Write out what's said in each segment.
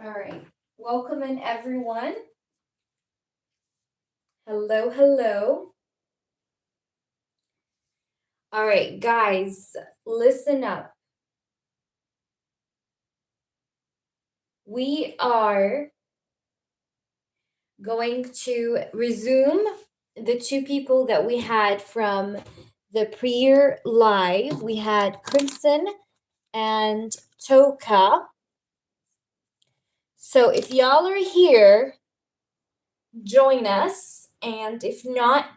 All right. Welcome in, everyone. Hello, hello. All right, guys, listen up. We are going to resume the two people that we had from the prior live. We had Crimson and Toka. So if y'all are here, join us. And if not,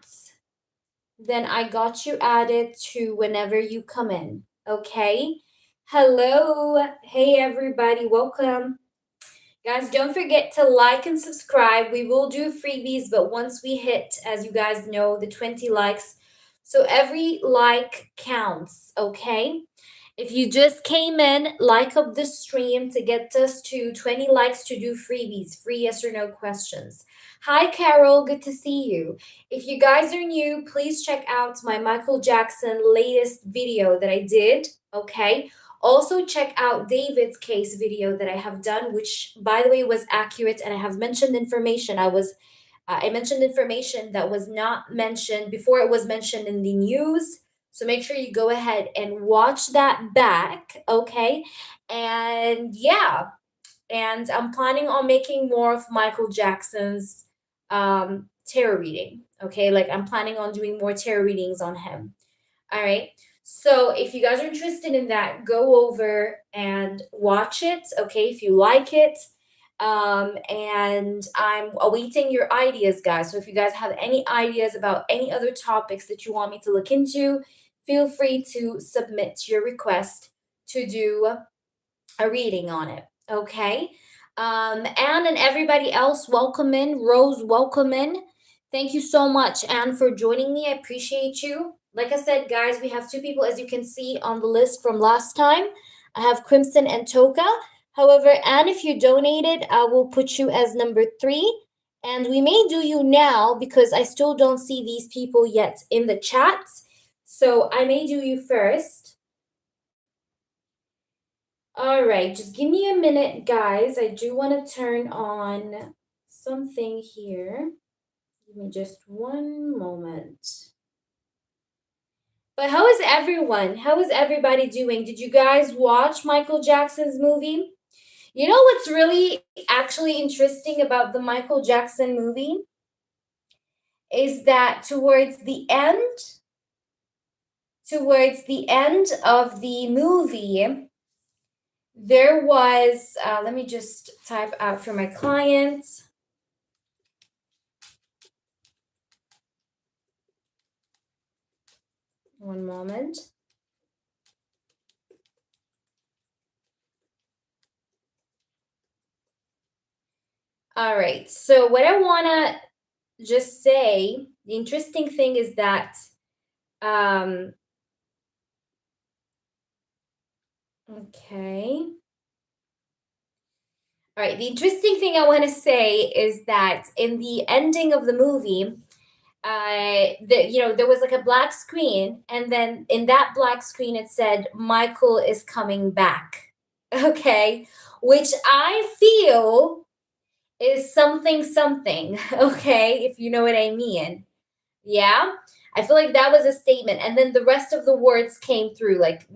then I got you added to whenever you come in. Okay? Hello. Hey, everybody. Welcome. Guys, don't forget to like and subscribe. We will do freebies, but once we hit, as you guys know, the 20 likes, so every like counts, okay? If you just came in, like up the stream to get us to 20 likes to do freebies, free yes or no questions. Hi, Carol. Good to see you. If you guys are new, please check out my Michael Jackson latest video that I did, okay? Also, check out David's case video that I have done, which, by the way, was accurate, and I have mentioned information. I mentioned information that was not mentioned before it was mentioned in the news. So make sure you go ahead and watch that back, okay? And yeah, and I'm planning on making more of Michael Jackson's tarot reading, okay? Like I'm planning on doing more tarot readings on him. All right. So if you guys are interested in that, go over and watch it, okay? If you like it. And I'm awaiting your ideas, guys. So if you guys have any ideas about any other topics that you want me to look into, feel free to submit your request to do a reading on it, okay? Anne and everybody else, welcome in. Rose, welcome in. Thank you so much, Anne, for joining me. I appreciate you. Like I said, guys, we have two people, as you can see on the list from last time. I have Crimson and Toka. However, Anne, if you donated, I will put you as number 3. And we may do you now because I still don't see these people yet in the chat. So I may do you first. All right, just give me a minute, guys. I do want to turn on something here. Give me just one moment. But how is everyone? How is everybody doing? Did you guys watch Michael Jackson's movie? You know what's really actually interesting about the Michael Jackson movie is that towards the end of the movie, there was, let me just type out for my clients. One moment. All right. So what I want to just say, the interesting thing is that okay. All right. The interesting thing I want to say is that in the ending of the movie, there was like a black screen, and then in that black screen it said Michael is coming back. Okay, which I feel is something. Okay, if you know what I mean. Yeah. I feel like that was a statement. And then the rest of the words came through, like,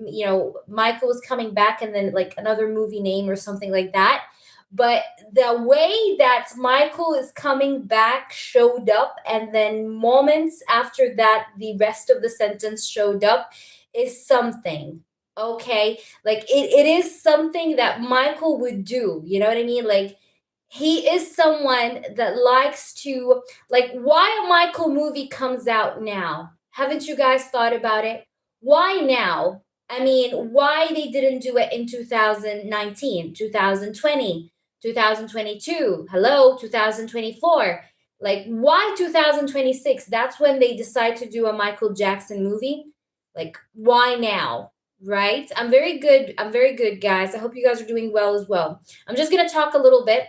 Michael was coming back and then like another movie name or something like that. But the way that Michael is coming back showed up, and then moments after that, the rest of the sentence showed up, is something. Okay. Like it is something that Michael would do. You know what I mean? Like he is someone that likes to, like, why a Michael movie comes out now? Haven't you guys thought about it? Why now? I mean, why they didn't do it in 2019, 2020, 2022, hello, 2024? Like, why 2026? That's when they decide to do a Michael Jackson movie. Like, why now? Right? I'm very good. I'm very good, guys. I hope you guys are doing well as well. I'm just going to talk a little bit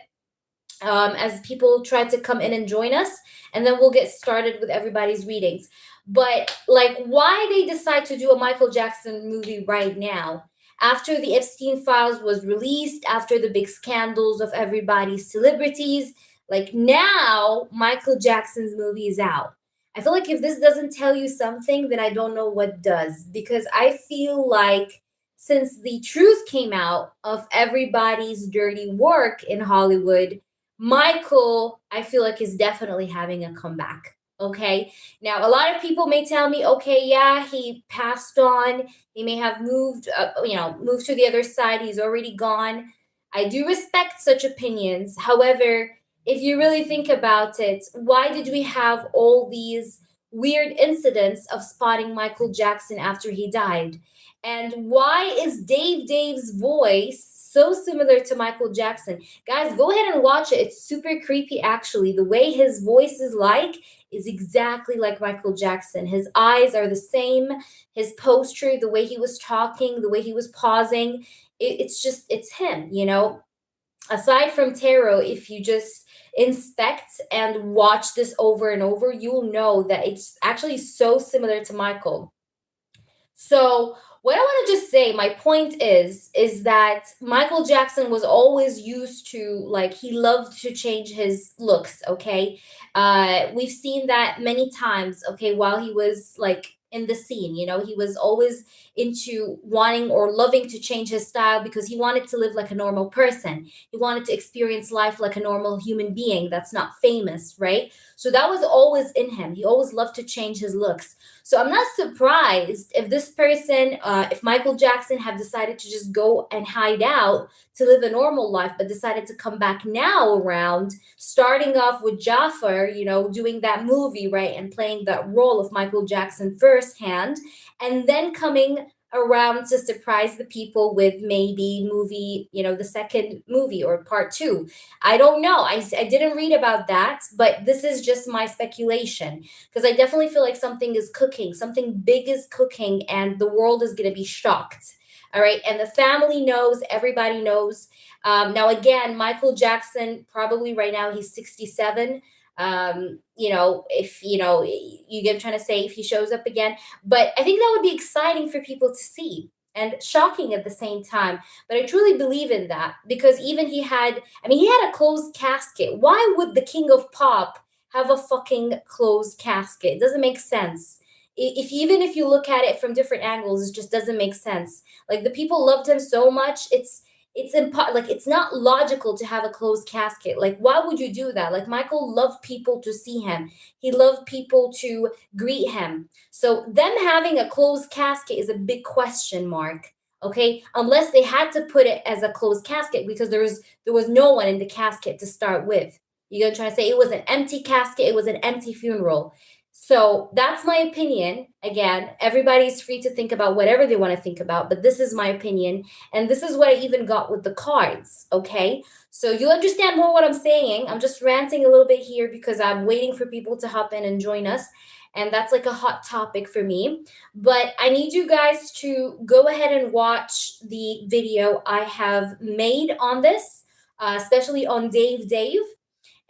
as people try to come in and join us, and then we'll get started with everybody's readings. But like, why they decide to do a Michael Jackson movie right now? after the Epstein files was released, after the big scandals of everybody's celebrities, like now Michael Jackson's movie is out. I feel like if this doesn't tell you something, then I don't know what does. Because I feel like since the truth came out of everybody's dirty work in Hollywood, Michael, I feel like, is definitely having a comeback. Okay. Now, a lot of people may tell me, okay, yeah, he passed on. He may have moved, moved to the other side. He's already gone. I do respect such opinions. However, if you really think about it, why did we have all these weird incidents of spotting Michael Jackson after he died? And why is Dave's voice so similar to Michael Jackson? Guys, go ahead and watch it. It's super creepy, actually. The way his voice is exactly like Michael Jackson. His eyes are the same, his posture, the way he was talking, the way he was pausing. It's him, you know? Aside from tarot, if you just inspect and watch this over and over, you'll know that it's actually so similar to Michael. So what I want to just say, my point is that Michael Jackson was always used to, like, he loved to change his looks. Okay, we've seen that many times. Okay, while he was like in the scene, you know, he was always into wanting or loving to change his style because he wanted to live like a normal person. He wanted to experience life like a normal human being that's not famous, right? So that was always in him. He always loved to change his looks. So I'm not surprised if this person, if Michael Jackson have decided to just go and hide out to live a normal life, but decided to come back now around, starting off with Jafar, you know, doing that movie, right, and playing that role of Michael Jackson firsthand, and then coming around to surprise the people with maybe movie, you know, the second movie or part two. I don't know. I didn't read about that, but this is just my speculation because I definitely feel like something is cooking, something big is cooking, and the world is going to be shocked. All right. And the family knows, everybody knows. Now, again, Michael Jackson, probably right now, he's 67. You know, if, you know, you get trying to say if he shows up again, but I think that would be exciting for people to see and shocking at the same time. But I truly believe in that because even he had a closed casket. Why would the king of pop have a fucking closed casket? It doesn't make sense. If even if you look at it from different angles, it just doesn't make sense. Like the people loved him so much, like it's not logical to have a closed casket. Like why would you do that? Like Michael loved people to see him. He loved people to greet him. So them having a closed casket is a big question mark. Okay, unless they had to put it as a closed casket because there was no one in the casket to start with. You're gonna try to say it was an empty casket, it was an empty funeral. So that's my opinion. Again, everybody's free to think about whatever they want to think about, but this is my opinion. And this is what I even got with the cards. Okay. So you'll understand more what I'm saying. I'm just ranting a little bit here because I'm waiting for people to hop in and join us. And that's like a hot topic for me. But I need you guys to go ahead and watch the video I have made on this, especially on Dave,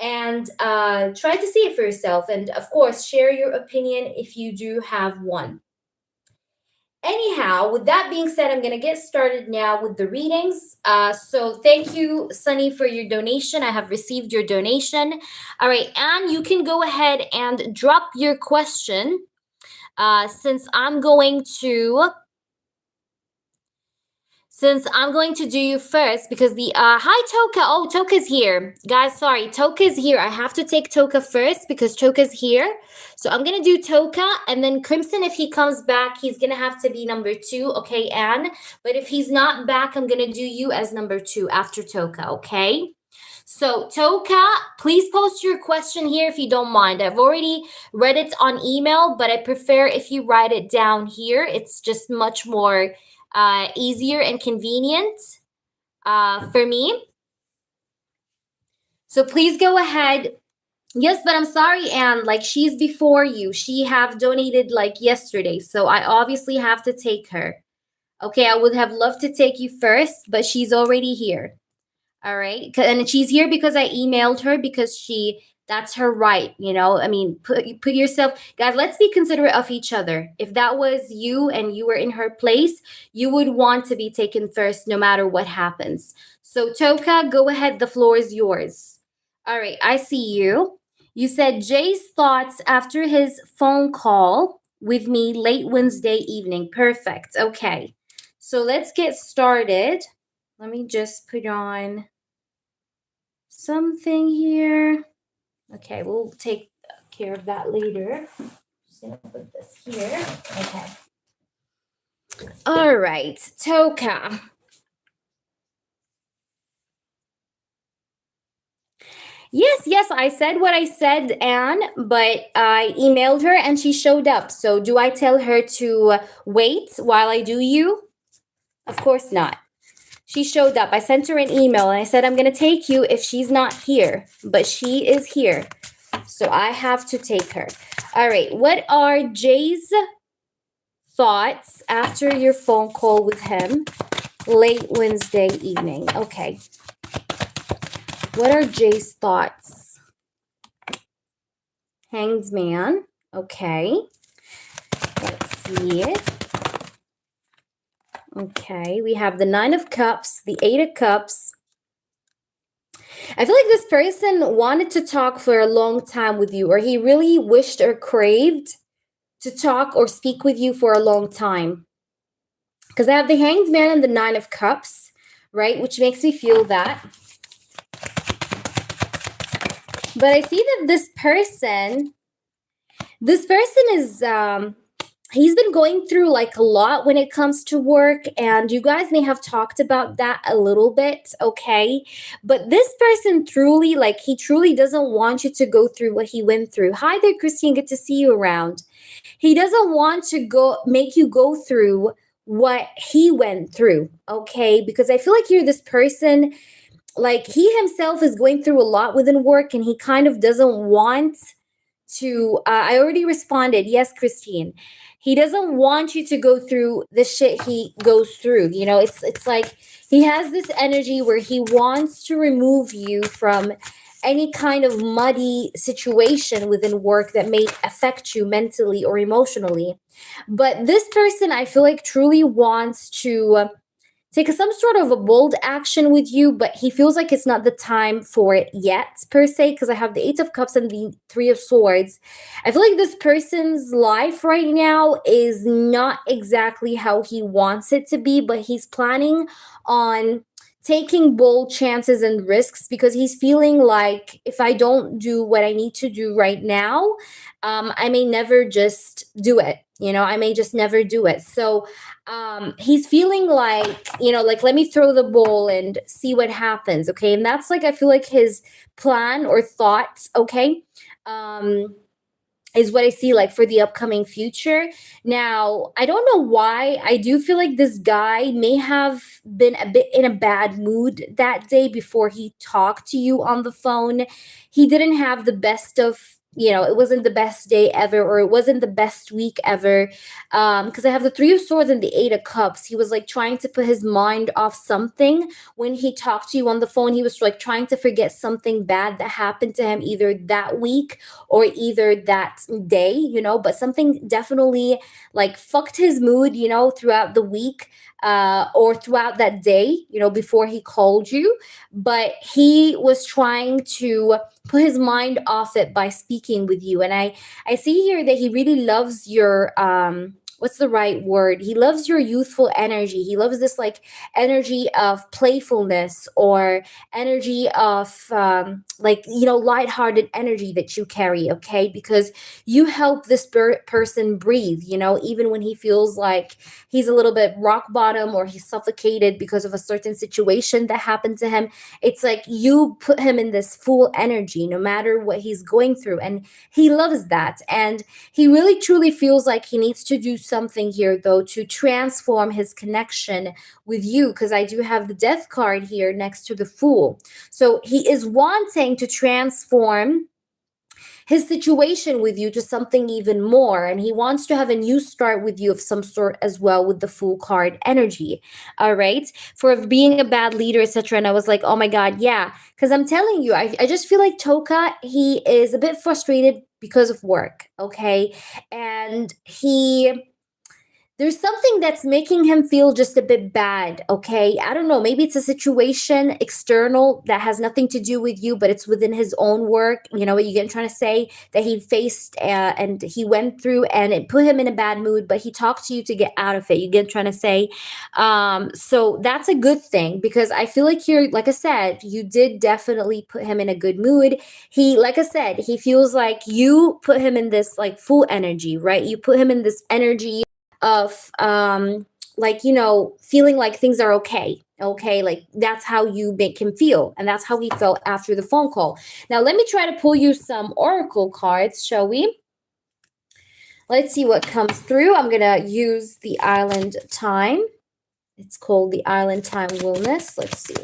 and try to see it for yourself. And of course, share your opinion if you do have one. Anyhow, with that being said, I'm going to get started now with the readings. So thank you, Sunny, for your donation. I have received your donation. All right, and you can go ahead and drop your question since I'm going to do you first because the hi Toka. Oh, Toka's here. Guys, sorry. Toka's here. I have to take Toka first because Toka's here. So I'm gonna do Toka and then Crimson, if he comes back, he's gonna have to be number 2. Okay, Anne. But if he's not back, I'm gonna do you as number 2 after Toka, okay? So Toka, please post your question here if you don't mind. I've already read it on email, but I prefer if you write it down here. It's just much more easier and convenient for me. So please go ahead. Yes, but I'm sorry, Anne. Like she's before you. She have donated like yesterday, so I obviously have to take her. Okay, I would have loved to take you first, but she's already here. All right, and she's here because I emailed her because she That's her right, you know. I mean, put yourself, guys. Let's be considerate of each other. If that was you and you were in her place, you would want to be taken first, no matter what happens. So, Toka, go ahead. The floor is yours. All right, I see you. You said Jay's thoughts after his phone call with me late Wednesday evening. Perfect. Okay, so let's get started. Let me just put on something here. Okay, we'll take care of that later. Just gonna put this here. Okay. All right, Toka. Yes, I said what I said, Anne, but I emailed her and she showed up. So do I tell her to wait while I do you? Of course not. She showed up. I sent her an email and I said, I'm going to take you if she's not here, but she is here. So I have to take her. All right. What are Jay's thoughts after your phone call with him late Wednesday evening? Okay. What are Jay's thoughts? Hanged Man. Okay. Let's see it. Okay. We have the 9 of Cups, the 8 of Cups. I feel like this person wanted to talk for a long time with you, or he really wished or craved to talk or speak with you for a long time. Because I have the Hanged Man and the 9 of Cups, right? Which makes me feel that. But I see that this person is he's been going through like a lot when it comes to work, and you guys may have talked about that a little bit, okay? But this person truly, like, he truly doesn't want you to go through what he went through. Hi there, Christine, good to see you around. He doesn't want to make you go through what he went through, okay? Because I feel like you're this person, like, he himself is going through a lot within work, and he kind of doesn't want to I already responded. Yes, Christine. He doesn't want you to go through the shit he goes through. You know, it's like he has this energy where he wants to remove you from any kind of muddy situation within work that may affect you mentally or emotionally. But this person, I feel like, truly wants to take some sort of a bold action with you, but he feels like it's not the time for it yet, per se, because I have the 8 of Cups and the 3 of Swords. I feel like this person's life right now is not exactly how he wants it to be, but he's planning on taking bold chances and risks because he's feeling like if I don't do what I need to do right now, I may never just do it. You know, I may just never do it. So he's feeling like, you know, like, let me throw the ball and see what happens. Okay. And that's like, I feel like his plan or thoughts. Okay. Is what I see like for the upcoming future. Now, I don't know why. I do feel like this guy may have been a bit in a bad mood that day before he talked to you on the phone. He didn't have the best of, you know, it wasn't the best day ever, or it wasn't the best week ever. Because I have the 3 of Swords and the 8 of Cups. He was like trying to put his mind off something when he talked to you on the phone. He was like trying to forget something bad that happened to him either that week or either that day, you know, but something definitely like fucked his mood, you know, throughout the week or throughout that day, you know, before he called you. But he was trying to put his mind off it by speaking with you. And I see here that he really loves your what's the right word? He loves your youthful energy. He loves this like energy of playfulness or energy of like, you know, lighthearted energy that you carry, okay? Because you help this person breathe, you know, even when he feels like he's a little bit rock bottom or he's suffocated because of a certain situation that happened to him. It's like you put him in this full energy no matter what he's going through. And he loves that. And he really truly feels like he needs to do something here, though, to transform his connection with you, because I do have the Death card here next to the Fool. So he is wanting to transform his situation with you to something even more, and he wants to have a new start with you of some sort as well with the Fool card energy. All right, for being a bad leader, etc. And I was like, oh my god, yeah, because I'm telling you, I just feel like Toka, he is a bit frustrated because of work, okay, and there's something that's making him feel just a bit bad, okay? I don't know. Maybe it's a situation external that has nothing to do with you, but it's within his own work. You know what you get trying to say? That he faced and he went through, and it put him in a bad mood, but he talked to you to get out of it. You get trying to say? So that's a good thing, because I feel like here, like I said, you did definitely put him in a good mood. He, like I said, he feels like you put him in this like full energy, right? You put him in this energy of like, you know, feeling like things are okay, okay, like that's how you make him feel, and that's how he felt after the phone call. Now let me try to pull you some oracle cards, shall we? Let's see what comes through. I'm gonna use the island time. It's called the island time wellness. Let's see,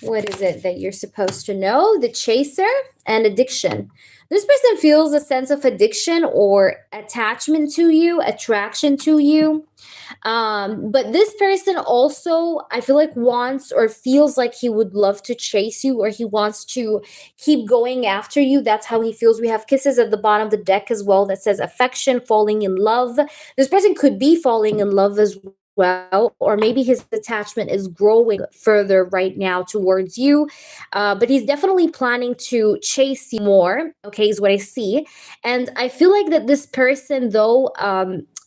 what is it that you're supposed to know? The chaser and addiction. This person feels a sense of addiction or attachment to you, attraction to you. But this person also, I feel like, wants or feels like he would love to chase you, or he wants to keep going after you. That's how he feels. We have kisses at the bottom of the deck as well that says affection, falling in love. This person could be falling in love as well, or maybe his attachment is growing further right now towards you, but he's definitely planning to chase you more, okay, is what I see. And I feel like that this person, though,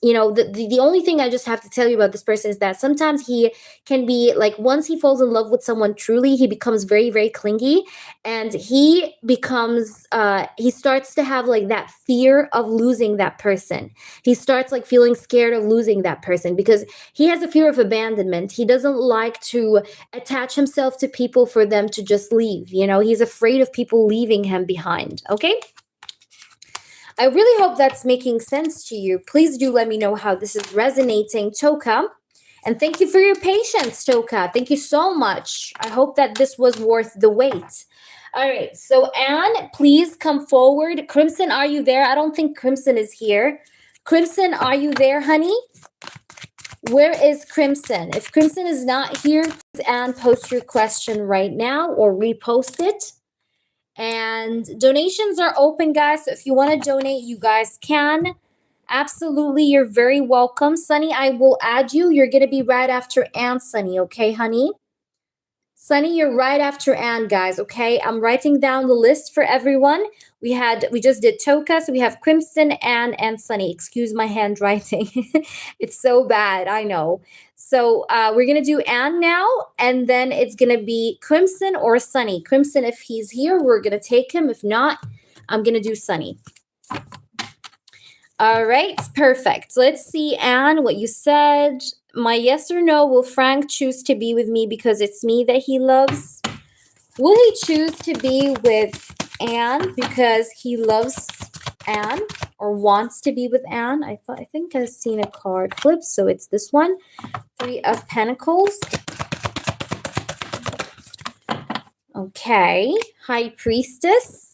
you know, the only thing I just have to tell you about this person is that sometimes he can be like, once he falls in love with someone truly, he becomes very, very clingy, and he becomes he starts to have like that fear of losing that person. He starts like feeling scared of losing that person because he has a fear of abandonment. He doesn't like to attach himself to people for them to just leave. You know, he's afraid of people leaving him behind. Okay. I really hope that's making sense to you. Please do let me know how this is resonating, Toka. And thank you for your patience, Toka. Thank you so much. I hope that this was worth the wait. All right. So, Anne, please come forward. Crimson, are you there? I don't think Crimson is here. Crimson, are you there, honey? Where is Crimson? If Crimson is not here, please, Anne, post your question right now or repost it. And donations are open, guys. So if you want to donate, you guys can. Absolutely, you're very welcome. Sunny, I will add you. You're going to be right after Anne, Sunny. Okay, honey? Sunny, you're right after Anne, guys. Okay, I'm writing down the list for everyone. We just did Toka, so we have Crimson, Anne, and Sunny. Excuse my handwriting. It's so bad, I know. So we're going to do Anne now, and then it's going to be Crimson or Sunny. Crimson, if he's here, we're going to take him. If not, I'm going to do Sunny. All right, perfect. Let's see, Anne, what you said. My yes or no, will Frank choose to be with me because it's me that he loves? Will he choose to be with Anne because he loves Anne or wants to be with Anne? I think I've seen a card flip, so it's this one. 3 of Pentacles. Okay, High Priestess.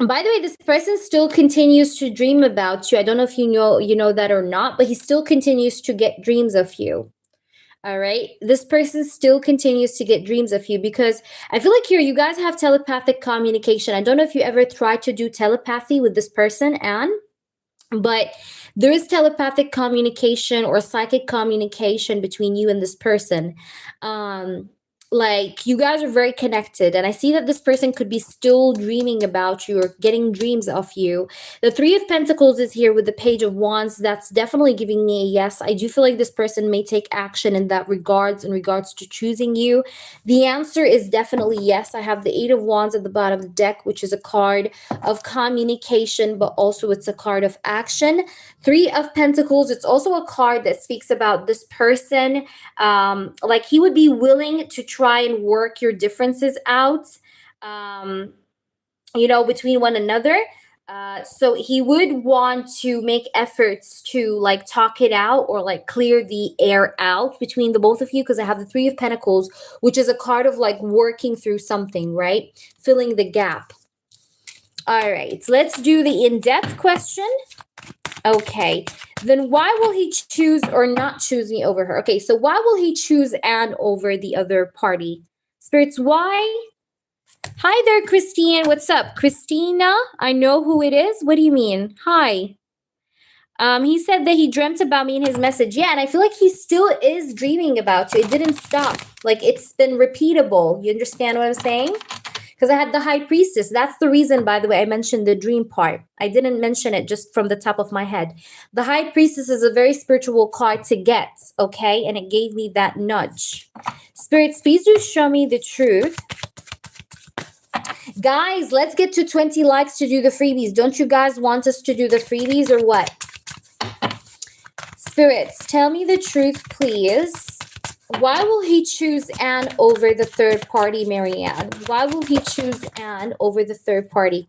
By the way, this person still continues to dream about you. I don't know if you know that or not, but he still continues to get dreams of you. All right. This person still continues to get dreams of you because I feel like here you guys have telepathic communication. I don't know if you ever tried to do telepathy with this person, Anne, but there is telepathic communication or psychic communication between you and this person. Like you guys are very connected, and I see that this person could be still dreaming about you or getting dreams of you. The 3 of Pentacles is here with the Page of Wands. That's definitely giving me a yes. I do feel like this person may take action in that regards, in regards to choosing you. The answer is definitely yes. I have the 8 of Wands at the bottom of the deck, which is a card of communication, but also it's a card of action. 3 of Pentacles, it's also a card that speaks about this person, like he would be willing to try and work your differences out, you know, between one another. So he would want to make efforts to like talk it out or like clear the air out between the both of you, because I have the 3 of Pentacles, which is a card of like working through something, right? Filling the gap. All right, let's do the in-depth question. Okay, then why will he choose or not choose me over her? Okay, so why will he choose Anne over the other party? Spirits, why? Hi there, Christine. What's up? Christina? I know who it is. What do you mean? Hi. He said that he dreamt about me in his message. Yeah, and I feel like he still is dreaming about you. It didn't stop. Like it's been repeatable. You understand what I'm saying? Because I had the high priestess. That's the reason, by the way, I mentioned the dream part. I didn't mention it just from the top of my head. The high priestess is a very spiritual card to get, okay? And it gave me that nudge. Spirits, please do show me the truth. Guys, let's get to 20 likes to do the freebies. Don't you guys want us to do the freebies or what? Spirits, tell me the truth, please. Why will he choose Anne over the third party, Marianne? Why will he choose Anne over the third party?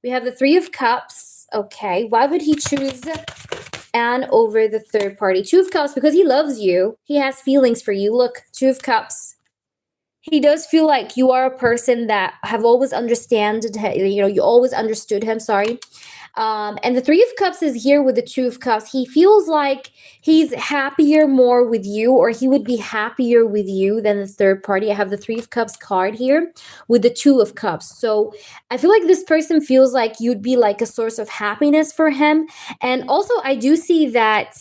We have the Three of Cups. Okay. Why would he choose Anne over the third party? Two of Cups, because he loves you. He has feelings for you. Look, Two of Cups. He does feel like you are a person that have always you always understood him, sorry. And the Three of Cups is here with the Two of Cups. He feels like he's happier more with you, or he would be happier with you than the third party. I have the Three of Cups card here with the Two of Cups. So I feel like this person feels like you'd be like a source of happiness for him. And also I do see that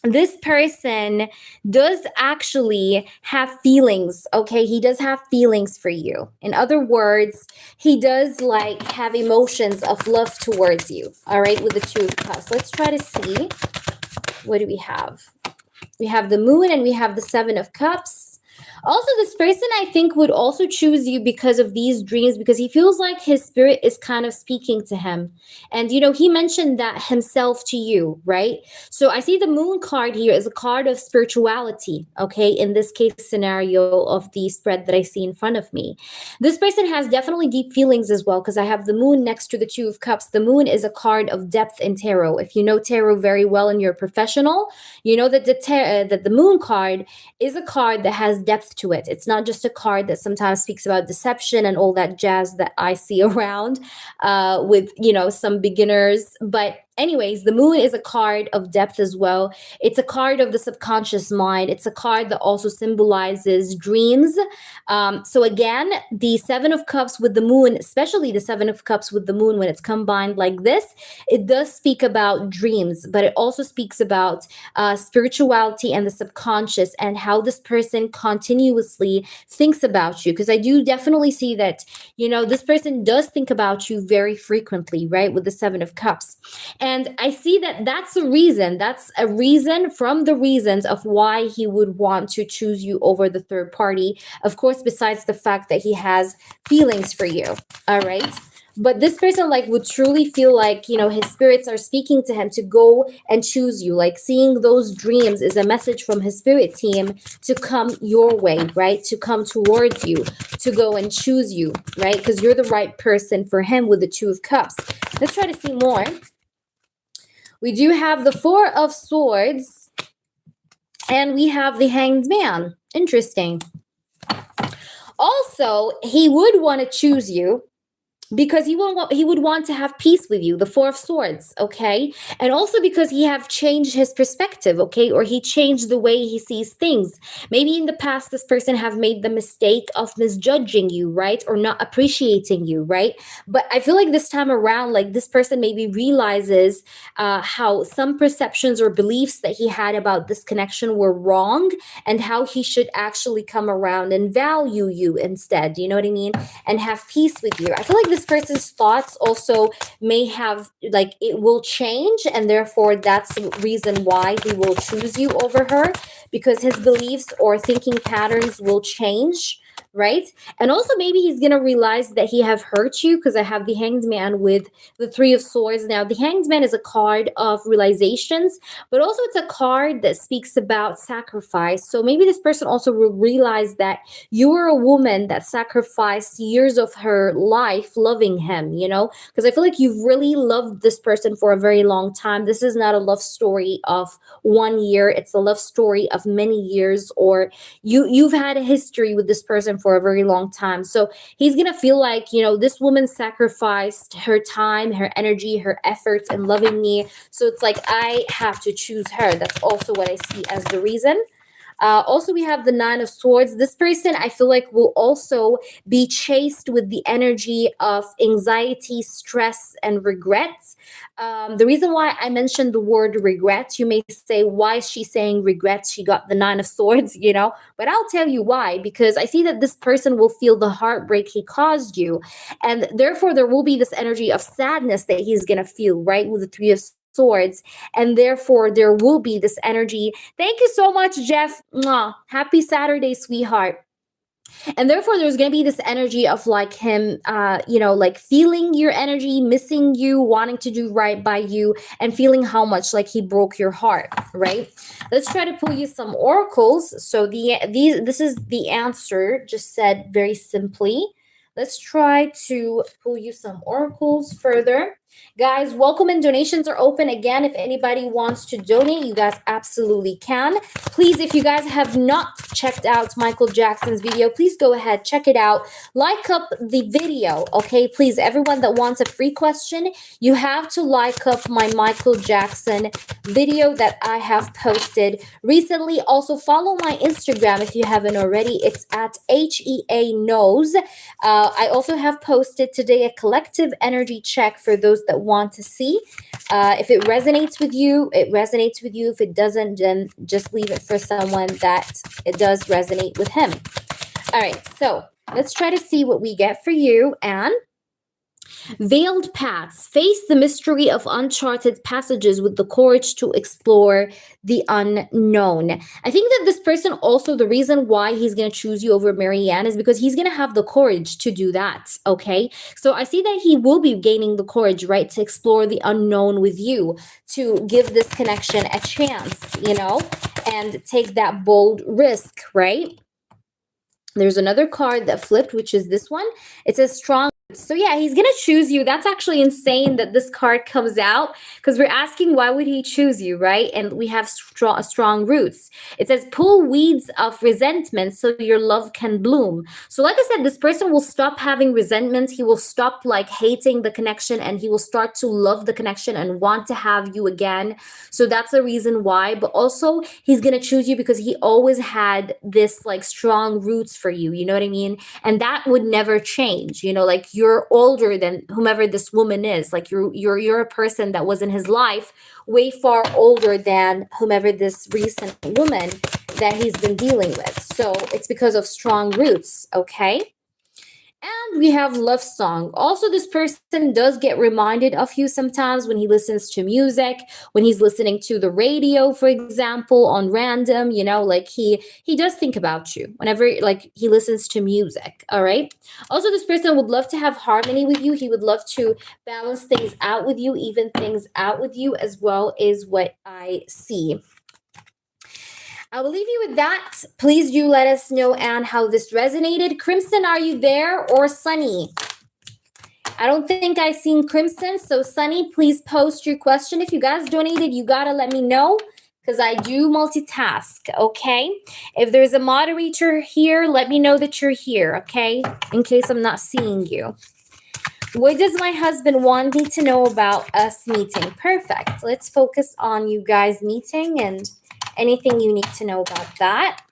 this person does actually have feelings, okay? He does have feelings for you. In other words, he does like have emotions of love towards you, all right, with the Two of Cups. Let's try to see. What do we have? We have the Moon and we have the Seven of Cups. Also, this person, I think, would also choose you because of these dreams, because he feels like his spirit is kind of speaking to him. And, he mentioned that himself to you, right? So I see the Moon card here is a card of spirituality, okay, in this case scenario of the spread that I see in front of me. This person has definitely deep feelings as well, because I have the Moon next to the Two of Cups. The Moon is a card of depth in tarot. If you know tarot very well and you're a professional, you know that the Moon card is a card that has depth to it. It's not just a card that sometimes speaks about deception and all that jazz that I see around with, some beginners. But anyways, the Moon is a card of depth as well. It's a card of the subconscious mind. It's a card that also symbolizes dreams. So again, the Seven of Cups with the Moon, especially the Seven of Cups with the Moon, when it's combined like this, it does speak about dreams, but it also speaks about spirituality and the subconscious and how this person continuously thinks about you. Because I do definitely see that, this person does think about you very frequently, right? With the Seven of Cups. And I see that that's a reason. That's a reason from the reasons of why he would want to choose you over the third party. Of course, besides the fact that he has feelings for you. All right. But this person would truly feel like, his spirits are speaking to him to go and choose you. Like seeing those dreams is a message from his spirit team to come your way, right? To come towards you, to go and choose you, right? Because you're the right person for him with the Two of Cups. Let's try to see more. We do have the Four of Swords and we have the Hanged Man. Interesting. Also, he would want to choose you because he would want to have peace with you, the Four of Swords, okay? And also because he have changed his perspective, okay? Or he changed the way he sees things. Maybe in the past, this person have made the mistake of misjudging you, right? Or not appreciating you, right? But I feel like this time around, this person maybe realizes how some perceptions or beliefs that he had about this connection were wrong and how he should actually come around and value you instead, you know what I mean? And have peace with you. I feel like this person's thoughts also may have it will change, and therefore that's the reason why he will choose you over her, because his beliefs or thinking patterns will change, right? And also maybe he's gonna realize that he have hurt you, because I have the Hanged Man with the Three of Swords. Now the Hanged Man is a card of realizations, but also it's a card that speaks about sacrifice. So maybe this person also will realize that you were a woman that sacrificed years of her life loving him, because I feel like you've really loved this person for a very long time. This is not a love story of 1 year. It's a love story of many years, or you've had a history with this person for a very long time. So he's gonna feel like, this woman sacrificed her time, her energy, her efforts in loving me. So it's like I have to choose her. That's also what I see as the reason. Also, we have the Nine of Swords. This person, I feel like, will also be chased with the energy of anxiety, stress, and regrets. The reason why I mentioned the word regret, you may say, why is she saying regrets? She got the Nine of Swords, but I'll tell you why, because I see that this person will feel the heartbreak he caused you. And therefore, there will be this energy of sadness that he's going to feel, right? With the Three of Swords. And therefore, there will be this energy. Thank you so much, Jeff. Mwah. Happy Saturday, sweetheart. And therefore, there's going to be this energy of like him, like feeling your energy, missing you, wanting to do right by you, and feeling how much like he broke your heart, right? Let's try to pull you some oracles. So this is the answer, just said very simply. Let's try to pull you some oracles further. Guys, welcome and donations are open. Again, if anybody wants to donate, you guys absolutely can. Please, if you guys have not checked out Michael Jackson's video, please go ahead, check it out. Like up the video, okay? Please, everyone that wants a free question, you have to like up my Michael Jackson video that I have posted recently. Also, follow my Instagram if you haven't already. It's at HEA Knows. I also have posted today a collective energy check for those that want to see. If it resonates with you, it resonates with you. If it doesn't, then just leave it for someone that it does resonate with him. All right, so let's try to see what we get for you. And veiled paths. Face the mystery of uncharted passages with the courage to explore the unknown. I think that this person also, the reason why he's going to choose you over Marianne is because he's going to have the courage to do that, okay? So I see that he will be gaining the courage, right, to explore the unknown with you, to give this connection a chance, and take that bold risk, right? There's another card that flipped, which is this one. It says strong. So yeah, he's going to choose you. That's actually insane that this card comes out, because we're asking why would he choose you, right? And we have strong roots. It says pull weeds of resentment so your love can bloom. So like I said, this person will stop having resentment. He will stop like hating the connection, and he will start to love the connection and want to have you again. So that's the reason why. But also he's going to choose you because he always had this like strong roots for you. You know what I mean? And that would never change, like you're older than whomever this woman is. Like you're a person that was in his life way far older than whomever this recent woman that he's been dealing with. So it's because of strong roots, okay? And we have love song. Also, this person does get reminded of you sometimes when he listens to music, when he's listening to the radio, for example, on random, like he does think about you whenever like he listens to music. All right. Also, this person would love to have harmony with you. He would love to balance things out with you, even things out with you, as well, is what I see. I will leave you with that. Please do let us know, Anne, how this resonated. Crimson, are you there? Or Sunny? I don't think I've seen Crimson. So Sunny, please post your question. If you guys donated, you got to let me know, because I do multitask, okay? If there's a moderator here, let me know that you're here, okay? In case I'm not seeing you. What does my husband want me to know about us meeting? Perfect. Let's focus on you guys meeting and anything you need to know about that.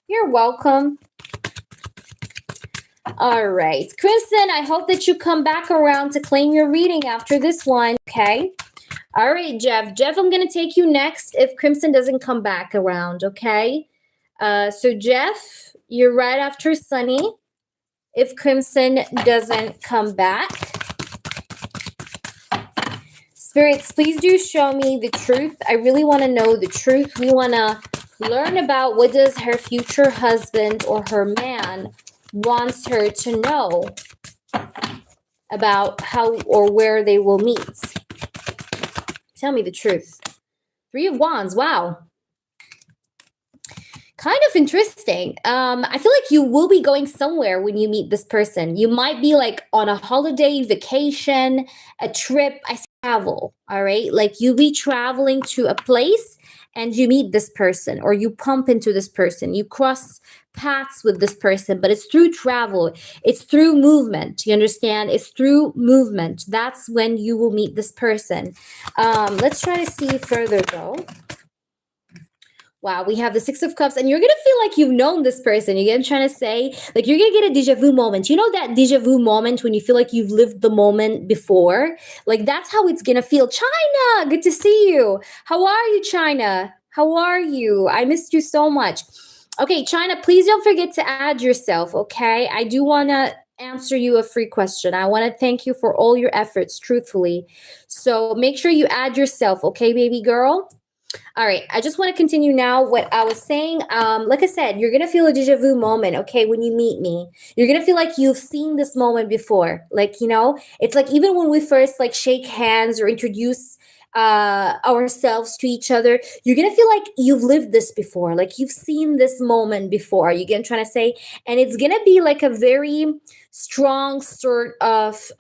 You're welcome. All right. Crimson, I hope that you come back around to claim your reading after this one, okay? All right, Jeff. Jeff, I'm going to take you next if Crimson doesn't come back around, okay? So, Jeff, you're right after Sunny if Crimson doesn't come back. Spirits, please do show me the truth. I really want to know the truth. We want to learn about what does her future husband or her man wants her to know about how or where they will meet. Tell me the truth. Three of Wands. Wow. Kind of interesting. I feel like you will be going somewhere when you meet this person. You might be like on a holiday, vacation, a trip. I see travel, all right? Like you'll be traveling to a place and you meet this person, or you pump into this person, you cross paths with this person, but it's through travel, it's through movement. You understand? It's through movement. That's when you will meet this person. Let's try to see further though. Wow, we have the Six of Cups, and you're gonna feel like you've known this person. You get what I'm trying to say? Like you're gonna get a deja vu moment. You know that deja vu moment when you feel like you've lived the moment before? Like that's how it's gonna feel. China, good to see you. How are you, China? How are you? I missed you so much. Okay, China, please don't forget to add yourself, okay? I do wanna answer you a free question. I wanna thank you for all your efforts, truthfully. So make sure you add yourself, okay, baby girl? All right, I just want to continue now what I was saying. Like I said, you're gonna feel a deja vu moment, okay, when you meet me. You're gonna feel like you've seen this moment before. Like, it's like even when we first like shake hands or introduce ourselves to each other, you're gonna feel like you've lived this before, like you've seen this moment before. You get what I'm trying to say? And it's gonna be like a very strong sort of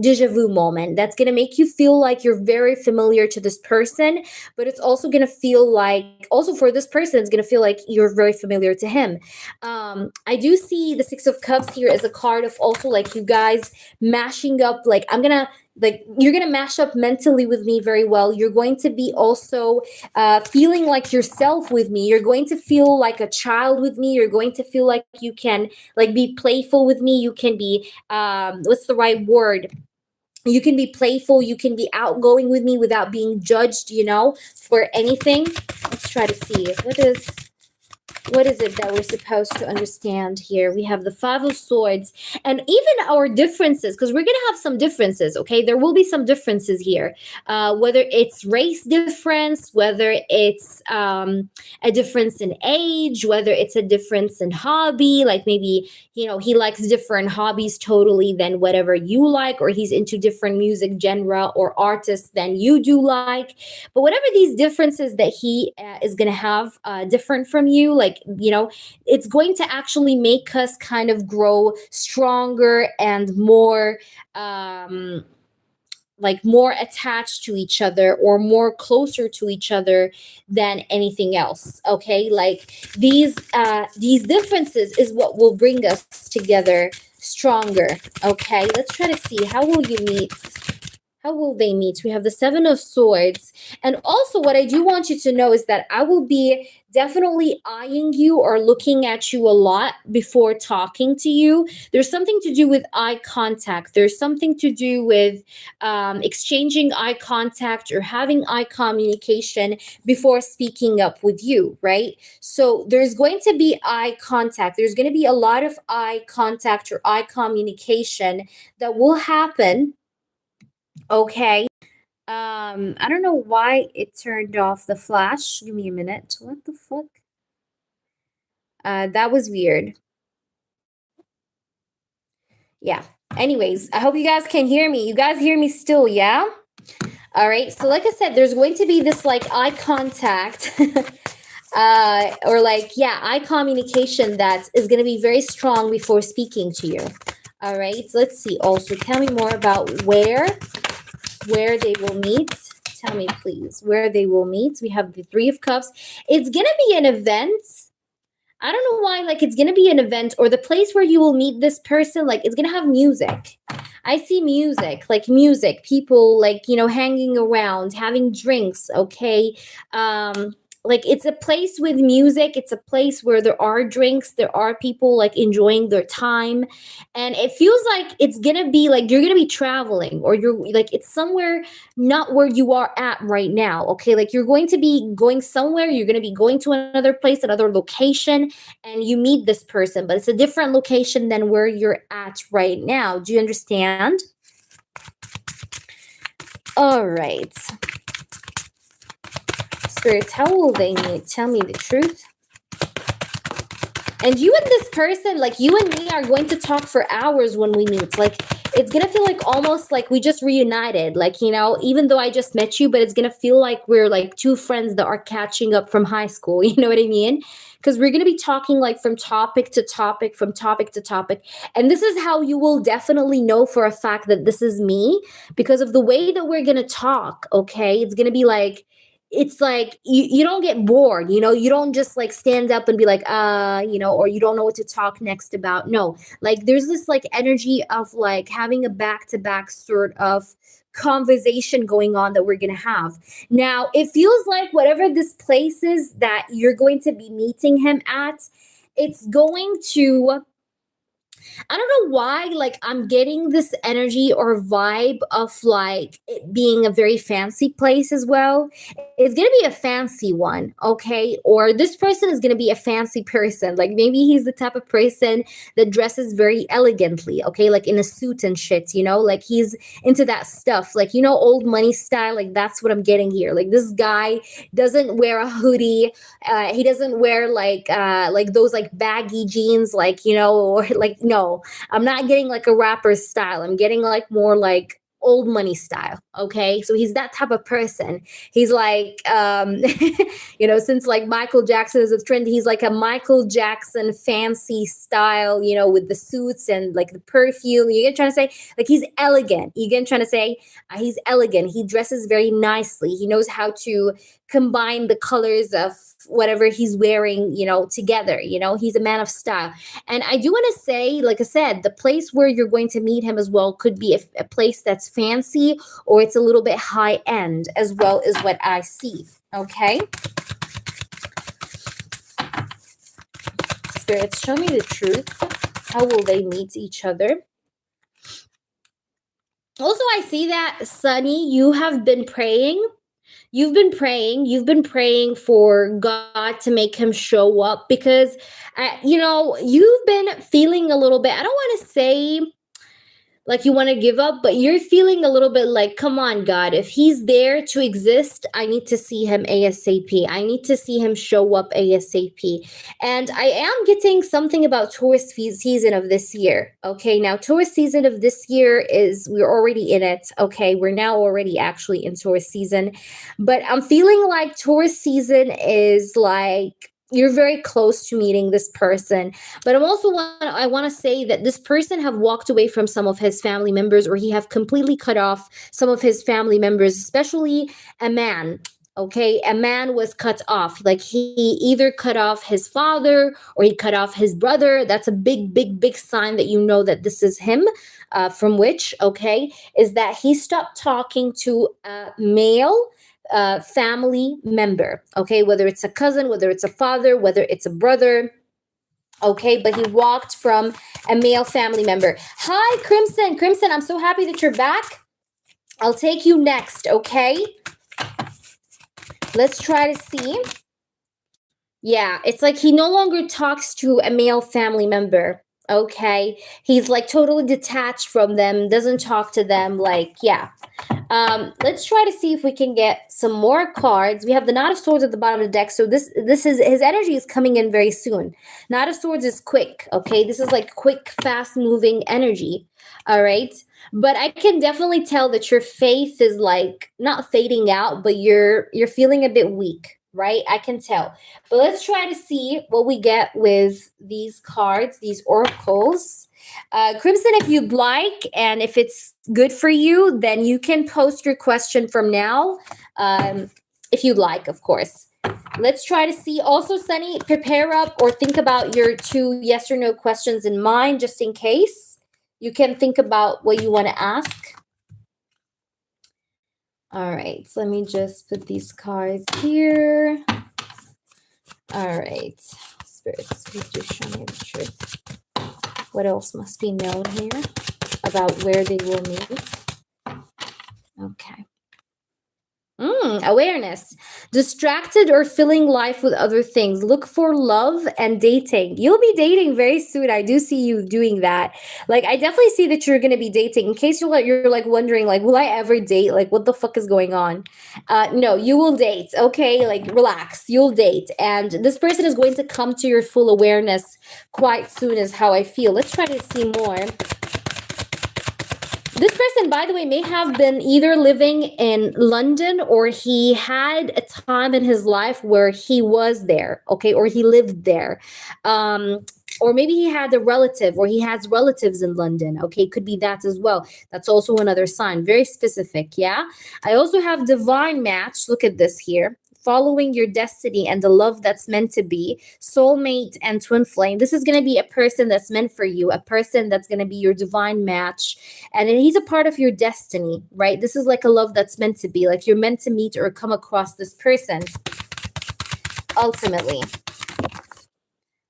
deja vu moment that's gonna make you feel like you're very familiar to this person, but it's also going to feel like, also for this person, it's going to feel like you're very familiar to him. I do see the Six of Cups here as a card of also like you guys mashing up, like you're going to mash up mentally with me very well. You're going to be also feeling like yourself with me. You're going to feel like a child with me. You're going to feel like you can like be playful with me. You can be, what's the right word? You can be playful, you can be outgoing with me without being judged, for anything. Let's try to see what is it that we're supposed to understand here. We have the Five of Swords, and even our differences, because we're going to have some differences, okay? There will be some differences here, whether it's race difference, whether it's a difference in age, whether it's a difference in hobby, like maybe he likes different hobbies totally than whatever you like, or he's into different music genre or artists than you do like. But whatever these differences that he is going to have different from you, like, it's going to actually make us kind of grow stronger and more like more attached to each other, or more closer to each other than anything else. Okay, like these differences is what will bring us together stronger. Okay, let's try to see, how will you meet? How will they meet? We have the Seven of Swords. And also, what I do want you to know is that I will be definitely eyeing you or looking at you a lot before talking to you. There's something to do with eye contact. There's something to do with exchanging eye contact or having eye communication before speaking up with you, right? So there's going to be eye contact. There's going to be a lot of eye contact or eye communication that will happen. Okay. I don't know why it turned off the flash. Give me a minute. What the fuck? That was weird. Yeah. Anyways, I hope you guys can hear me. You guys hear me still, yeah? All right. So like I said, there's going to be this like eye contact or like, yeah, eye communication that is going to be very strong before speaking to you. All right. So let's see. Also, tell me more about where they will meet. Tell me, please, where they will meet. We have the Three of Cups. It's going to be an event. I don't know why, like it's going to be an event, or the place where you will meet this person, like it's going to have music. I see music, like music, people like, hanging around, having drinks, okay? Like it's a place with music. It's a place where there are drinks, there are people like enjoying their time. And it feels like it's gonna be like you're gonna be traveling, or you're like it's somewhere not where you are at right now. Okay, like you're going to be going somewhere, you're gonna be going to another place, another location, and you meet this person, but it's a different location than where you're at right now. Do you understand? All right. Spirits, how will they meet? Tell me the truth. And you and this person, like you and me, are going to talk for hours when we meet. Like it's gonna feel like almost like we just reunited. Like, even though I just met you, but it's gonna feel like we're like two friends that are catching up from high school. You know what I mean? Because we're gonna be talking like from topic to topic, from topic to topic. And this is how you will definitely know for a fact that this is me, because of the way that we're gonna talk. Okay, it's gonna be like it's like you don't get bored, you don't just like stand up and be like, or you don't know what to talk next about. No, like there's this like energy of like having a back to back sort of conversation going on that we're going to have. Now, it feels like whatever this place is that you're going to be meeting him at, it's going to, I don't know why, like I'm getting this energy or vibe of like it being a very fancy place as well. It's gonna be a fancy one, okay? Or this person is gonna be a fancy person. Like maybe he's the type of person that dresses very elegantly, okay? Like in a suit and shit, like he's into that stuff. Like, old money style. Like that's what I'm getting here. Like this guy doesn't wear a hoodie. He doesn't wear like those like baggy jeans, like, or like, no, I'm not getting like a rapper style. I'm getting like more like old money style. Okay. So he's that type of person. He's like, since like Michael Jackson is a trend, he's like a Michael Jackson fancy style, with the suits and like the perfume. You get trying to say, like, he's elegant. You get trying to say, he's elegant. He dresses very nicely. He knows how to combine the colors of whatever he's wearing, together. He's a man of style. And I do want to say, like I said, the place where you're going to meet him as well could be a place that's fancy, or it's a little bit high end as well, is what I see. Okay. Spirits, show me the truth. How will they meet each other? Also, I see that, Sunny, you have been praying. You've been praying for God to make him show up, because, you've been feeling a little bit, I don't want to say like you want to give up, but you're feeling a little bit like, come on, God, if he's there to exist, I need to see him ASAP. I need to see him show up ASAP. And I am getting something about Taurus season of this year. Okay, now Taurus season of this year we're already in it. Okay, we're now already actually in Taurus season. But I'm feeling like Taurus season is like, you're very close to meeting this person. But I want to say that this person have walked away from some of his family members, or he have completely cut off some of his family members, especially a man. Okay, a man was cut off. Like he either cut off his father or he cut off his brother. That's a big, big, big sign that you know that this is him. From which, okay, is that he stopped talking to a male family member, okay, whether it's a cousin, whether it's a father, whether it's a brother, okay, but he walked from a male family member. Hi, Crimson, I'm so happy that you're back. I'll take you next, okay? Let's try to see. Yeah, it's like he no longer talks to a male family member. Okay, he's like totally detached from them, doesn't talk to them. Like, yeah. Let's try to see if we can get some more cards. We have the Knight of Swords at the bottom of the deck, so this is his energy is coming in very soon. Knight of Swords is quick. Okay, this is like quick, fast moving energy. All right, but I can definitely tell that your faith is like not fading out, but you're feeling a bit weak. Right, I can tell. But let's try to see what we get with these cards, these oracles. Crimson, if you'd like, and if it's good for you, then you can post your question from now, if you'd like, of course. Let's try to see. Also, Sunny, prepare up or think about your 2 yes or no questions in mind, just in case. You can think about what you want to ask. All right, so let me just put these cards here. All right, spirits, please do show me the truth. What else must be known here about where they will meet? Okay. Awareness. Distracted or filling life with other things. Look for love and dating. You'll be dating very soon. I do see you doing that. Like, I definitely see that you're going to be dating. In case you're like wondering, like, will I ever date? Like, what the fuck is going on? No, you will date. Okay, like, relax. You'll date. And this person is going to come to your full awareness quite soon is how I feel. Let's try to see more. This person, by the way, may have been either living in London, or he had a time in his life where he was there, okay, or he lived there. Or maybe he had a relative, or he has relatives in London. Okay, could be that as well. That's also another sign. Very specific, yeah? I also have divine match. Look at this here. following your destiny and the love that's meant to be, soulmate and twin flame. This is going to be a person that's meant for you, a person that's going to be your divine match. And he's a part of your destiny, right? This is like a love that's meant to be. Like you're meant to meet or come across this person ultimately.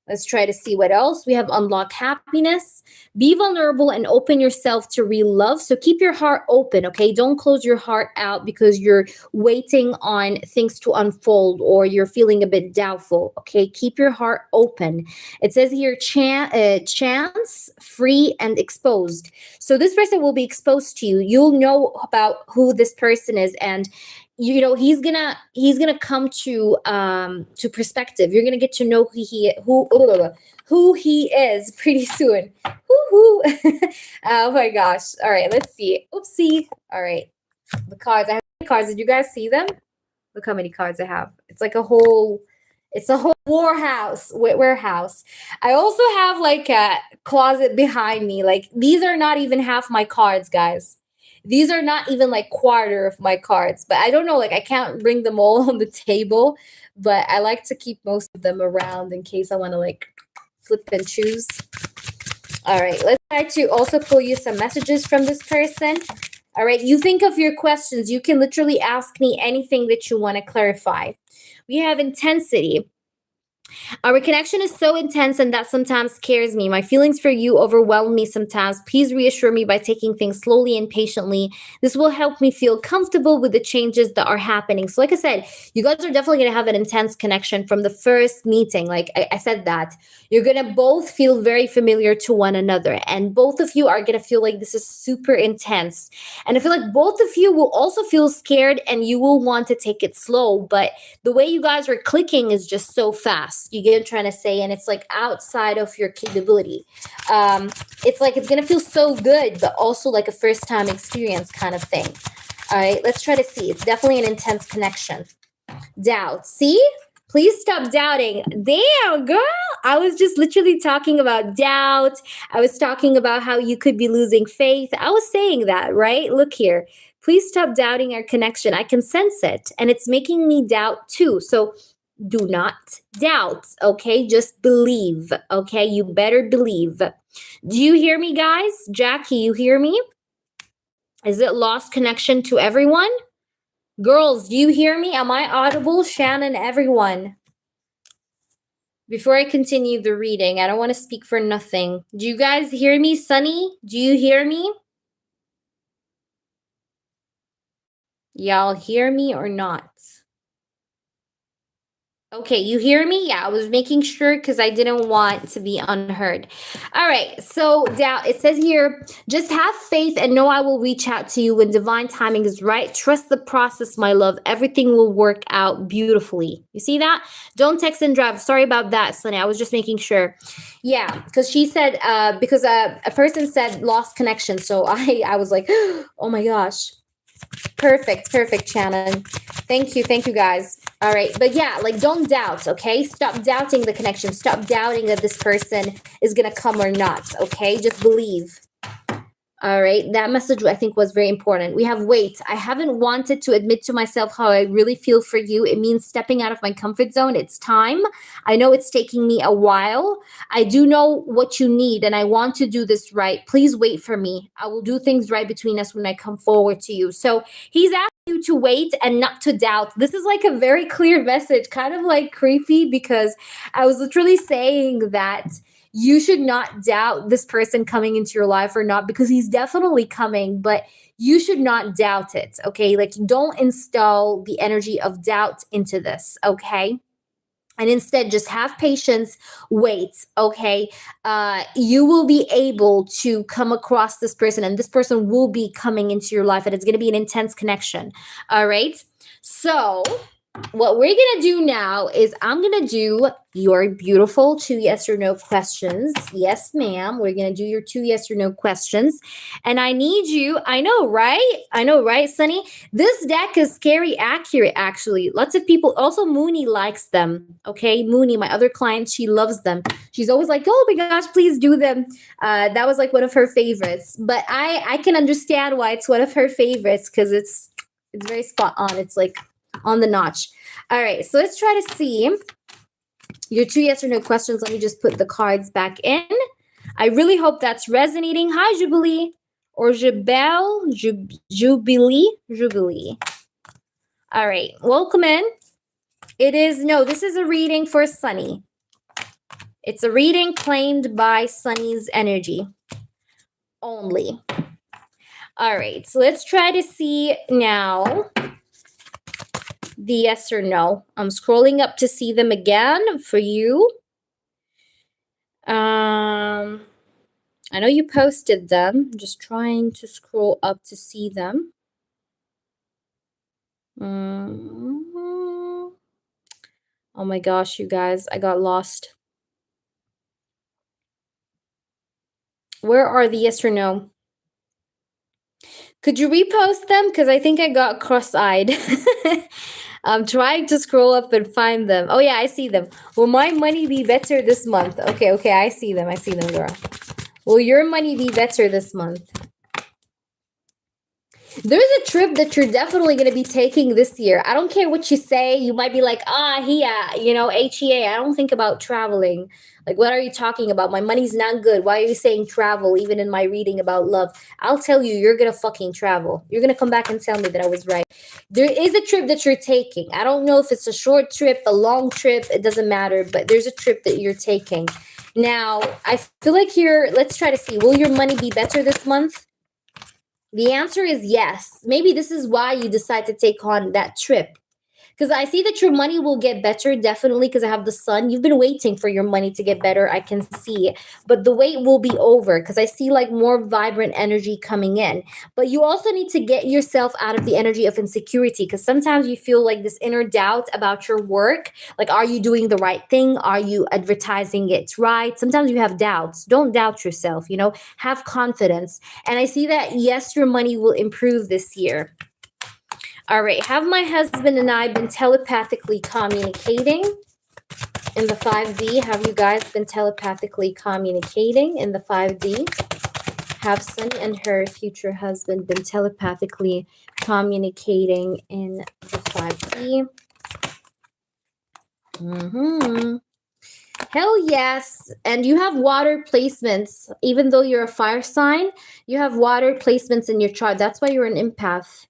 Let's try to see what else. We have unlock happiness. Be vulnerable and open yourself to real love. So keep your heart open, okay? Don't close your heart out because you're waiting on things to unfold or you're feeling a bit doubtful, okay? Keep your heart open. It says here, chance, free, and exposed. So this person will be exposed to you. You'll know about who this person is, and you know he's gonna come to perspective. You're gonna get to know who he is pretty soon. Woo-hoo. Oh my gosh. All right, let's see. Oopsie. All right, the cards. I have cards. Did you guys see them? Look how many cards I have. It's a whole warehouse. I also have like a closet behind me. Like these are not even half my cards, guys. These are not even like quarter of my cards, but I don't know, like I can't bring them all on the table, but I like to keep most of them around in case I want to like flip and choose. All right, let's try to also pull you some messages from this person. All right, you think of your questions. You can literally ask me anything that you want to clarify. We have intensity. Our connection is so intense and that sometimes scares me. My feelings for you overwhelm me sometimes. Please reassure me by taking things slowly and patiently. This will help me feel comfortable with the changes that are happening. So like I said, you guys are definitely going to have an intense connection from the first meeting. Like I said that. You're going to both feel very familiar to one another. And both of you are going to feel like this is super intense. And I feel like both of you will also feel scared and you will want to take it slow. But the way you guys are clicking is just so fast. You get what I'm trying to say? And it's like outside of your capability. It's like it's going to feel so good, but also like a first time experience kind of thing. All right, let's try to see. It's definitely an intense connection. Doubt. See? Please stop doubting. Damn, girl. I was just literally talking about doubt. I was talking about how you could be losing faith. I was saying that, right? Look here. Please stop doubting our connection. I can sense it, and it's making me doubt too. So do not doubt, okay? Just believe, okay? You better believe. Do you hear me, guys? Jackie, you hear me? Is it lost connection to everyone? Girls, do you hear me? Am I audible? Shannon, everyone. Before I continue the reading, I don't want to speak for nothing. Do you guys hear me? Sunny, do you hear me? Y'all hear me or not? Okay, you hear me? Yeah, I was making sure because I didn't want to be unheard. All right, so doubt. It says here, just have faith and know I will reach out to you when divine timing is right. Trust the process, my love. Everything will work out beautifully. You see that? Don't text and drive. Sorry about that, Sunny. I was just making sure. Yeah, because she said, because a person said lost connection. So I was like, oh my gosh. Perfect, Shannon. Thank you, guys. All right, but yeah, like don't doubt, okay? Stop doubting the connection. Stop doubting that this person is gonna come or not, okay? Just believe. All right, that message I think was very important. We have wait. I haven't wanted to admit to myself how I really feel for you. It means stepping out of my comfort zone. It's time. I know it's taking me a while. I do know what you need and I want to do this right. Please wait for me. I will do things right between us when I come forward to you. So he's asking you to wait and not to doubt. This is like a very clear message, kind of like creepy because I was literally saying that you should not doubt this person coming into your life or not, because he's definitely coming, but you should not doubt it, okay? Like, don't install the energy of doubt into this, okay? And instead, just have patience, wait, okay? You will be able to come across this person, and this person will be coming into your life, and it's going to be an intense connection, all right? So what we're going to do now is I'm going to do your beautiful 2 yes or no questions. Yes, ma'am. We're going to do your 2 yes or no questions. And I need you. I know, right, Sunny? This deck is scary accurate, actually. Lots of people, also Mooney likes them. Okay, Mooney, my other client, she loves them. She's always like, oh my gosh, please do them. That was like one of her favorites. But I can understand why it's one of her favorites because it's very spot on. It's like on the notch. All right, so let's try to see your 2 yes or no questions. Let me just put the cards back in. I really hope that's resonating. Hi, Jubilee. Or Jubilee. All right, welcome in. This is a reading for Sunny. It's a reading claimed by Sunny's energy only. All right, so let's try to see now the yes or no. I'm scrolling up to see them again for you. I know you posted them. I'm just trying to scroll up to see them. Oh my gosh, you guys, I got lost. Where are the yes or no? Could you repost them? Because I think I got cross-eyed. I'm trying to scroll up and find them. Oh yeah, I see them. Will my money be better this month? Okay, I see them, girl. Will your money be better this month? There's a trip that you're definitely going to be taking this year. I don't care what you say. You might be like, HEA. I don't think about traveling. Like, what are you talking about? My money's not good. Why are you saying travel, even in my reading about love? I'll tell you, you're going to fucking travel. You're going to come back and tell me that I was right. There is a trip that you're taking. I don't know if it's a short trip, a long trip. It doesn't matter. But there's a trip that you're taking. Now, I feel like let's try to see. Will your money be better this month? The answer is yes. Maybe this is why you decide to take on that trip. Because I see that your money will get better, definitely, because I have the sun. You've been waiting for your money to get better. I can see. But the wait will be over because I see like more vibrant energy coming in. But you also need to get yourself out of the energy of insecurity because sometimes you feel like this inner doubt about your work. Like, are you doing the right thing? Are you advertising it right? Sometimes you have doubts. Don't doubt yourself, have confidence. And I see that, yes, your money will improve this year. All right, have my husband and I been telepathically communicating in the 5D? Have you guys been telepathically communicating in the 5D? Have Sunny and her future husband been telepathically communicating in the 5D? Hell yes. And you have water placements. Even though you're a fire sign, you have water placements in your chart. That's why you're an empath.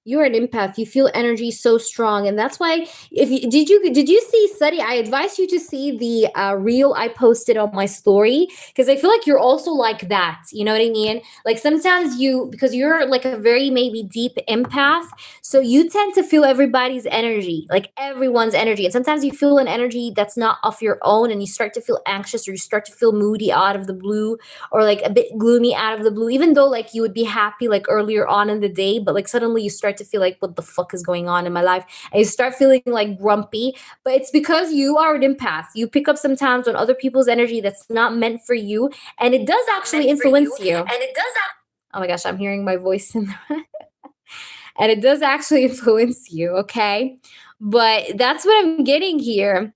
You're an empath. You feel energy so strong, and that's why. Did you see Suddy? I advise you to see the reel I posted on my story because I feel like you're also like that. You know what I mean? Like sometimes because you're like a very maybe deep empath, so you tend to feel everybody's energy, like everyone's energy, and sometimes you feel an energy that's not of your own, and you start to feel anxious or you start to feel moody out of the blue or like a bit gloomy out of the blue, even though like you would be happy like earlier on in the day, but like suddenly you start to feel like, what the fuck is going on in my life? And you start feeling like grumpy, but it's because you are an empath. You pick up sometimes on other people's energy that's not meant for you, and it does actually influence you. Oh my gosh, I'm hearing my voice in there. And it does actually influence you, okay? But that's what I'm getting here.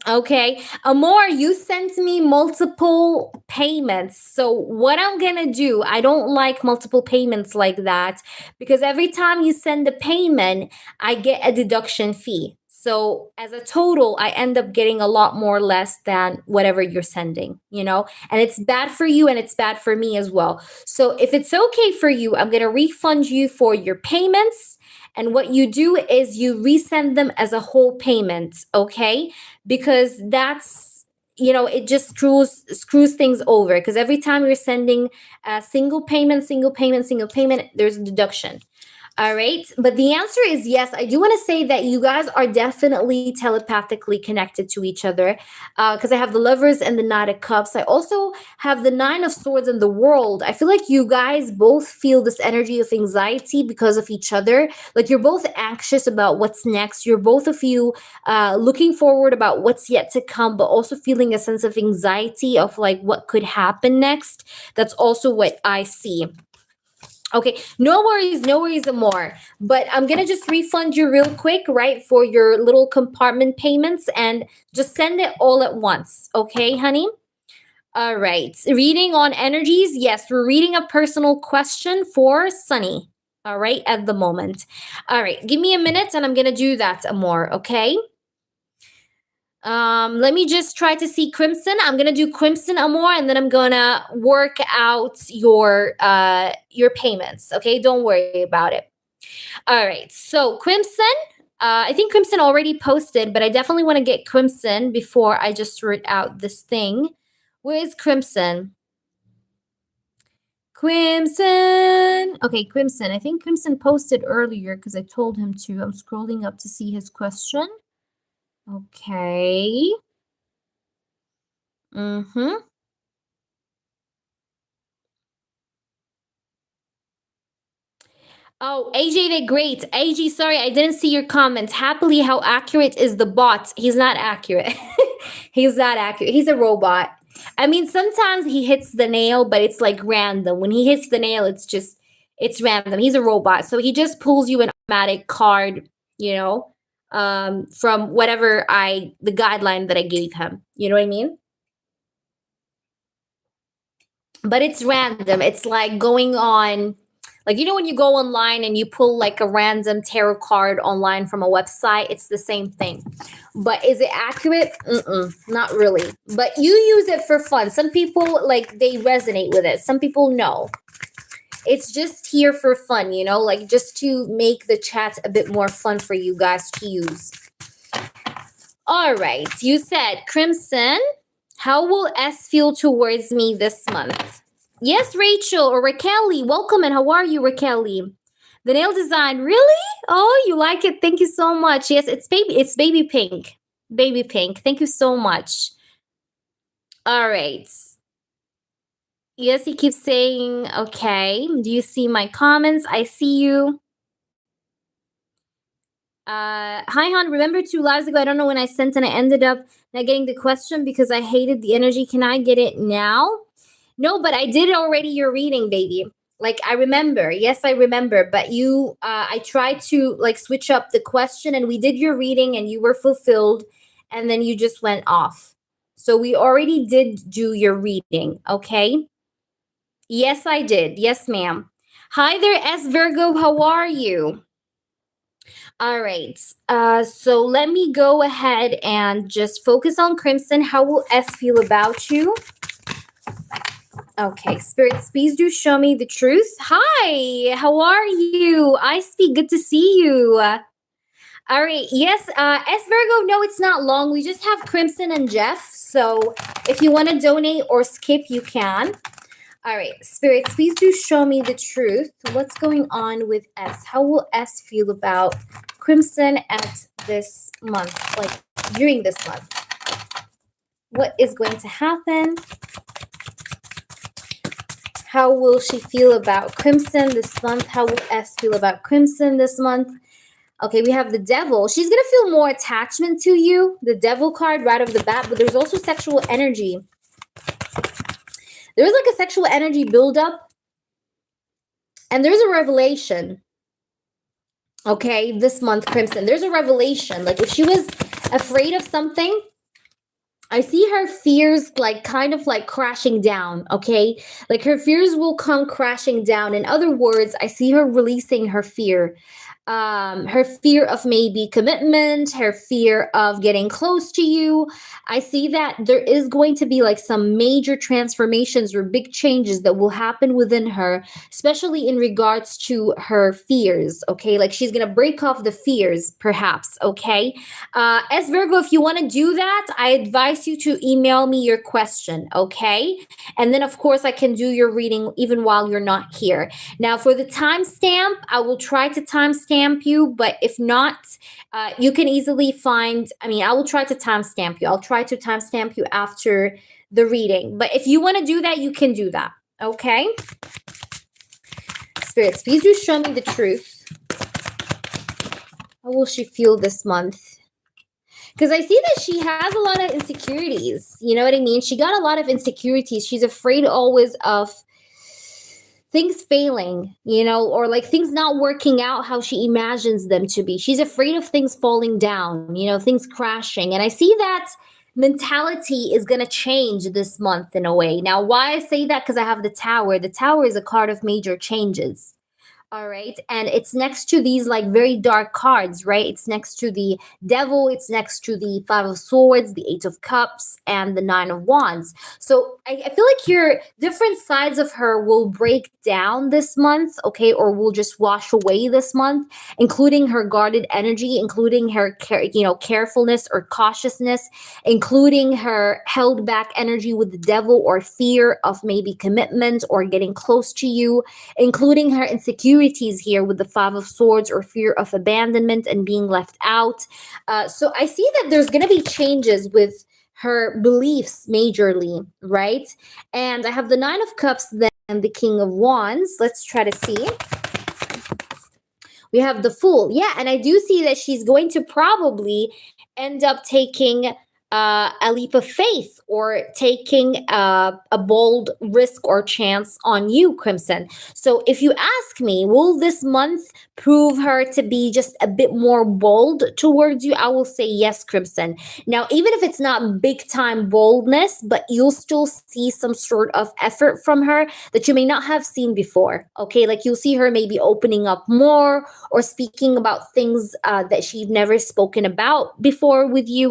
Okay. Amor, you sent me multiple payments. So what I'm going to do, I don't like multiple payments like that because every time you send a payment, I get a deduction fee. So as a total, I end up getting a lot more less than whatever you're sending, and it's bad for you and it's bad for me as well. So if it's okay for you, I'm going to refund you for your payments. And what you do is you resend them as a whole payment, okay? Because that's, it just screws things over. Because every time you're sending a single payment, there's a deduction. All right. But the answer is yes. I do want to say that you guys are definitely telepathically connected to each other because I have the Lovers and the Knight of Cups. I also have the Nine of Swords and the World. I feel like you guys both feel this energy of anxiety because of each other. Like you're both anxious about what's next. You're both of you looking forward about what's yet to come, but also feeling a sense of anxiety of like what could happen next. That's also what I see. Okay, no worries more. But I'm going to just refund you real quick, right, for your little compartment payments and just send it all at once. Okay, honey? All right. Reading on energies. Yes, we're reading a personal question for Sunny. All right, at the moment. All right, give me a minute and I'm gonna do that more, okay? Let me just try to see Crimson. I'm gonna do Crimson more, and then I'm gonna work out your payments. Okay, don't worry about it. All right, so Crimson. I think Crimson already posted, but I definitely want to get Crimson before I just sort out this thing. Where is Crimson? Crimson. Okay, Crimson. I think Crimson posted earlier because I told him to. I'm scrolling up to see his question. Okay. Mm-hmm. Oh, AJ the Great. AJ, sorry, I didn't see your comments. Happily, how accurate is the bot? He's not accurate. He's not accurate. He's a robot. I mean, sometimes he hits the nail, but it's like random. When he hits the nail, it's random. He's a robot. So he just pulls you an automatic card, from whatever the guideline that I gave him. You know what I mean? But it's random. It's like going on, like, when you go online and you pull like a random tarot card online from a website, it's the same thing. But is it accurate? Not really. But you use it for fun. Some people, like, they resonate with it. Some people, no. It's just here for fun, like just to make the chat a bit more fun for you guys to use. All right. You said, Crimson, how will S feel towards me this month? Yes, Rachel or Raquel, welcome, and how are you, Raquel? The nail design, really? Oh, you like it? Thank you so much. Yes, it's baby pink. Baby pink. Thank you so much. All right. Yes, he keeps saying, okay. Do you see my comments? I see you. Hi, Han. Remember 2 lives ago? I don't know when I sent and I ended up not getting the question because I hated the energy. Can I get it now? No, but I did already your reading, baby. Like, I remember. Yes, I remember. But I tried to like switch up the question and we did your reading and you were fulfilled and then you just went off. So we already did do your reading, okay? Yes, I did. Yes, ma'am. Hi there, S Virgo. How are you? All right. So let me go ahead and just focus on Crimson. How will S feel about you? Okay, spirits, please do show me the truth. Hi, how are you? I speak. Good to see you. All right. Yes, S Virgo. No, it's not long. We just have Crimson and Jeff. So if you want to donate or skip, you can. All right, spirits, please do show me the truth. What's going on with S? How will S feel about Crimson at this month, like during this month? What is going to happen? How will she feel about Crimson this month? How will S feel about Crimson this month? Okay, we have the Devil. She's going to feel more attachment to you, the Devil card right off the bat, but there's also sexual energy. There's like a sexual energy buildup, and there's a revelation. Okay, this month, Crimson, there's a revelation. Like, if she was afraid of something, I see her fears like kind of like crashing down, okay? Like, her fears will come crashing down. In other words, I see her releasing her fear. Her fear of maybe commitment, her fear of getting close to you. I see that there is going to be like some major transformations or big changes that will happen within her, especially in regards to her fears, okay? Like, she's going to break off the fears, perhaps, okay? As Virgo, if you want to do that, I advise you to email me your question, okay? And then, of course, I can do your reading even while you're not here. Now, for the timestamp, I will try to timestamp you, but if not, you can easily find, I will try to timestamp you. I'll try to timestamp you after the reading. But if you want to do that, you can do that, okay? Spirits, please do show me the truth. How will she feel this month? Because I see that she has a lot of insecurities. You know what I mean? She got a lot of insecurities. She's afraid always of things failing, or like things not working out how she imagines them to be. She's afraid of things falling down, things crashing. And I see that mentality is going to change this month in a way. Now, why I say that? Because I have the Tower. The Tower is a card of major changes. All right. And it's next to these like very dark cards, right? It's next to the devil, it's next to the Five of Swords, the Eight of Cups, and the Nine of Wands. So I feel like your different sides of her will break down this month, okay, or will just wash away this month, including her guarded energy, including her carefulness or cautiousness, including her held back energy with the devil or fear of maybe commitment or getting close to you, including her insecurities here with the Five of Swords or fear of abandonment and being left out. So I see that there's going to be changes with her beliefs majorly, right? And I have the Nine of Cups, then the King of Wands. Let's try to see. We have the Fool. Yeah, and I do see that she's going to probably end up taking a leap of faith or taking a bold risk or chance on you, Crimson. So if you ask me, will this month prove her to be just a bit more bold towards you? I will say yes, Crimson. Now, even if it's not big time boldness, but you'll still see some sort of effort from her that you may not have seen before. Okay, like you'll see her maybe opening up more or speaking about things that she's never spoken about before with you,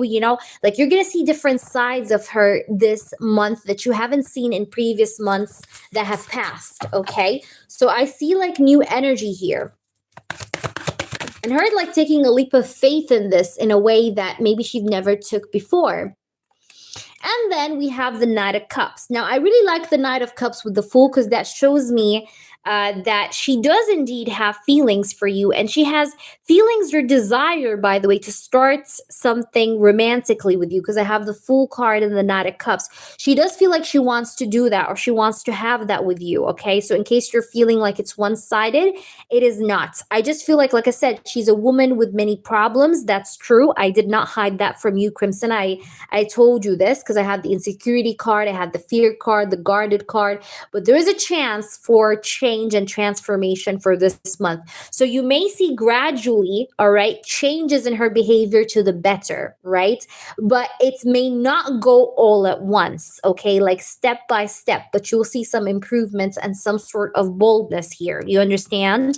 like you're going to see different sides of her this month that you haven't seen in previous months that have passed, okay? So I see like new energy here. And her like taking a leap of faith in this in a way that maybe she never took before. And then we have the Knight of Cups. Now, I really like the Knight of Cups with the Fool because that shows me that she does indeed have feelings for you. And she has feelings or desire, by the way, to start something romantically with you because I have the Fool card and the Knight of Cups. She does feel like she wants to do that or she wants to have that with you, okay? So in case you're feeling like it's one-sided, it is not. I just feel like I said, she's a woman with many problems. That's true. I did not hide that from you, Crimson. I told you this because I had the insecurity card, I had the fear card, the guarded card, but there is a chance for change and transformation for this month. So you may see gradually, all right, changes in her behavior to the better, right? But it may not go all at once, okay, like step by step, but you'll see some improvements and some sort of boldness here. You understand?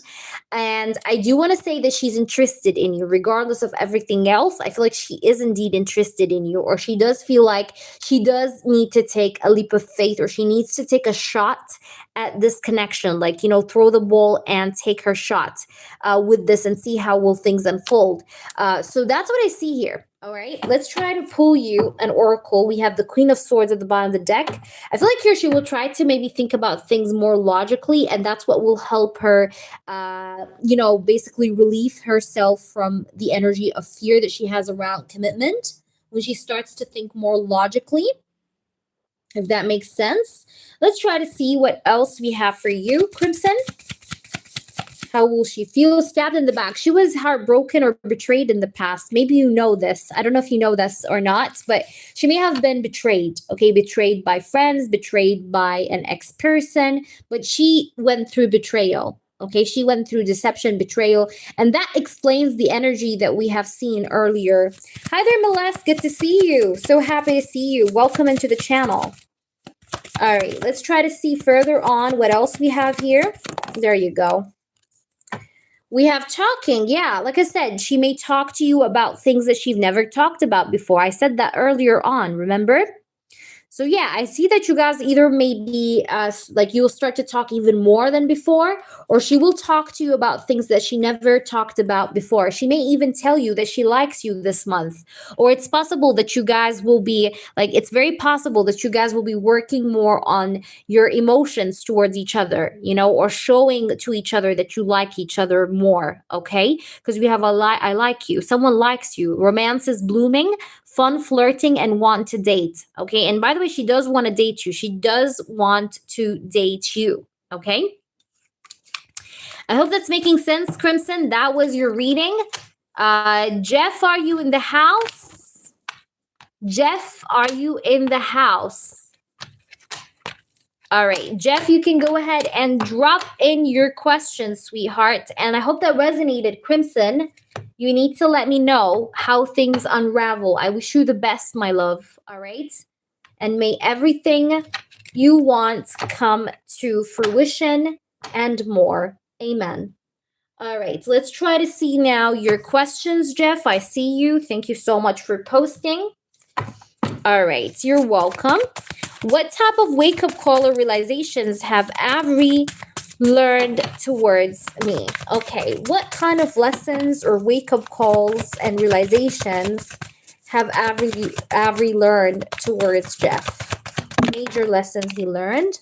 And I do want to say that she's interested in you, regardless of everything else. I feel like she is indeed interested in you, or she does feel like she does need to take a leap of faith, or she needs to take a shot at this connection, like, throw the ball and take her shot with this and see how will things unfold. So that's what I see here. All right, let's try to pull you an oracle. We have the Queen of Swords at the bottom of the deck. I feel like here she will try to maybe think about things more logically, and that's what will help her, basically relieve herself from the energy of fear that she has around commitment when she starts to think more logically, if that makes sense. Let's try to see what else we have for you, Crimson. How will she feel? Stabbed in the back. She was heartbroken or betrayed in the past. Maybe you know this. I don't know if you know this or not, but she may have been betrayed. Okay, betrayed by friends, betrayed by an ex-person, but she went through betrayal. Okay, she went through deception, betrayal, and that explains the energy that we have seen earlier. Hi there, Molest. Good to see you. So happy to see you. Welcome into the channel. All right, let's try to see further on what else we have here. There you go. We have talking. Yeah, like I said, she may talk to you about things that she's never talked about before. I said that earlier on, remember? So yeah, I see that you guys either maybe like you'll start to talk even more than before, or she will talk to you about things that she never talked about before. She may even tell you that she likes you this month, or it's possible that you guys will be like, it's very possible that you guys will be working more on your emotions towards each other, or showing to each other that you like each other more, okay? Because we have I like you. Someone likes you. Romance is blooming, fun flirting, and want to date, okay? And by the way, she does want to date you. She does want to date you, okay? I hope that's making sense, Crimson. That was your reading. Jeff, are you in the house? Jeff, are you in the house? All right, Jeff, you can go ahead and drop in your questions, sweetheart. And I hope that resonated, Crimson. You need to let me know how things unravel. I wish you the best, my love, all right? And may everything you want come to fruition and more. Amen. All right, let's try to see now your questions, Jeff. I see you. Thank you so much for posting. All right, you're welcome. What type of wake up call or realizations have Avery learned towards me? Okay, what kind of lessons or wake up calls and realizations have Avery learned towards Jeff? Major lessons he learned.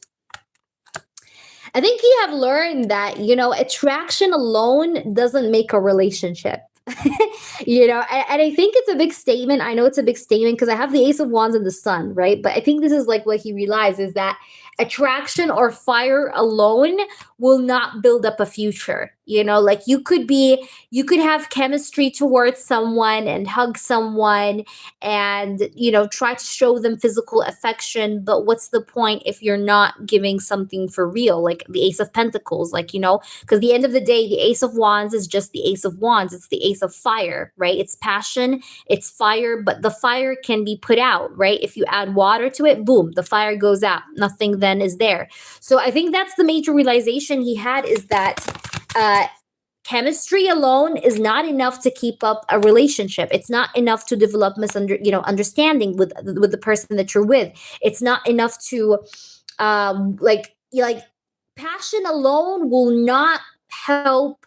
I think he have learned that, attraction alone doesn't make a relationship. And I think it's a big statement. I know it's a big statement because I have the Ace of Wands and the Sun, right? But I think this is like what he realizes, that attraction or fire alone will not build up a future. Like you could have chemistry towards someone and hug someone and, try to show them physical affection. But what's the point if you're not giving something for real? Like the Ace of Pentacles, because the end of the day, the Ace of Wands is just the Ace of Wands. It's the Ace of Fire, right? It's passion, it's fire, but the fire can be put out, right? If you add water to it, boom, the fire goes out. Nothing then is there. So I think that's the major realization he had, is that chemistry alone is not enough to keep up a relationship. It's not enough to develop understanding with the person that you're with. It's not enough to passion alone will not help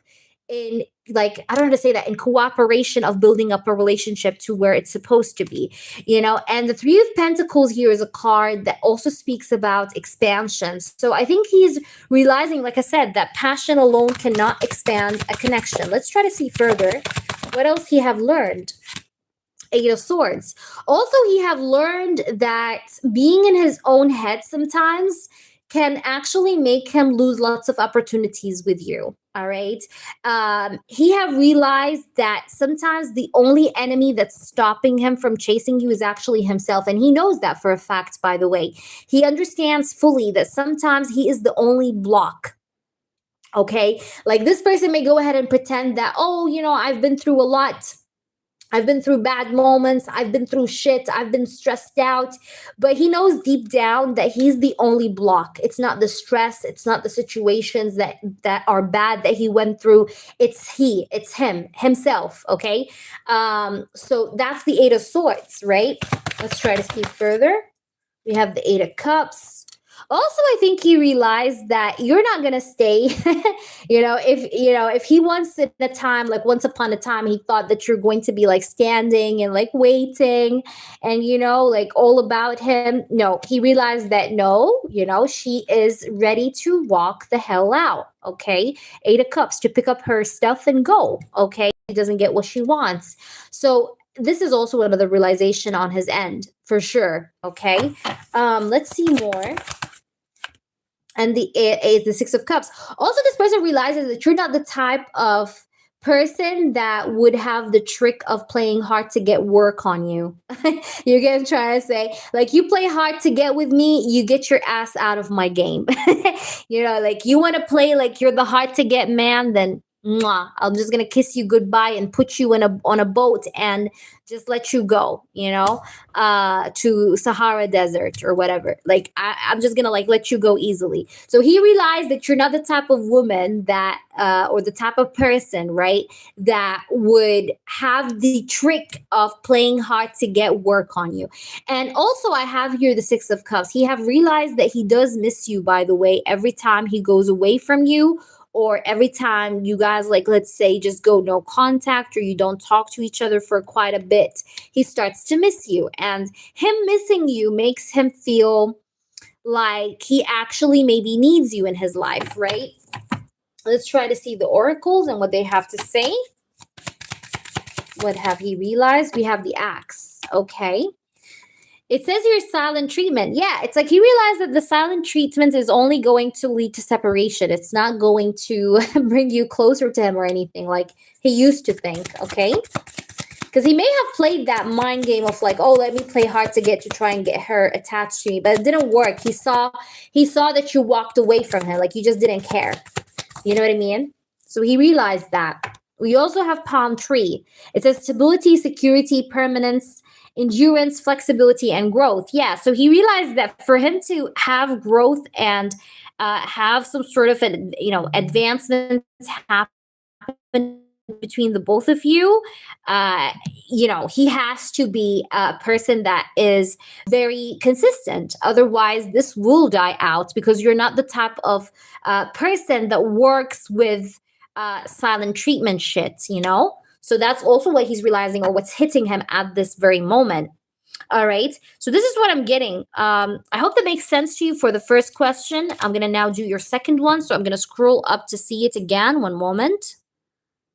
in, I don't know how to say that, in cooperation of building up a relationship to where it's supposed to be. And the Three of Pentacles here is a card that also speaks about expansion. So I think he's realizing, like I said, that passion alone cannot expand a connection. Let's try to see further what else he have learned. Eight of Swords. Also, he have learned that being in his own head sometimes can actually make him lose lots of opportunities with you. All right. He have realized that sometimes the only enemy that's stopping him from chasing you is actually himself. And he knows that for a fact, by the way. He understands fully that sometimes he is the only block. Okay. Like this person may go ahead and pretend that, I've been through a lot. I've been through bad moments. I've been through shit. I've been stressed out. But he knows deep down that he's the only block. It's not the stress. It's not the situations that are bad that he went through. It's himself. Okay. So that's the Eight of Swords, right? Let's try to see further. We have the Eight of Cups. Also, I think he realized that you're not going to stay, if he once at a time, like once upon a time, he thought that you're going to be like standing and like waiting and, like all about him. No, he realized that no, she is ready to walk the hell out. Okay. Eight of Cups, to pick up her stuff and go. Okay. She doesn't get what she wants. So this is also another realization on his end, for sure. Okay. Let's see more. And the Six of Cups. Also, this person realizes that you're not the type of person that would have the trick of playing hard to get work on you. You get what I'm trying to say? Like, you play hard to get with me, you get your ass out of my game. Like you want to play like you're the hard to get man, then mwah, I'm just gonna kiss you goodbye and put you on a boat and just let you go, to Sahara Desert or whatever. Like I'm just gonna like let you go easily. So he realized that you're not the type of woman that or the type of person, right, that would have the trick of playing hard to get work on you. And also I have here the Six of Cups. He have realized that he does miss you, by the way, every time he goes away from you, or every time you guys, like, let's say, just go no contact or you don't talk to each other for quite a bit, he starts to miss you. And him missing you makes him feel like he actually maybe needs you in his life, right? Let's try to see the oracles and what they have to say. What have he realized? We have the Axe. Okay. It says here silent treatment. Yeah, it's like he realized that the silent treatment is only going to lead to separation. It's not going to bring you closer to him or anything like he used to think, okay? Because he may have played that mind game of like, oh, let me play hard to get to try and get her attached to me. But it didn't work. He saw that you walked away from him. Like you just didn't care. You know what I mean? So he realized that. We also have palm tree. It says stability, security, permanence, endurance, flexibility, and growth. Yeah, so he realized that for him to have growth and have some sort of advancements happen between the both of you, he has to be a person that is very consistent. Otherwise, this will die out because you're not the type of person that works with silent treatment shit. So that's also what he's realizing or what's hitting him at this very moment. All right. So this is what I'm getting. I hope that makes sense to you for the first question. I'm going to now do your second one. So I'm going to scroll up to see it again. One moment.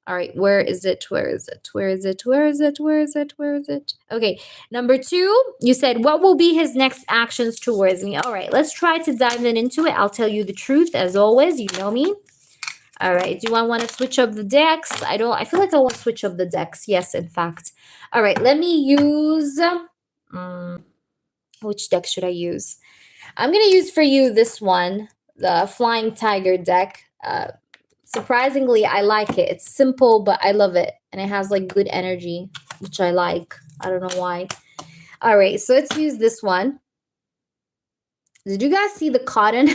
All right. Where is it? Where is it? Where is it? Where is it? Where is it? Where is it? Okay. Number 2, you said, what will be his next actions towards me? All right. Let's try to dive into it. I'll tell you the truth as always. You know me. All right. Do I want to switch up the decks? I feel like I want to switch up the decks. Yes, in fact. All right. Let me use... which deck should I use? I'm going to use for you this one, the Flying Tiger deck. Surprisingly, I like it. It's simple, but I love it. And it has like good energy, which I like. I don't know why. All right, so let's use this one. Did you guys see the cotton?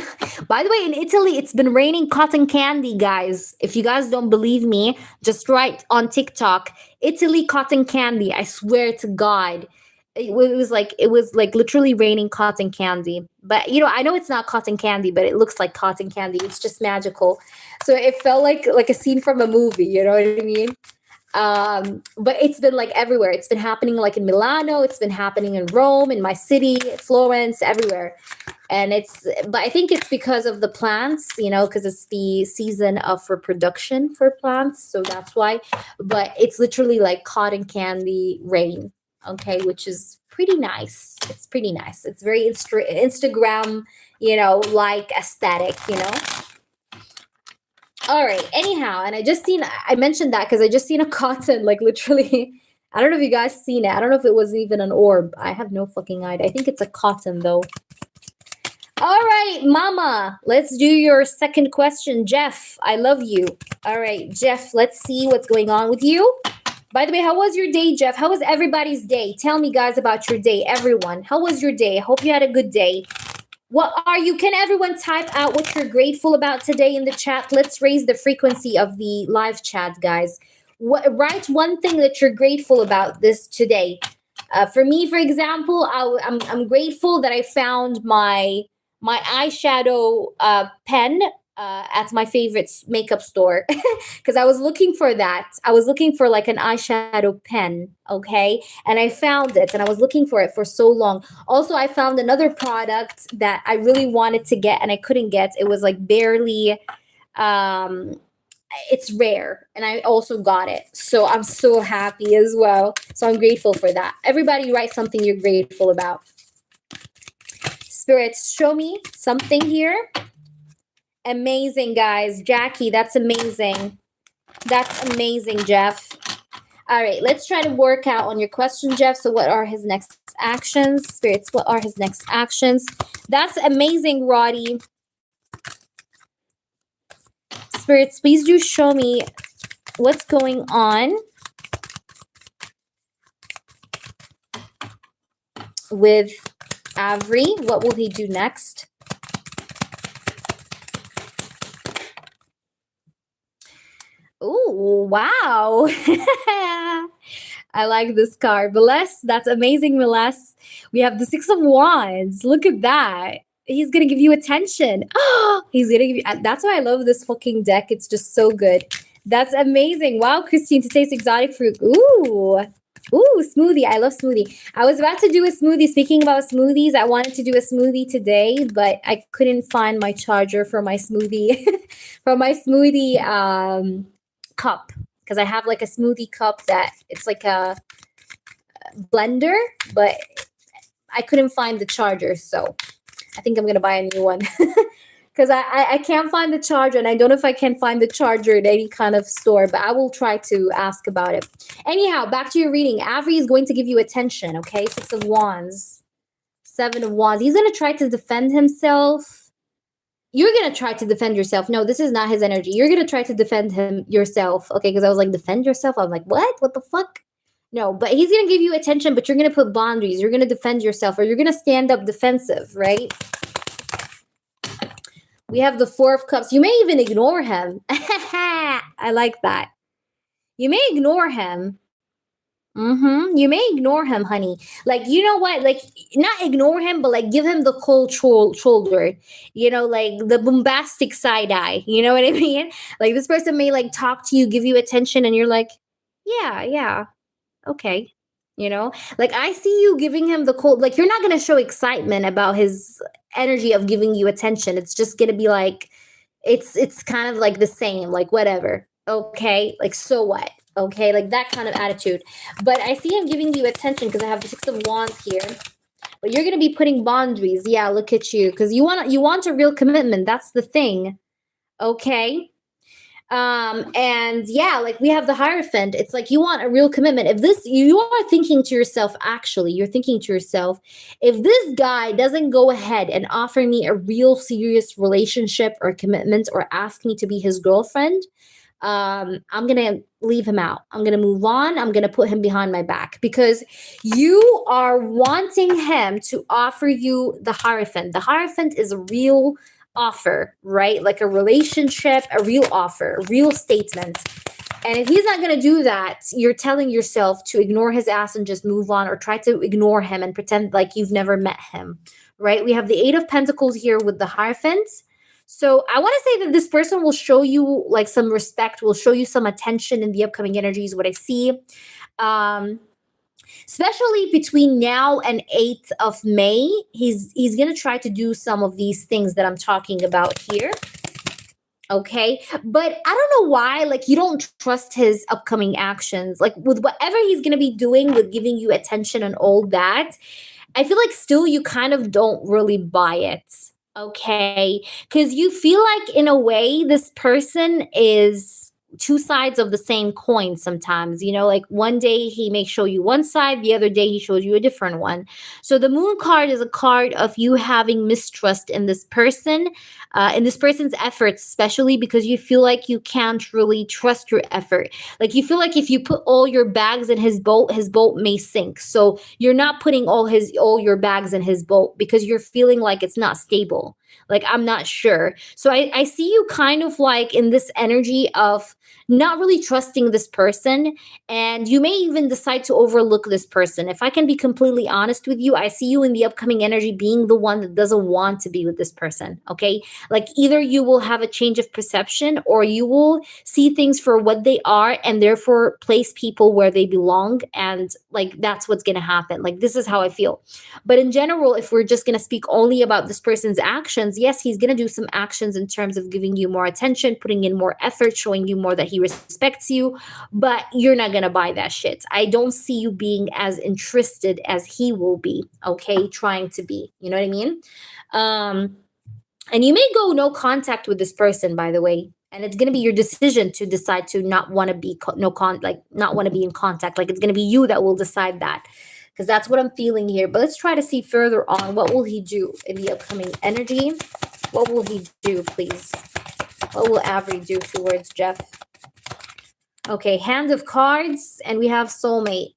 By the way, in Italy, it's been raining cotton candy, guys. If you guys don't believe me, just write on TikTok, Italy cotton candy. I swear to God. It was like literally raining cotton candy. But I know it's not cotton candy, but it looks like cotton candy. It's just magical. So it felt like a scene from a movie, you know what I mean? But it's been like everywhere. It's been happening like in Milano, it's been happening in Rome, in my city, Florence, everywhere. But I think it's because of the plants, because it's the season of reproduction for plants. So that's why. But it's literally like cotton candy rain. Okay, which is pretty nice. It's pretty nice. It's very Instagram, like aesthetic. All right. Anyhow, and I mentioned that because I just seen a cotton, like literally. I don't know if you guys seen it. I don't know if it was even an orb. I have no fucking idea. I think it's a cotton though. All right, Mama. Let's do your second question, Jeff. I love you. All right, Jeff. Let's see what's going on with you. By the way, how was your day, Jeff? How was everybody's day? Tell me, guys, about your day. Everyone, how was your day? I hope you had a good day. Can everyone type out what you're grateful about today in the chat? Let's raise the frequency of the live chat, guys. Write one thing that you're grateful about this today. For me, for example, I'm grateful that I found my eyeshadow pen at my favorite makeup store because I was looking for that. I was looking for like an eyeshadow pen, okay? And I found it and I was looking for it for so long. Also, I found another product that I really wanted to get and I couldn't get. It was like barely, it's rare and I also got it. So I'm so happy as well. So I'm grateful for that. Everybody write something you're grateful about. Spirits, show me something here. Amazing, guys. Jackie, that's amazing. That's amazing, Jeff. All right, let's try to work out on your question, Jeff. So what are his next actions? Spirits, what are his next actions? That's amazing, Roddy. Spirits, please do show me what's going on with Avery. What will he do next? Oh, wow. I like this card. Bless, that's amazing, Bless. We have the 6 of Wands. Look at that. He's going to give you attention. He's going to give you... That's why I love this fucking deck. It's just so good. That's amazing. Wow, Christine, to taste exotic fruit. Ooh, smoothie. I love smoothie. I was about to do a smoothie. Speaking about smoothies, I wanted to do a smoothie today, but I couldn't find my charger for my smoothie. Cup, because I have like a smoothie cup that it's like a blender, but I couldn't find the charger, so I think I'm gonna buy a new one because I can't find the charger and I don't know if I can find the charger at any kind of store, but I will try to ask about it. Anyhow, back to your reading. Avery is going to give you attention, okay? 6 of Wands, 7 of Wands. He's gonna try to defend himself. you're gonna try to defend yourself. No, this is not his energy. You're gonna try to defend him yourself. Okay, because I was like, defend yourself. I'm like, what? What the fuck? No, but he's gonna give you attention, but you're gonna put boundaries. You're gonna defend yourself, or you're gonna stand up defensive, right? We have the Four of Cups. You may even ignore him. I like that. You may ignore him. You may ignore him, honey. Like, you know what? Like, not ignore him, but like give him the cold shoulder. You know, like the bombastic side eye. You know what I mean? Like, this person may like talk to you, give you attention, and you're like, yeah, yeah, okay. You know, like I see you giving him the cold. Like, you're not gonna show excitement about his energy of giving you attention. It's just gonna be like, it's kind of like the same, like whatever. Okay, like so what? Okay, like that kind of attitude. But I see him giving you attention because I have the Six of Wands here. But you're gonna be putting boundaries. Yeah, look at you, because you want a real commitment. That's the thing. Okay. And yeah, like we have the Hierophant. It's like you want a real commitment. If this, you are thinking to yourself, actually, you're thinking to yourself, if this guy doesn't go ahead and offer me a real serious relationship or commitment or ask me to be his girlfriend, I'm gonna leave him out. I'm gonna move on. I'm gonna put him behind my back, because you are wanting him to offer you the Hierophant. The Hierophant is a real offer, right? Like a relationship, a real offer, a real statement. And if he's not going to do that, you're telling yourself to ignore his ass and just move on, or try to ignore him and pretend like you've never met him, right? We have the Eight of Pentacles here with the Hierophant. So I want to say that this person will show you like some respect, will show you some attention in the upcoming energies, what I see. Especially between now and 8th of May, he's going to try to do some of these things that I'm talking about here. Okay, but I don't know why, like, you don't trust his upcoming actions, like with whatever he's going to be doing, with giving you attention and all that. I feel like still you kind of don't really buy it. Okay, because you feel like in a way this person is two sides of the same coin sometimes. You know, like one day he may show you one side, the other day he shows you a different one. So the Moon card is a card of you having mistrust in this person's efforts, especially because you feel like you can't really trust your effort. Like you feel like if you put all your bags in his boat may sink. So you're not putting all your bags in his boat because you're feeling like it's not stable. Like, I'm not sure. So I see you kind of like in this energy of not really trusting this person, and you may even decide to overlook this person. If I can be completely honest with you, I see you in the upcoming energy being the one that doesn't want to be with this person. Okay, like either you will have a change of perception, or you will see things for what they are and therefore place people where they belong, and like that's what's going to happen. Like, this is how I feel. But in general, if we're just going to speak only about this person's actions, yes, he's going to do some actions in terms of giving you more attention, putting in more effort, showing you more that he respects you, but you're not going to buy that shit. I don't see you being as interested as he will be, okay, trying to be. You know what I mean? And you may go no contact with this person, by the way, and it's going to be your decision to decide to not want to be not want to be in contact. Like, it's going to be you that will decide that, because that's what I'm feeling here. But let's try to see further on. What will he do in the upcoming energy? What will he do, please? What will Avery do towards Jeff? Okay, Hand of Cards, and we have Soulmate.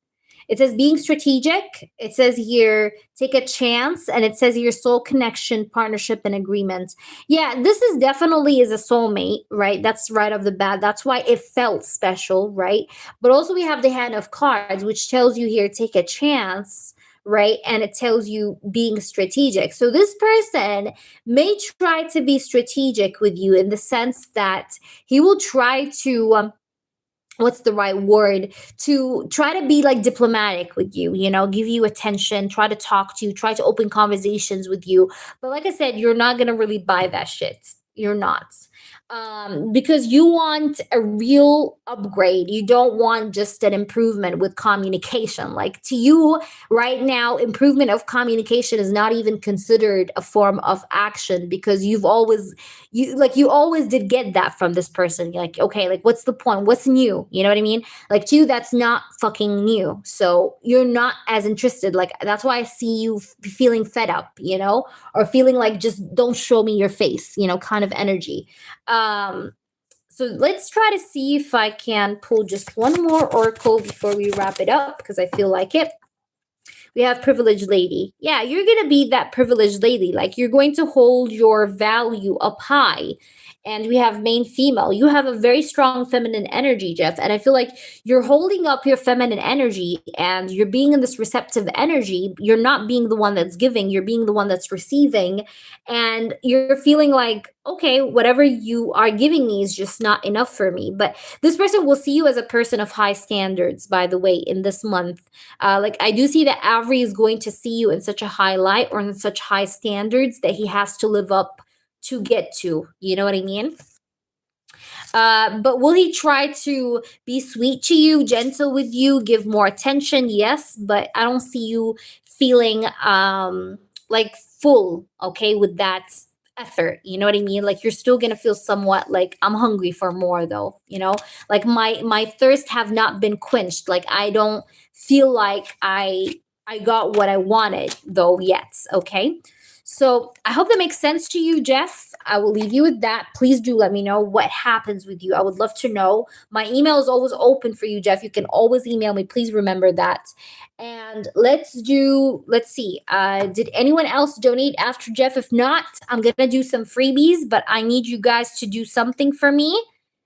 It says being strategic. It says here, take a chance. And it says here, soul connection, partnership, and agreement. Yeah, this is definitely is a soulmate, right? That's right off the bat. That's why it felt special, right? But also we have the Hand of Cards, which tells you here, take a chance, right? And it tells you being strategic. So this person may try to be strategic with you in the sense that he will try to what's the right word, to try to be like diplomatic with you, you know, give you attention, try to talk to you, try to open conversations with you. But like I said, you're not going to really buy that shit. You're not. because you want a real upgrade. You don't want just an improvement with communication. Like to you right now, improvement of communication is not even considered a form of action, because you always did get that from this person. You're like, okay, like what's the point? What's new? You know what I mean? Like to you, that's not fucking new. So you're not as interested. Like that's why I see you feeling fed up, or feeling like just don't show me your face, kind of energy. Um, so let's try to see if I can pull just one more oracle before we wrap it up, because I feel like it. We have privileged lady. Yeah, you're going to be that privileged lady. Like you're going to hold your value up high. And we have main female. You have a very strong feminine energy, Jeff. And I feel like you're holding up your feminine energy and you're being in this receptive energy. You're not being the one that's giving, you're being the one that's receiving. And you're feeling like, okay, whatever you are giving me is just not enough for me. But this person will see you as a person of high standards, by the way, in this month. Like I do see that Avery is going to see you in such a high light or in such high standards that he has to live up to get to. You know what I mean? But will he try to be sweet to you, gentle with you, give more attention? Yes, but I don't see you feeling like full, okay, with that effort. You know what I mean? Like you're still gonna feel somewhat like I'm hungry for more, though. Like my thirst have not been quenched. Like I don't feel like I got what I wanted though yet. Okay. So I hope that makes sense to you, Jeff. I will leave you with that. Please do let me know what happens with you. I would love to know. My email is always open for you, Jeff. You can always email me. Please remember that. And let's see. Did anyone else donate after Jeff? If not, I'm going to do some freebies, but I need you guys to do something for me,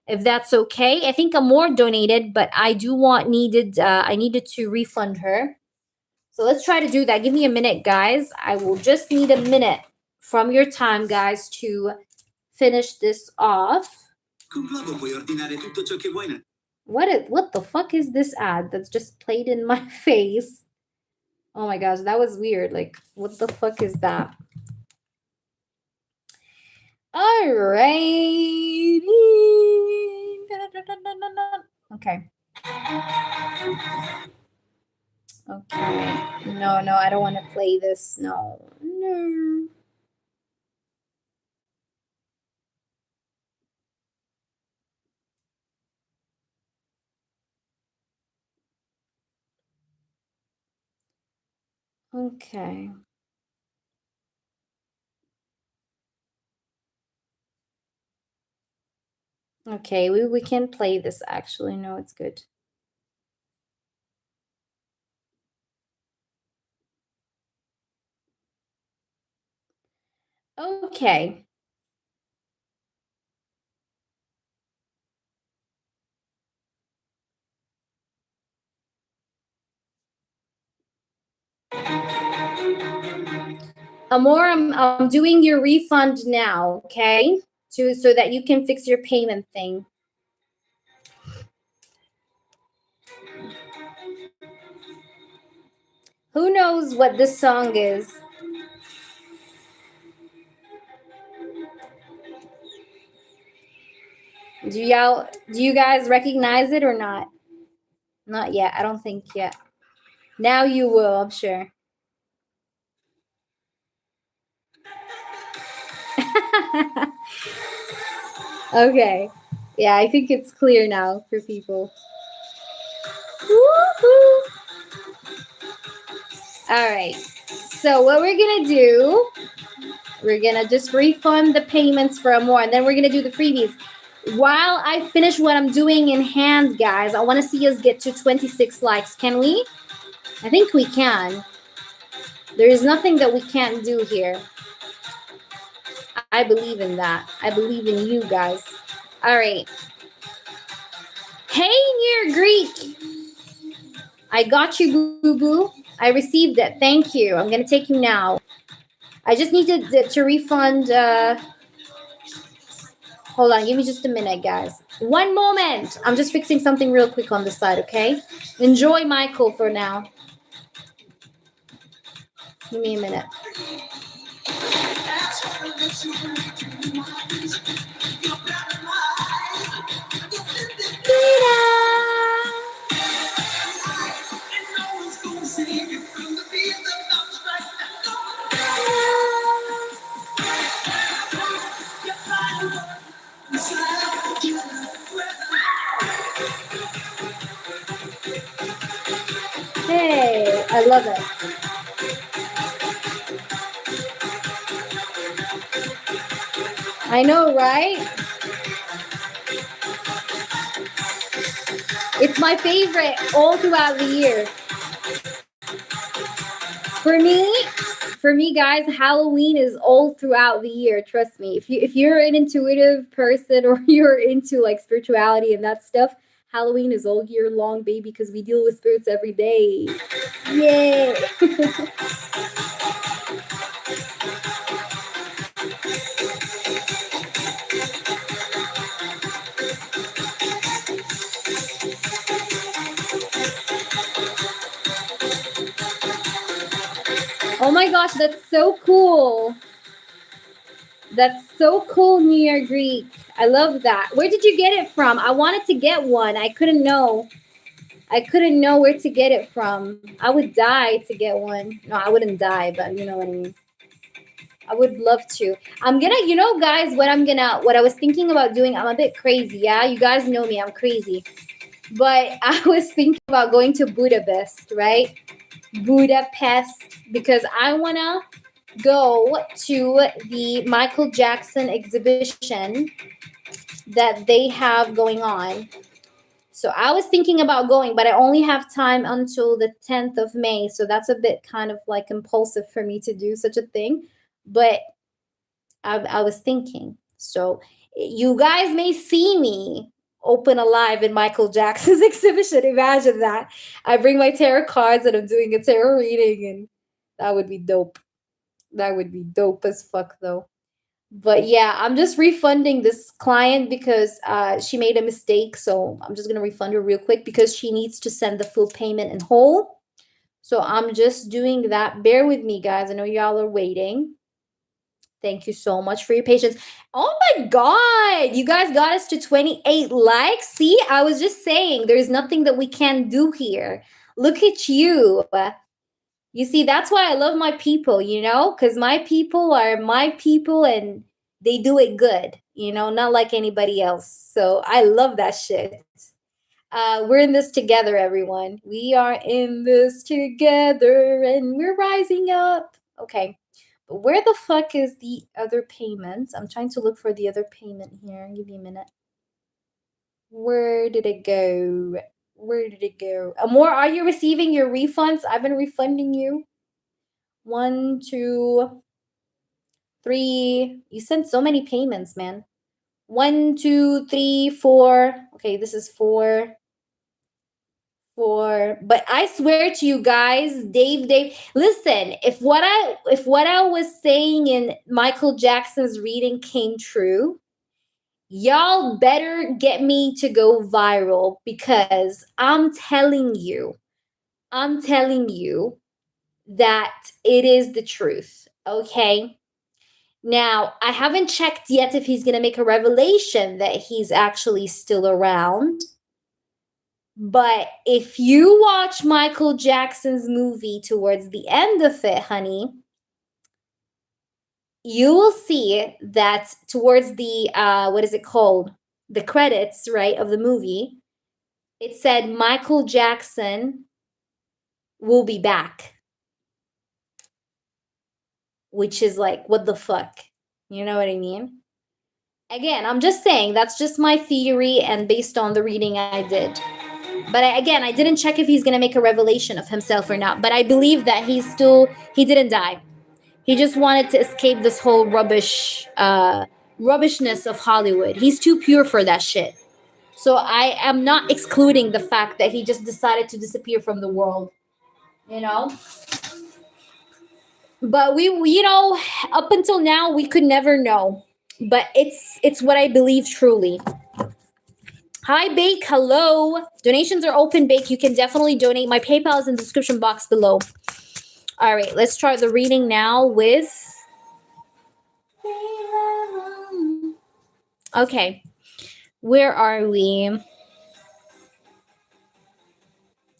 if that's okay. I think Amor donated, but I needed to refund her. So let's try to do that. Give me a minute, guys. I will just need a minute from your time, guys, to finish this off. What the fuck is this ad that's just played in my face? Oh my gosh, that was weird. Like, what the fuck is that? All right. Okay. Okay. No, I don't want to play this. No. Okay. Okay, we can play this actually. No, it's good. Okay. Amor, I'm doing your refund now, okay? So that you can fix your payment thing. Who knows what this song is? Do you guys recognize it or not? Not yet. I don't think yet. Now you will, I'm sure. Okay. Yeah, I think it's clear now for people. Woo-hoo. All right. So what we're going to do, we're going to just refund the payments for more, and then we're going to do the freebies. While I finish what I'm doing in hand, guys, I want to see us get to 26 likes. Can we? I think we can. There is nothing that we can't do here. I believe in that. I believe in you guys. All right. Hey, near Greek. I got you, boo-boo. I received it. Thank you. I'm going to take you now. I just need to refund. Hold on. Give me just a minute, guys. One moment. I'm just fixing something real quick on the side, okay? Enjoy Michael for now. Give me a minute. Hey, I love it. I know, right? It's my favorite all throughout the year. For me, guys, Halloween is all throughout the year. Trust me. If you're an intuitive person or you're into like spirituality and that stuff, Halloween is all year long, baby, because we deal with spirits every day. Yay! Oh my gosh, that's so cool. That's so cool, New Year Greek. I love that. Where did you get it from? I wanted to get one. I couldn't know. I couldn't know where to get it from. I would die to get one. No, I wouldn't die, but you know what I mean. I would love to. I'm gonna, you know, guys, what I was thinking about doing, I'm a bit crazy, yeah? You guys know me, I'm crazy. But I was thinking about going to Budapest, right? Budapest, because I wanna go to the Michael Jackson exhibition that they have going on. So I was thinking about going, but I only have time until the 10th of May. So that's a bit kind of like impulsive for me to do such a thing. But I was thinking. So you guys may see me open a live in Michael Jackson's exhibition. Imagine that. I bring my tarot cards and I'm doing a tarot reading, and that would be dope. That would be dope as fuck, though. But yeah, I'm just refunding this client because she made a mistake. So I'm just going to refund her real quick because she needs to send the full payment in whole. So I'm just doing that. Bear with me, guys. I know y'all are waiting. Thank you so much for your patience. Oh my God. You guys got us to 28 likes. See, I was just saying there's nothing that we can do here. Look at you. You see, that's why I love my people, you know, because my people are my people and they do it good, you know, not like anybody else. So I love that shit. We're in this together, everyone. We are in this together and we're rising up. Okay. But where the fuck is the other payment? I'm trying to look for the other payment here. Give me a minute. Where did it go? Where did it go? Amor, are you receiving your refunds? I've been refunding you. 1, 2, 3. You sent so many payments, man. 1, 2, 3, 4. Okay, this is 4. 4. But I swear to you guys, Dave, listen, if what I was saying in Michael Jackson's reading came true, y'all better get me to go viral because I'm telling you that it is the truth, okay? Now, I haven't checked yet if he's going to make a revelation that he's actually still around. But if you watch Michael Jackson's movie towards the end of it, honey, you will see that towards the, what is it called? The credits, right, of the movie, it said Michael Jackson will be back. Which is like, what the fuck? You know what I mean? Again, I'm just saying, that's just my theory and based on the reading I did. But I didn't check if he's going to make a revelation of himself or not. But I believe that he didn't die. He just wanted to escape this whole rubbishness of Hollywood. He's too pure for that shit. So I am not excluding the fact that he just decided to disappear from the world. You know? But we you know, up until now, we could never know. But it's what I believe truly. Hi, Bake. Hello. Donations are open, Bake. You can definitely donate. My PayPal is in the description box below. All right, let's start the reading now with Okay, where are we?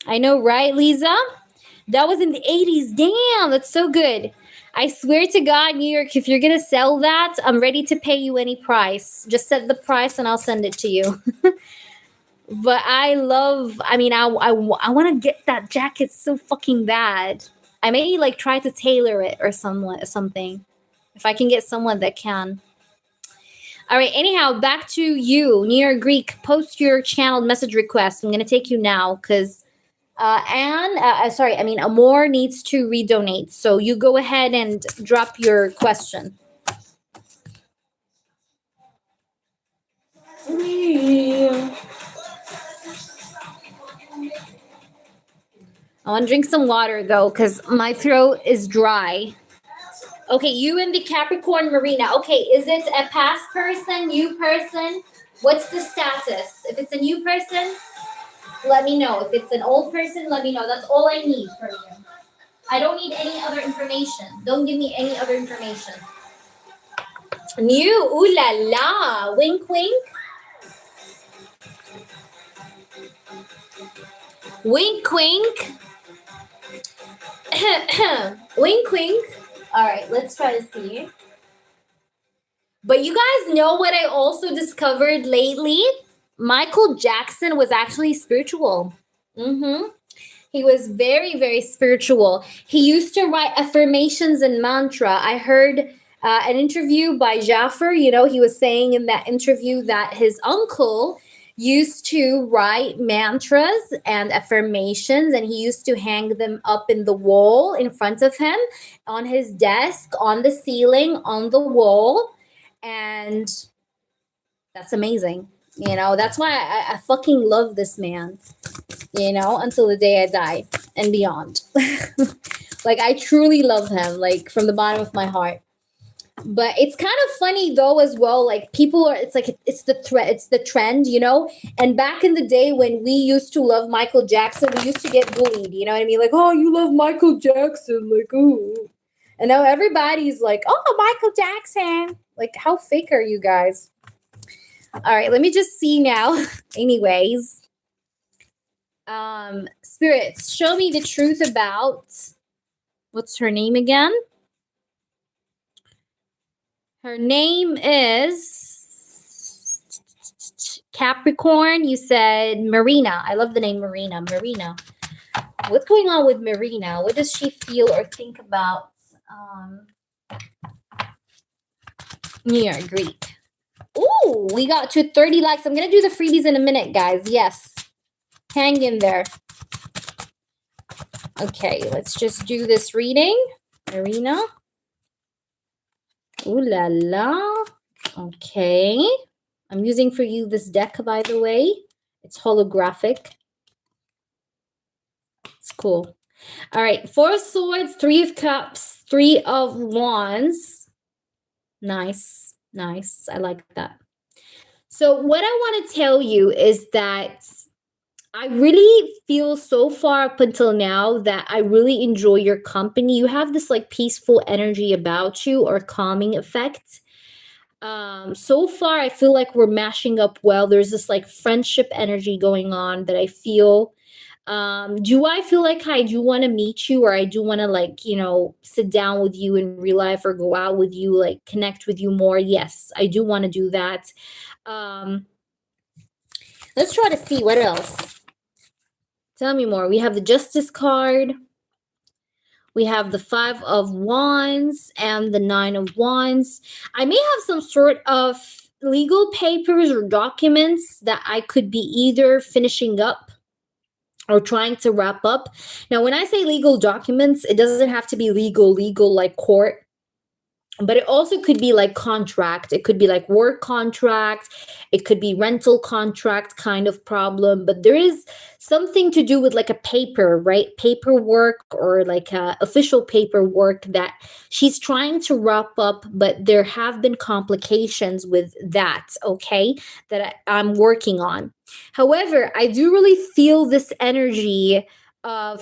I know, right, Lisa? That was in the 80s. Damn, that's so good. I swear to God, New York, if you're going to sell that, I'm ready to pay you any price. Just set the price and I'll send it to you. But I love, I mean, I want to get that jacket so fucking bad. I may like try to tailor it or something. If I can get someone that can. All right, anyhow, back to you, New York Greek. Post your channeled message request. I'm going to take you now because sorry, I mean, Amor needs to redonate. So you go ahead and drop your question. I want to drink some water though, because my throat is dry. Okay, you and the Capricorn Marina. Okay, is it a past person, new person? What's the status? If it's a new person, let me know. If it's an old person, let me know. That's all I need from you. I don't need any other information. Don't give me any other information. New, ooh la la. Wink, wink. Wink, wink. Wink, wink. All right, let's try to see. But you guys know what I also discovered lately? Michael Jackson was actually spiritual. Mm-hmm. He was very, very spiritual. He used to write affirmations and mantra. I heard an interview by Jaffer. You know, he was saying in that interview that his uncle used to write mantras and affirmations, and he used to hang them up in the wall in front of him, on his desk, on the ceiling, on the wall. And that's amazing. You know, that's why I fucking love this man, you know, until the day I die and beyond. Like, I truly love him, like, from the bottom of my heart. But it's kind of funny though as well. Like, people are, it's like it's the trend, you know. And back in the day when we used to love Michael Jackson, we used to get bullied. You know what I mean? Like, oh, you love Michael Jackson, like, ooh. And now everybody's like, oh, Michael Jackson. Like, how fake are you guys? All right, let me just see now. Anyways, spirits, show me the truth about what's her name again? Her name is Capricorn. You said Marina. I love the name Marina. Marina. What's going on with Marina? What does she feel or think about New York Greek? Ooh, we got to 30 likes. I'm going to do the freebies in a minute, guys. Yes. Hang in there. Okay, let's just do this reading. Marina. Ooh la la. Okay. I'm using for you this deck, by the way. It's holographic. It's cool. All right. 4 of Swords, 3 of Cups, 3 of Wands. Nice. Nice. I like that. So what I want to tell you is that I really feel so far up until now that I really enjoy your company. You have this like peaceful energy about you, or calming effect. So far, I feel like we're mashing up well. There's this like friendship energy going on that I feel. Do I feel like I do want to meet you, or I do want to, like, you know, sit down with you in real life, or go out with you, like connect with you more? Yes, I do want to do that. Let's try to see what else. Tell me more. We have the Justice card. We have the 5 of Wands and the 9 of Wands. I may have some sort of legal papers or documents that I could be either finishing up or trying to wrap up. Now, when I say legal documents, it doesn't have to be legal like court. But it also could be like contract. It could be like work contract. It could be rental contract kind of problem. But there is something to do with like a paper, right? Paperwork, or like official paperwork that she's trying to wrap up. But there have been complications with that, okay, that I'm working on. However, I do really feel this energy of,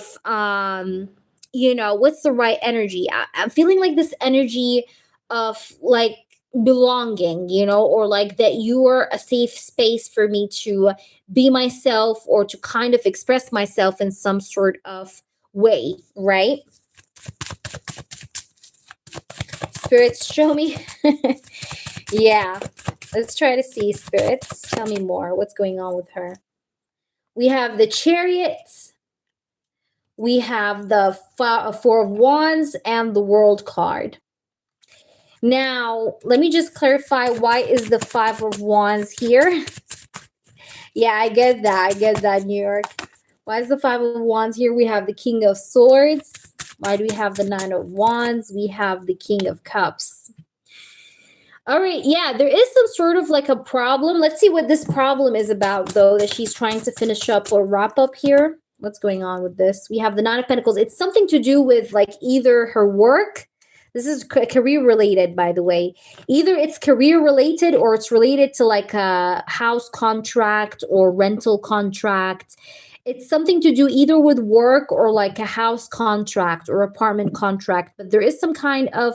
you know, what's the right energy? I'm feeling like this energy of like belonging, or like that you are a safe space for me to be myself or to kind of express myself in some sort of way, right? Spirits, show me. Yeah, let's try to see. Spirits, tell me more. What's going on with her? We have the Chariot, we have the Four of Wands, and the World card. Now, let me just clarify, why is the Five of Wands here? Yeah, I get that. I get that, New York. Why is the Five of Wands here? We have the King of Swords. Why do we have the Nine of Wands? We have the King of Cups. All right, yeah, there is some sort of like a problem. Let's see what this problem is about, though, that she's trying to finish up or wrap up here. What's going on with this? We have the Nine of Pentacles. It's something to do with like either her work. This is career related, by the way. Either it's career related or it's related to like a house contract or rental contract. It's something to do either with work or like a house contract or apartment contract. But there is some kind of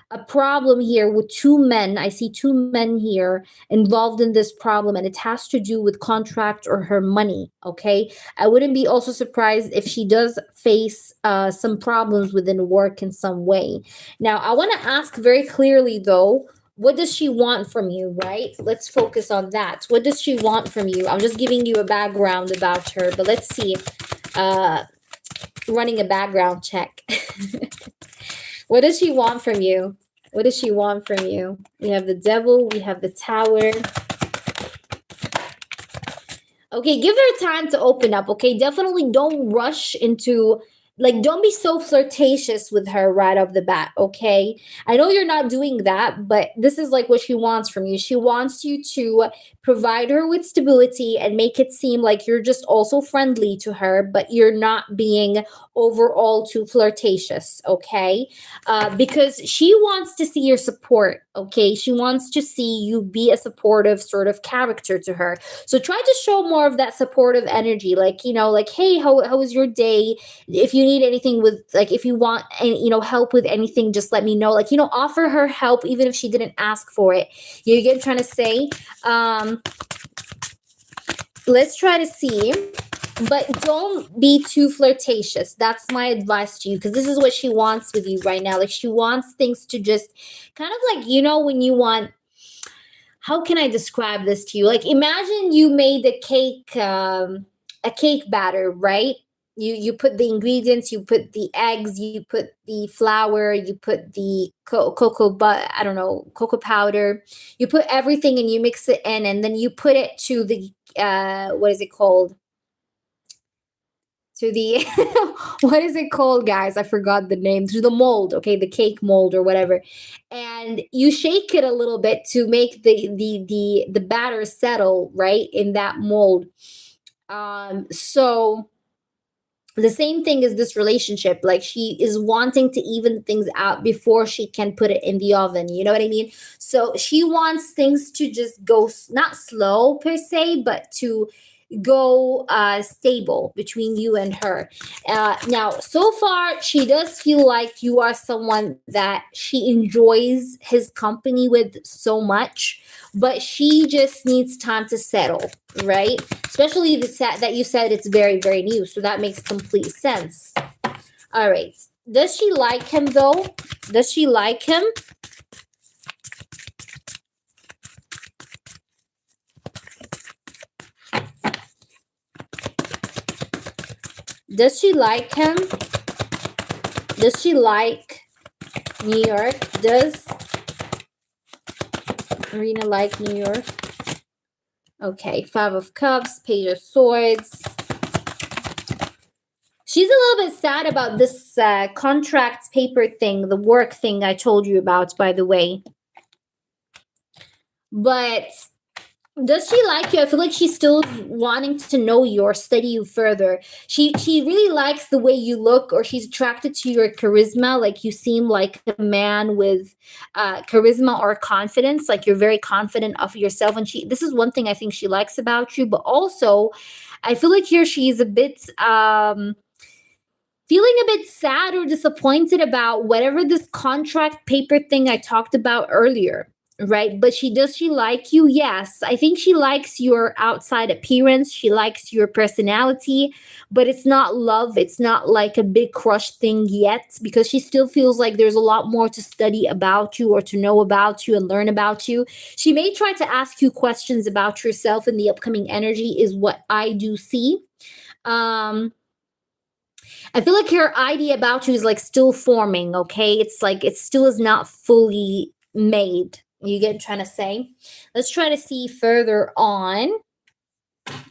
a problem here with two men. I see two men here involved in this problem, and it has to do with contract or her money. Okay. I wouldn't be also surprised if she does face some problems within work in some way. Now, I want to ask very clearly, though, what does she want from you, right? Let's focus on that. What does she want from you? I'm just giving you a background about her, but let's see. Running a background check. What does she want from you? What does she want from you? We have the Devil. We have the Tower. Okay, give her time to open up, okay? Definitely don't rush into, like, don't be so flirtatious with her right off the bat, okay? I know you're not doing that, but this is like what she wants from you. She wants you to provide her with stability and make it seem like you're just also friendly to her, but you're not being overall too flirtatious, okay? Because she wants to see your support, okay? She wants to see you be a supportive sort of character to her. So try to show more of that supportive energy, like, like, hey, how was your day? If you need anything with, like, if you want any, help with anything, just let me know. Like, offer her help even if she didn't ask for it. You get what I'm trying to say? Let's try to see. But don't be too flirtatious. That's my advice to you, because this is what she wants with you right now. Like, she wants things to just kind of like, when you want, how can I describe this to you? Like, imagine you made a cake batter, right? You put the ingredients, you put the eggs, you put the flour, you put the cocoa, but I don't know, cocoa powder. You put everything and you mix it in, and then you put it to the what is it called? To the what is it called, guys? I forgot the name. To the mold, okay, the cake mold or whatever, and you shake it a little bit to make the batter settle right in that mold. So the same thing is this relationship. Like, she is wanting to even things out before she can put it in the oven. You know what I mean? So she wants things to just go not slow per se, but to go stable between you and her. Now, so far, she does feel like you are someone that she enjoys his company with so much, but she just needs time to settle, right? Especially the set that you said it's very, very new, so that makes complete sense. All right. Does she like him, though? Does she like him? Does she like him? Does she like New York? Does Marina like New York? Okay, Five of Cups, Page of Swords. She's a little bit sad about this contract paper thing, the work thing I told you about, by the way. But does she like you? I feel like she's still wanting to know you or study you further. She really likes the way you look, or she's attracted to your charisma. Like, you seem like a man with charisma or confidence. Like, you're very confident of yourself. And this is one thing I think she likes about you. But also, I feel like here she's a bit feeling a bit sad or disappointed about whatever this contract paper thing I talked about earlier. right? But she like you? Yes. I think she likes your outside appearance. She likes your personality, but it's not love. It's not like a big crush thing yet because she still feels like there's a lot more to study about you or to know about you and learn about you. She may try to ask you questions about yourself in the upcoming energy, is what I do see. Um, I feel like her idea about you is like still forming, okay? It's like it still is not fully made. You get what I'm trying to say? Let's try to see further on.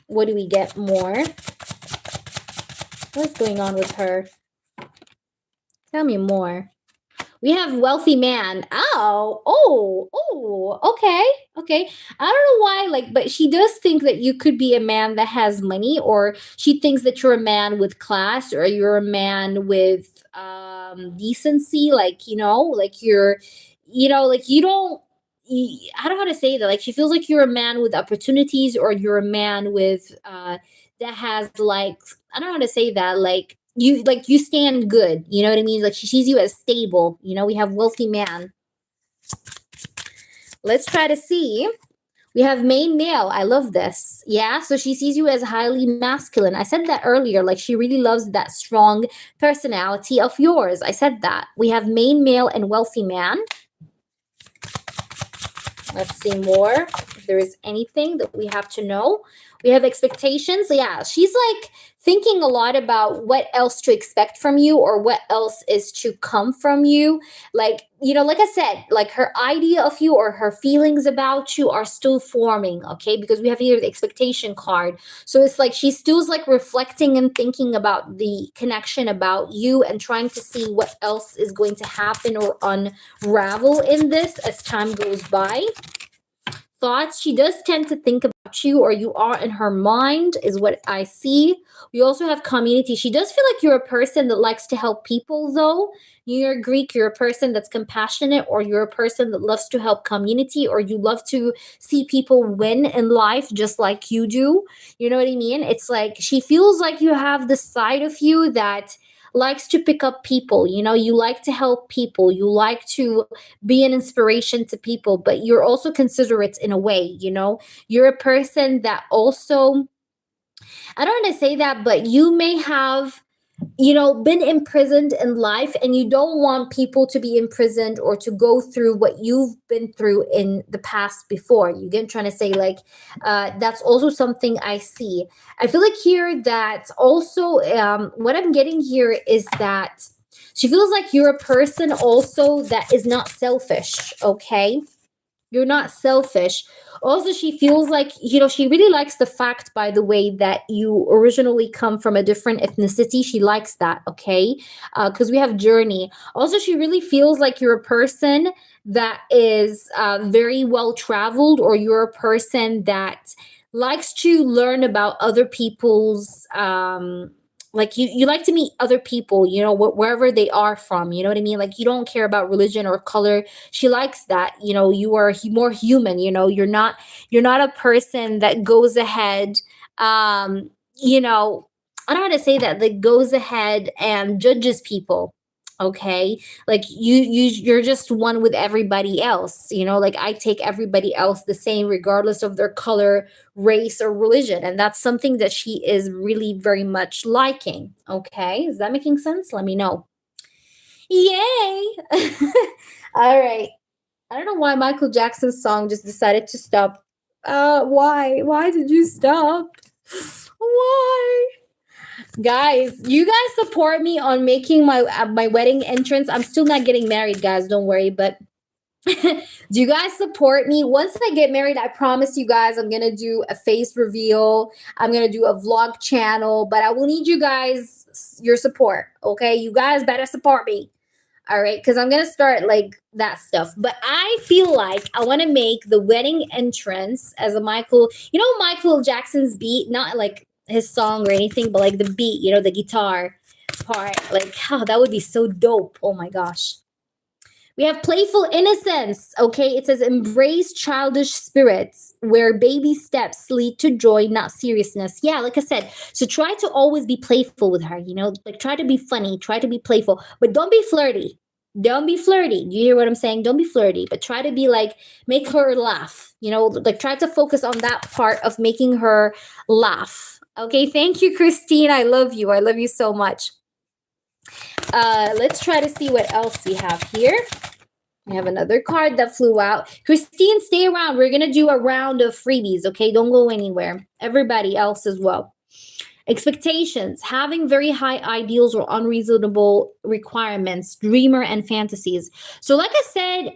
What do we get more? What's going on with her? Tell me more. We have wealthy man. Okay, okay. I don't know why, like, but she does think that you could be a man that has money, or she thinks that you're a man with class, or you're a man with decency, like like like you don't. I don't know how to say that. Like, she feels like you're a man with opportunities, or you're a man with that has like I don't know how to say that. Like you stand good. You know what I mean? Like she sees you as stable. We have wealthy man. Let's try to see. We have main male. I love this. Yeah. So she sees you as highly masculine. I said that earlier. Like she really loves that strong personality of yours. I said that. We have main male and wealthy man. Let's see more. If there is anything that we have to know. We have expectations. Yeah, she's like thinking a lot about what else to expect from you or what else is to come from you. Like I said, like her idea of you or her feelings about you are still forming, okay? Because we have here the expectation card. So it's like she's still like reflecting and thinking about the connection about you and trying to see what else is going to happen or unravel in this as time goes by. Thoughts, she does tend to think about you, or you are in her mind, is what I see. We also have community. She does feel like you're a person that likes to help people, though. You're Greek, you're a person that's compassionate, or you're a person that loves to help community, or you love to see people win in life just like you do. You know what I mean? It's like she feels like you have the side of you that likes to pick up people. You like to help people, you like to be an inspiration to people, but you're also considerate in a way. You're a person that also, I don't want to say that, but you may have been imprisoned in life, and you don't want people to be imprisoned or to go through what you've been through in the past before. You get trying to say, like, that's also something I see. I feel like here that also, what I'm getting here is that she feels like you're a person also that is not selfish, okay? You're not selfish. Also, she feels like, she really likes the fact, by the way, that you originally come from a different ethnicity. She likes that, okay? Because we have journey. Also, she really feels like you're a person that is very well traveled, or you're a person that likes to learn about other people's like you like to meet other people, wherever they are from. You know what I mean? Like, you don't care about religion or color. She likes that. You are more human. You're not a person that goes ahead, you know I don't know how to say that goes ahead and judges people. Okay, like you're just one with everybody else. Like, I take everybody else the same, regardless of their color, race, or religion, and that's something that she is really very much liking. Okay, is that making sense? Let me know. Yay. All right. I don't know why Michael Jackson's song just decided to stop. Why did you stop? Why? Guys, you guys support me on making my wedding entrance. I'm still not getting married, guys, don't worry, but do you guys support me? Once I get married, I promise you guys I'm gonna do a face reveal. I'm gonna do a vlog channel, but I will need you guys, your support. Okay, you guys better support me. All right, because I'm gonna start like that stuff. But I feel like I want to make the wedding entrance as a Michael Jackson's beat, not like his song or anything, but like the beat, the guitar part. Like, oh, that would be so dope. Oh my gosh. We have playful innocence. Okay, it says embrace childish spirits where baby steps lead to joy, not seriousness. Yeah, like I said, so try to always be playful with her. Like, try to be funny, try to be playful, but don't be flirty. Don't be flirty. You hear what I'm saying? Don't be flirty, but try to be like, make her laugh. Like try to focus on that part of making her laugh. Okay, thank you, Christine. I love you. I love you so much. Let's try to see what else we have here. I have another card that flew out. Christine, stay around. We're going to do a round of freebies, okay? Don't go anywhere. Everybody else as well. Expectations, having very high ideals or unreasonable requirements, dreamer and fantasies. So like I said,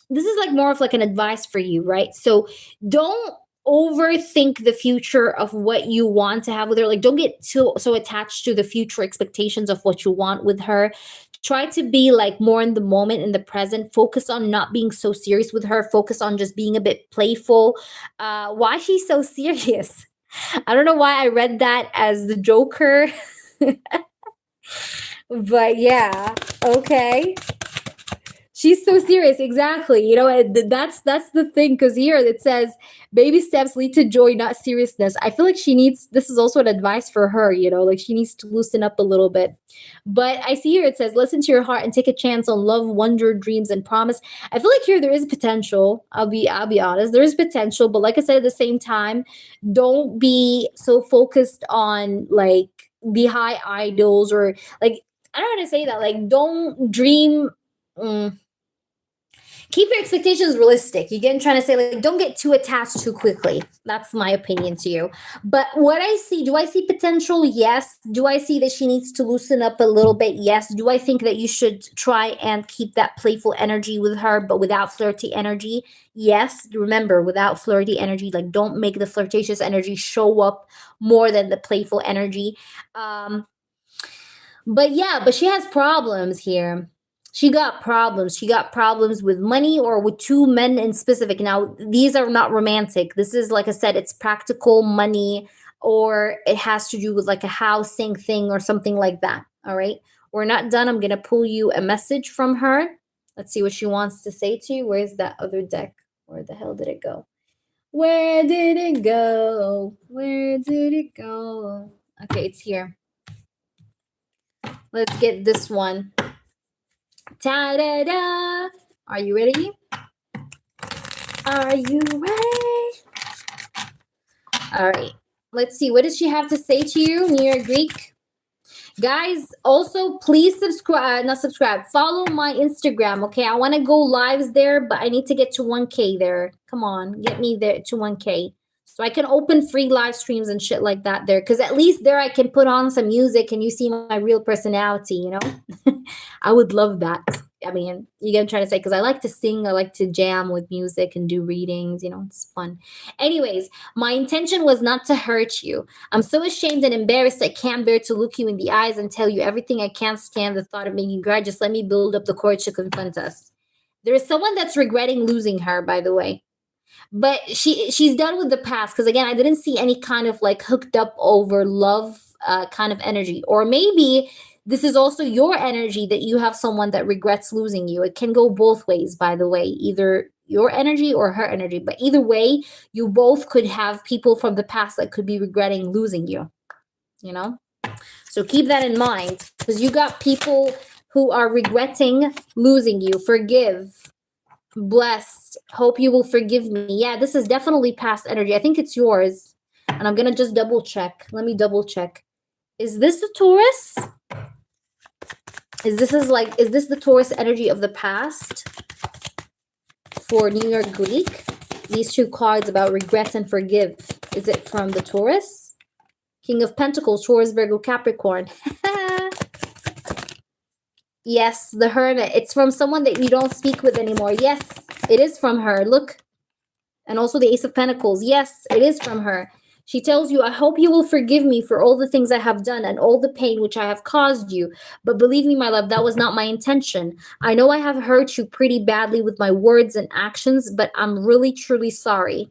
this is like more of like an advice for you, right? So don't overthink the future of what you want to have with her. Like don't get so attached to the future expectations of what you want with her. Try to be like more in the moment, in the present. Focus on not being so serious with her. Focus on just being a bit playful. Why she's so serious? I don't know why I read that as the Joker. But yeah, okay. She's so serious, exactly. That's the thing, because here it says baby steps lead to joy, not seriousness. I feel like this is also an advice for her, like she needs to loosen up a little bit. But I see here it says listen to your heart and take a chance on love, wonder, dreams, and promise. I feel like here there is potential. I'll be honest, there is potential, but like I said, at the same time, don't be so focused on like the high idols, or like, I don't know how to say that, like don't dream. Keep your expectations realistic. You get trying to say, like, don't get too attached too quickly. That's my opinion to you. But what I see, do I see potential? Yes. Do I see that she needs to loosen up a little bit? Yes. Do I think that you should try and keep that playful energy with her, but without flirty energy? Yes. Remember, without flirty energy, like don't make the flirtatious energy show up more than the playful energy. But she has problems here. She got problems. She got problems with money or with two men in specific. Now, these are not romantic. This is, like I said, it's practical money, or it has to do with like a housing thing or something like that. All right. We're not done. I'm going to pull you a message from her. Let's see what she wants to say to you. Where's that other deck? Where the hell did it go? Where did it go? Where did it go? Okay, it's here. Let's get this one. Ta-da-da! Are you ready? Are you ready? All right. Let's see. What does she have to say to you, New York Greek? Guys, also, please follow my Instagram, okay? I want to go lives there, but I need to get to 1K there. Come on, get me there to 1K. So I can open free live streams and shit like that there, because at least there I can put on some music and you see my real personality, I would love that. I mean, you get what I'm trying to say, because I like to sing, I like to jam with music and do readings, it's fun. Anyways, my intention was not to hurt you. I'm so ashamed and embarrassed I can't bear to look you in the eyes and tell you everything. I can't stand the thought of making you cry. Just let me build up the courage to confront us. There is someone that's regretting losing her, by the way. But she's done with the past, because again, I didn't see any kind of like hooked up over love kind of energy. Or maybe this is also your energy, that you have someone that regrets losing you. It can go both ways, by the way, either your energy or her energy. But either way, you both could have people from the past that could be regretting losing you, So keep that in mind, because you got people who are regretting losing you. Forgive. Blessed. Hope you will forgive me. Yeah, this is definitely past energy. I think it's yours. And I'm going to just double check. Let me double check. Is this the Taurus? Is this the Taurus energy of the past for New York Greek? These two cards about regret and forgive. Is it from the Taurus? King of Pentacles, Taurus, Virgo, Capricorn. Yes, the Hermit. It's from someone that you don't speak with anymore. Yes, it is from her. Look. And also the Ace of Pentacles. Yes, it is from her. She tells you, I hope you will forgive me for all the things I have done and all the pain which I have caused you. But believe me, my love, that was not my intention. I know I have hurt you pretty badly with my words and actions, but I'm really, truly sorry.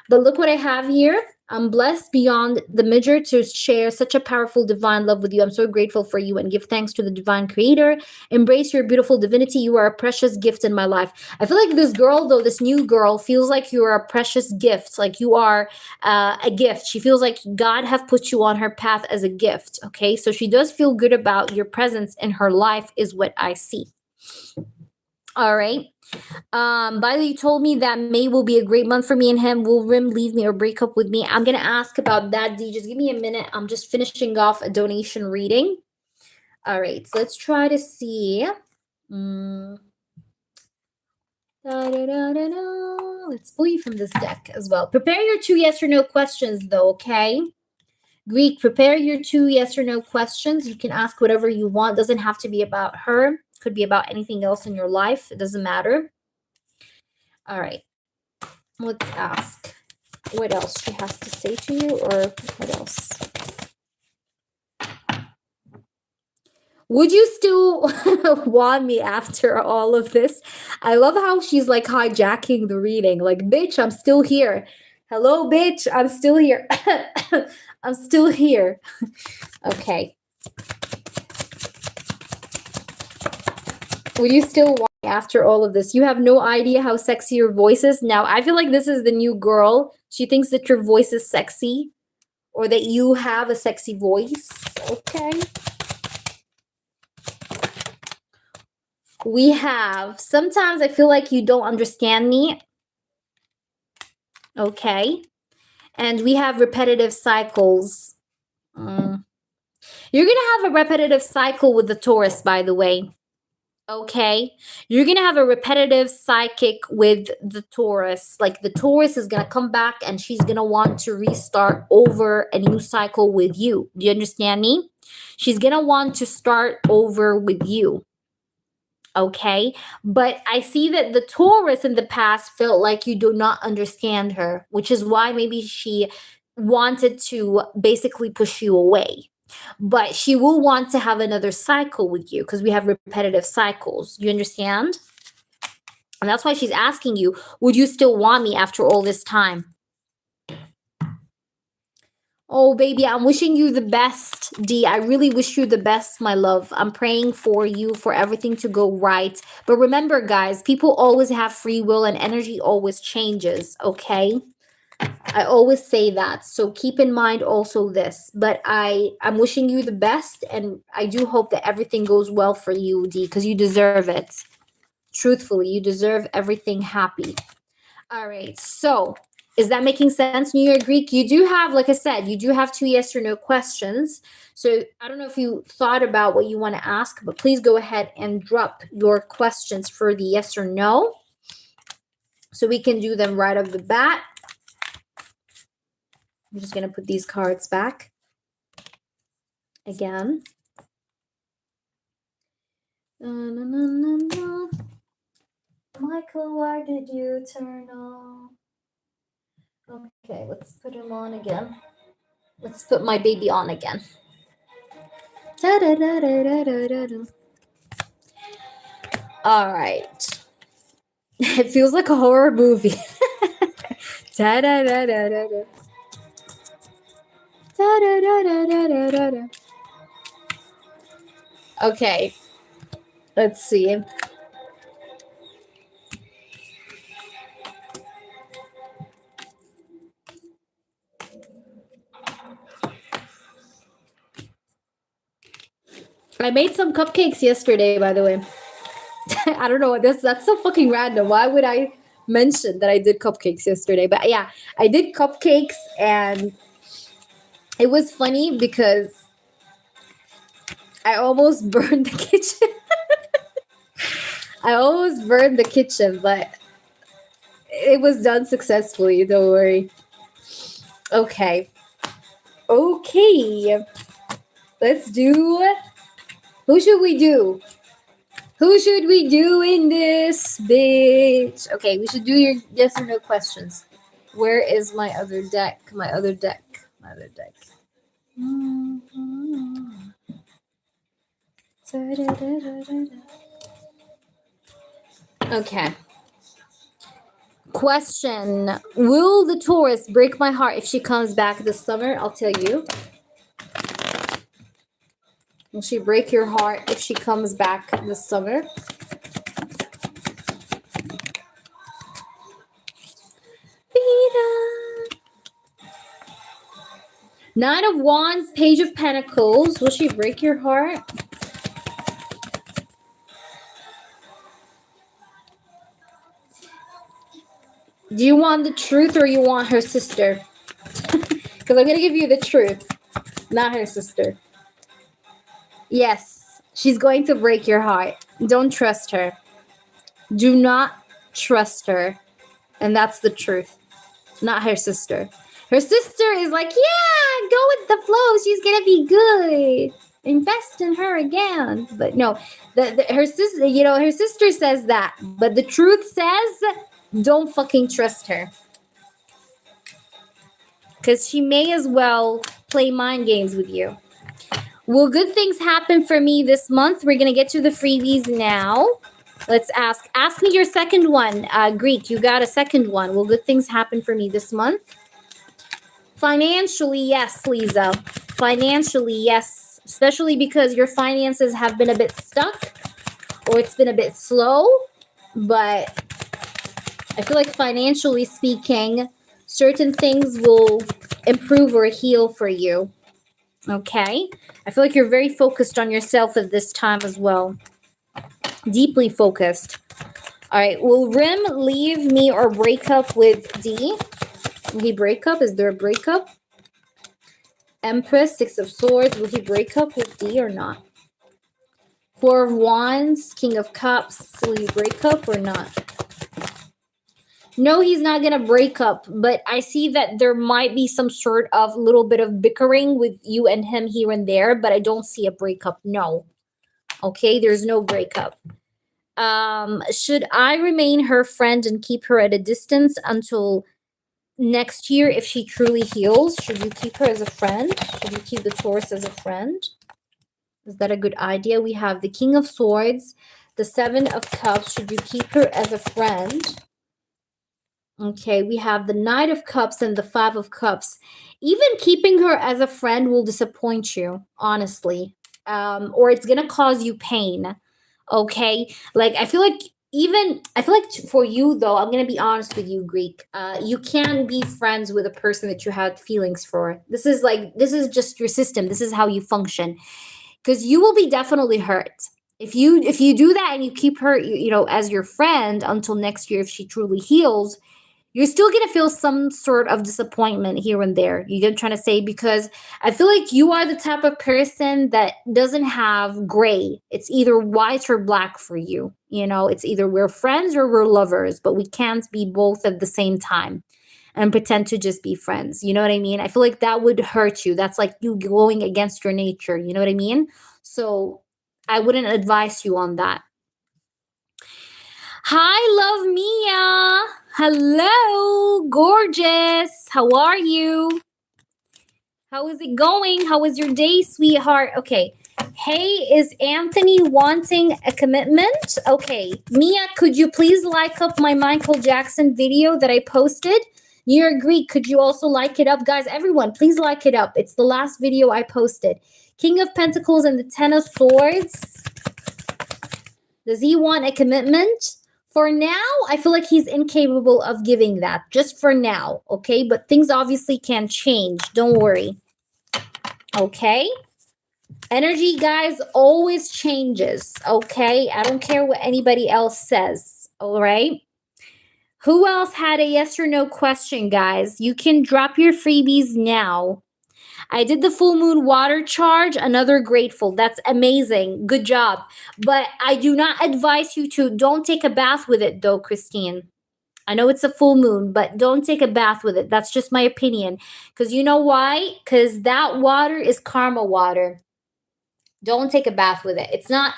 But look what I have here. I'm blessed beyond the measure to share such a powerful divine love with you. I'm so grateful for you and give thanks to the divine creator. Embrace your beautiful divinity. You are a precious gift in my life. I feel like this girl, though, this new girl, feels like you are a precious gift. Like you are a gift. She feels like God have put you on her path as a gift. Okay, so she does feel good about your presence in her life, is what I see. All right. By the way, you told me that May will be a great month for me and him. Will Rim leave me or break up with me? I'm gonna ask about that, D. Just give me a minute. I'm just finishing off a donation reading. All right, so let's try to see. Let's pull you from this deck as well. Prepare your 2 yes or no questions, though. Okay. Greek, prepare your 2 yes or no questions. You can ask whatever you want. Doesn't have to be about her. Could be about anything else in your life. It doesn't matter. All right. Let's ask what else she has to say to you, or what else. Would you still want me after all of this? I love how she's like hijacking the reading. Like, bitch, I'm still here. Hello, bitch, I'm still here. I'm still here. Okay. Would you still want me after all of this? You have no idea how sexy your voice is. Now, I feel like this is the new girl. She thinks that your voice is sexy, or that you have a sexy voice. Okay. We have, sometimes I feel like you don't understand me. Okay. And we have repetitive cycles. You're going to have a repetitive cycle with the Taurus, by the way. Okay. You're going to have a repetitive psychic with the Taurus. Like the Taurus is going to come back and she's going to want to restart over a new cycle with you. Do you understand me? She's going to want to start over with you. Okay. But I see that the Taurus in the past felt like you do not understand her, which is why maybe she wanted to basically push you away. But she will want to have another cycle with you because we have repetitive cycles. You understand? And that's why she's asking you, would you still want me after all this time? Oh, baby, I'm wishing you the best, D. I really wish you the best, my love. I'm praying for you, for everything to go right. But remember, guys, people always have free will and energy always changes, okay? I always say that. So keep in mind also this. But I'm wishing you the best, and I do hope that everything goes well for you, D, because you deserve it. Truthfully, you deserve everything happy. All right, so is that making sense, New Year Greek? You do have, like I said, you do have 2 yes or no questions. So I don't know if you thought about what you want to ask, but please go ahead and drop your questions for the yes or no, so we can do them right off the bat. I'm just going to put these cards back again. Michael, why did you turn off? Okay, let's put him on again. Let's put my baby on again. All right. It feels like a horror movie. Okay. Let's see. I made some cupcakes yesterday, by the way. I don't know. That's so fucking random. Why would I mention that I did cupcakes yesterday? But yeah, I did cupcakes, and it was funny because I almost burned the kitchen. I almost burned the kitchen, but it was done successfully. Don't worry. Okay. Okay. Let's do. Who should we do? Who should we do in this, bitch? Okay, we should do your yes or no questions. Where is my other deck? My other deck. My other deck. Okay. Question. Will the Taurus break my heart if she comes back this summer? I'll tell you. Will she break your heart if she comes back this summer? Nine of Wands, Page of Pentacles. Will she break your heart? Do you want the truth or you want her sister? Because I'm going to give you the truth, not her sister. Yes, she's going to break your heart. Don't trust her. Do not trust her. And that's the truth, not her sister. Her sister is like, yeah, go with the flow. She's going to be good. Invest in her again. But no, her sister, you know, her sister says that. But the truth says, don't fucking trust her. Because she may as well play mind games with you. Will good things happen for me this month? We're going to get to the freebies now. Let's ask. Ask me your second one. Greek, you got a second one. Will good things happen for me this month? Financially, yes, Lisa. Financially, yes. Especially because your finances have been a bit stuck or it's been a bit slow. But I feel like financially speaking, certain things will improve or heal for you. Okay? I feel like you're very focused on yourself at this time as well. Deeply focused. All right. Will Rim leave me or break up with D? Will he break up? Is there a breakup? Empress, Six of Swords. Will he break up with D or not? Four of Wands, King of Cups. Will he break up or not? No, he's not going to break up. But I see that there might be some sort of little bit of bickering with you and him here and there. But I don't see a breakup. No. Okay, there's no breakup. Should I remain her friend and keep her at a distance until next year if she truly heals? Should you keep her as a friend? Should you keep the Taurus as a friend? Is that a good idea? We have the King of Swords, the Seven of Cups. Should you keep her as a friend? Okay, we have the Knight of Cups and the Five of Cups. Even keeping her as a friend will disappoint you, honestly. Or it's going to cause you pain. Okay? Like, I feel like for you, though, I'm going to be honest with you, Greek. You can't be friends with a person that you had feelings for. This is just your system. This is how you function. Because you will be definitely hurt. If you do that and you keep her, you know, as your friend until next year if she truly heals, you're still going to feel some sort of disappointment here and there. You're trying to say, because I feel like you are the type of person that doesn't have gray. It's either white or black for you. You know, it's either we're friends or we're lovers, but we can't be both at the same time and pretend to just be friends. You know what I mean? I feel like that would hurt you. That's like you going against your nature. You know what I mean? So I wouldn't advise you on that. Hi, love Mia. Hello, gorgeous. How are you? How is it going? How was your day, sweetheart? Okay. Hey, is Anthony wanting a commitment? Okay. Mia, could you please like up my Michael Jackson video that I posted? You're Greek. Could you also like it up? Guys, everyone, please like it up. It's the last video I posted. King of Pentacles and the Ten of Swords. Does he want a commitment? For now, I feel like he's incapable of giving that. Just for now, okay? But things obviously can change. Don't worry. Okay? Energy, guys, always changes, okay? I don't care what anybody else says, all right? Who else had a yes or no question, guys? You can drop your freebies now. I did the full moon water charge. Another grateful. That's amazing. Good job. But I do not advise you to. Don't take a bath with it, though, Christine. I know it's a full moon, but don't take a bath with it. That's just my opinion. Because you know why? Because that water is karma water. Don't take a bath with it. It's not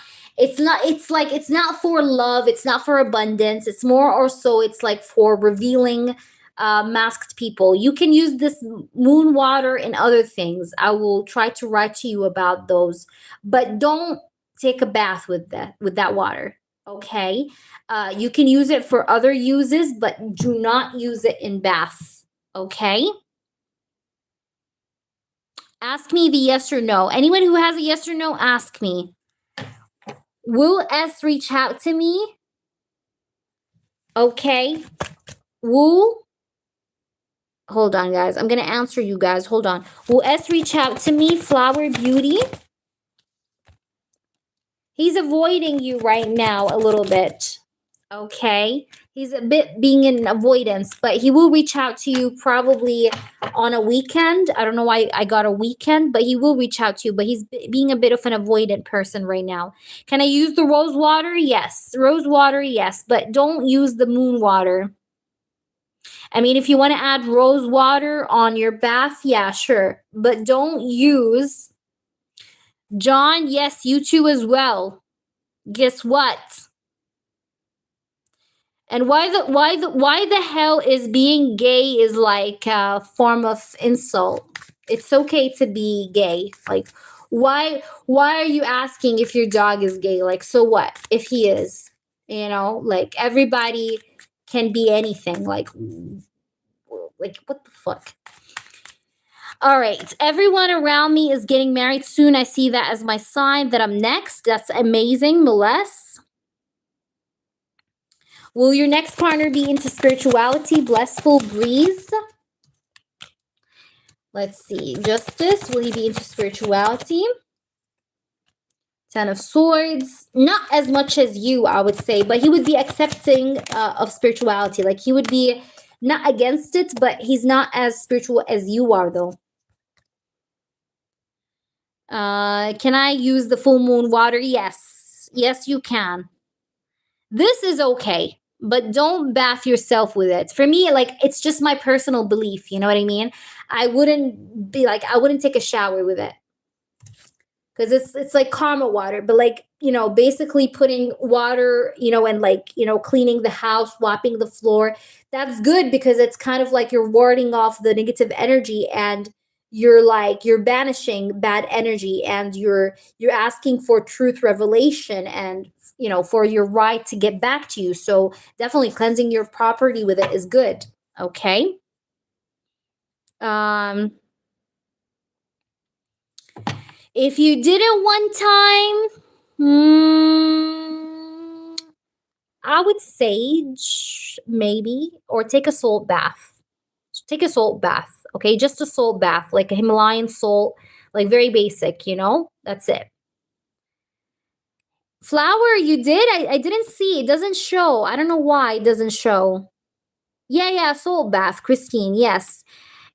for love. It's not for abundance. It's more or so it's like for revealing masked people. You can use this moon water and other things. I will try to write to you about those, but don't take a bath with that water. Okay. You can use it for other uses, but do not use it in bath. Okay. Ask me the yes or no. Anyone who has a yes or no, ask me. Will S reach out to me? Okay. Will? Hold on, guys. I'm going to answer you guys. Hold on. Will S reach out to me? Flower Beauty? He's avoiding you right now a little bit. Okay. He's a bit being in avoidance, but he will reach out to you probably on a weekend. I don't know why I got a weekend, but he will reach out to you. But he's being a bit of an avoidant person right now. Can I use the rose water? Yes. Rose water, yes. But don't use the moon water. I mean, if you want to add rose water on your bath, yeah, sure. But don't use... John, yes, you too as well. Guess what? And why the hell is being gay is like a form of insult? It's okay to be gay. Like, why are you asking if your dog is gay? Like, so what if he is? You know, like everybody can be anything. Like what the fuck? All right, everyone around me is getting married soon. I see that as my sign that I'm next. That's amazing, Molest. Will your next partner be into spirituality? Blissful Breeze. Let's see. Justice. Will he be into spirituality? Ten of Swords. Not as much as you, I would say, but he would be accepting of spirituality. Like, he would be not against it, but he's not as spiritual as you are, though. Can I use the full moon water? Yes. Yes, you can. This is okay, but don't bath yourself with it. For me, like, it's just my personal belief. You know what I mean? I wouldn't take a shower with it. Because it's like karma water, but like, you know, basically putting water, you know, and like, you know, cleaning the house, wiping the floor. That's good because it's kind of like you're warding off the negative energy, and you're banishing bad energy, and you're asking for truth revelation, and, you know, for your right to get back to you. So definitely cleansing your property with it is good. Okay. If you did it one time, I would sage, maybe, or take a salt bath. Take a salt bath, okay? Just a salt bath, like a Himalayan salt, like very basic, you know? That's it. Flower, you did? I didn't see. It doesn't show. I don't know why it doesn't show. Yeah, salt bath, Christine, yes.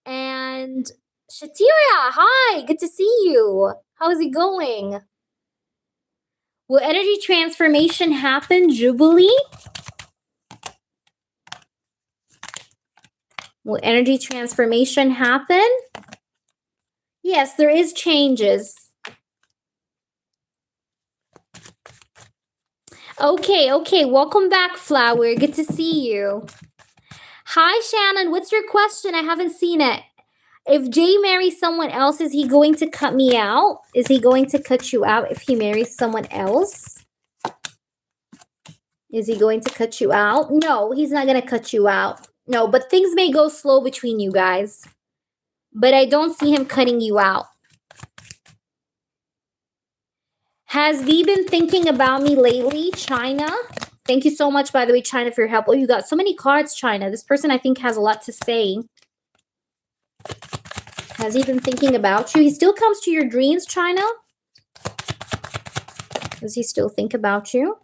And Shatira, hi, good to see you. How is it going? Will energy transformation happen, Jubilee? Will energy transformation happen? Yes, there is changes. Okay. Welcome back, Flower. Good to see you. Hi, Shannon. What's your question? I haven't seen it. If Jay marries someone else, is he going to cut me out? Is he going to cut you out if he marries someone else? Is he going to cut you out? No, he's not going to cut you out. No, but things may go slow between you guys. But I don't see him cutting you out. Has V been thinking about me lately, China? Thank you so much, by the way, China, for your help. Oh, you got so many cards, China. This person, I think, has a lot to say. Has he been thinking about you? He still comes to your dreams, China? Does he still think about you?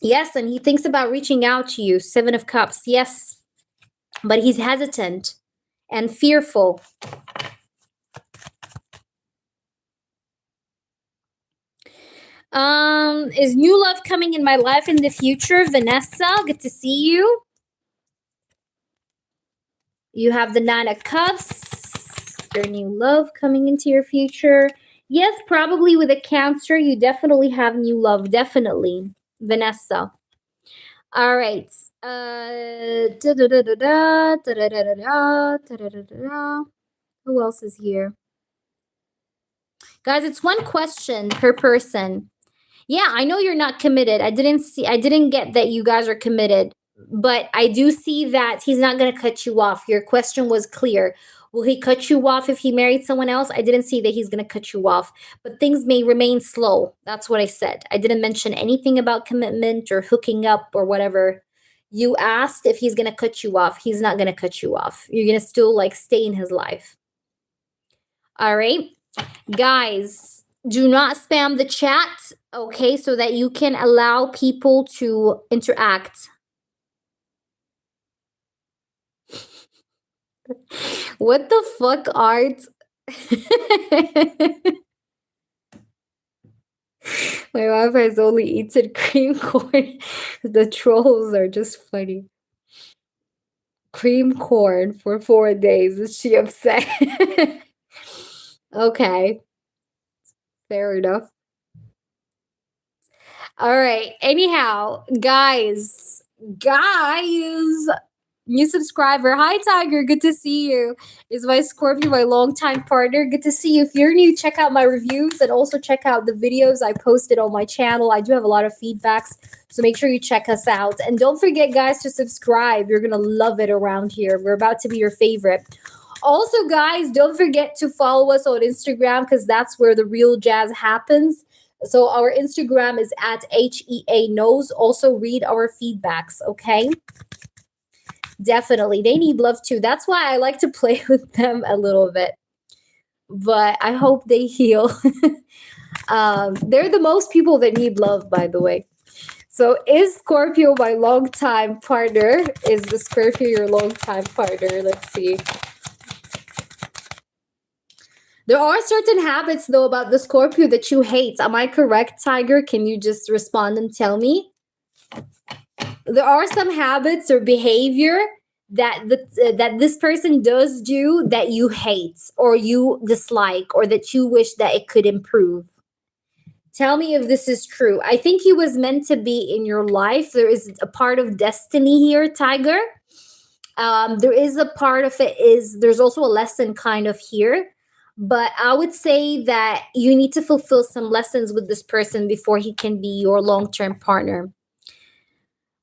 Yes, and he thinks about reaching out to you. Seven of Cups, yes. But he's hesitant and fearful. Is new love coming in my life in the future? Vanessa, good to see you. You have the Nine of Cups. Your new love coming into your future. Yes, probably with a Cancer. You definitely have new love. Definitely. Vanessa. All right. Who else is here? Guys, it's one question per person. Yeah, I know you're not committed. I didn't get that you guys are committed, but I do see that he's not going to cut you off. Your question was clear. Will he cut you off if he married someone else? I didn't see that he's going to cut you off, but things may remain slow. That's what I said. I didn't mention anything about commitment or hooking up or whatever. You asked if he's going to cut you off. He's not going to cut you off. You're going to still like stay in his life. All right. Guys, do not spam the chat, okay, so that you can allow people to interact. What the fuck, Art? My wife has only eaten cream corn. The trolls are just funny. Cream corn for 4 days. Is she upset? Okay. Fair enough. All right. Anyhow, guys, new subscriber. Hi, Tiger. Good to see you. Is my Scorpio, my longtime partner. Good to see you. If you're new, check out my reviews and also check out the videos I posted on my channel. I do have a lot of feedbacks, so make sure you check us out. And don't forget, guys, to subscribe. You're going to love it around here. We're about to be your favorite. Also, guys, don't forget to follow us on Instagram because that's where the real jazz happens. So our Instagram is at HEA Knows. Also read our feedbacks, okay? Definitely. They need love too. That's why I like to play with them a little bit. But I hope they heal. They're the most people that need love, by the way. So is Scorpio my longtime partner? Is the Scorpio your longtime partner? Let's see. There are certain habits, though, about the Scorpio that you hate. Am I correct, Tiger? Can you just respond and tell me? There are some habits or behavior that this person does do that you hate or you dislike or that you wish that it could improve. Tell me if this is true. I think he was meant to be in your life. There is a part of destiny here, Tiger. There is a part of it there's also a lesson kind of here. But I would say that you need to fulfill some lessons with this person before he can be your long-term partner.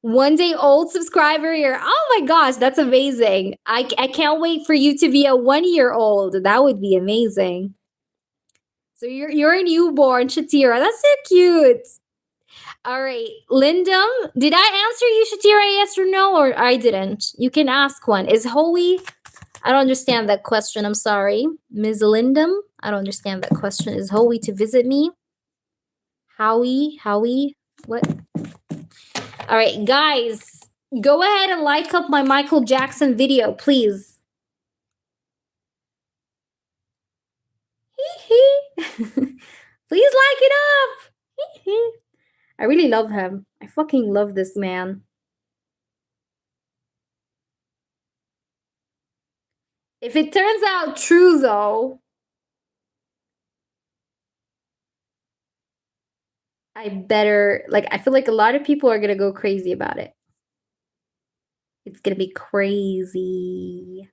1 day old subscriber here. Oh my gosh, that's amazing. I can't wait for you to be a 1-year-old. That would be amazing. So you're a newborn, Shatira. That's so cute. All right, Lindum. Did I answer you, Shatira, yes or no? Or I didn't? You can ask one. Is Hoey... I don't understand that question. I'm sorry. Ms. Lindum, I don't understand that question. Is Hoey to visit me? Howie, what? All right, guys, go ahead and like up my Michael Jackson video, please. Please like it up. I really love him. I fucking love this man. If it turns out true, though, I feel like a lot of people are going to go crazy about it. It's going to be crazy.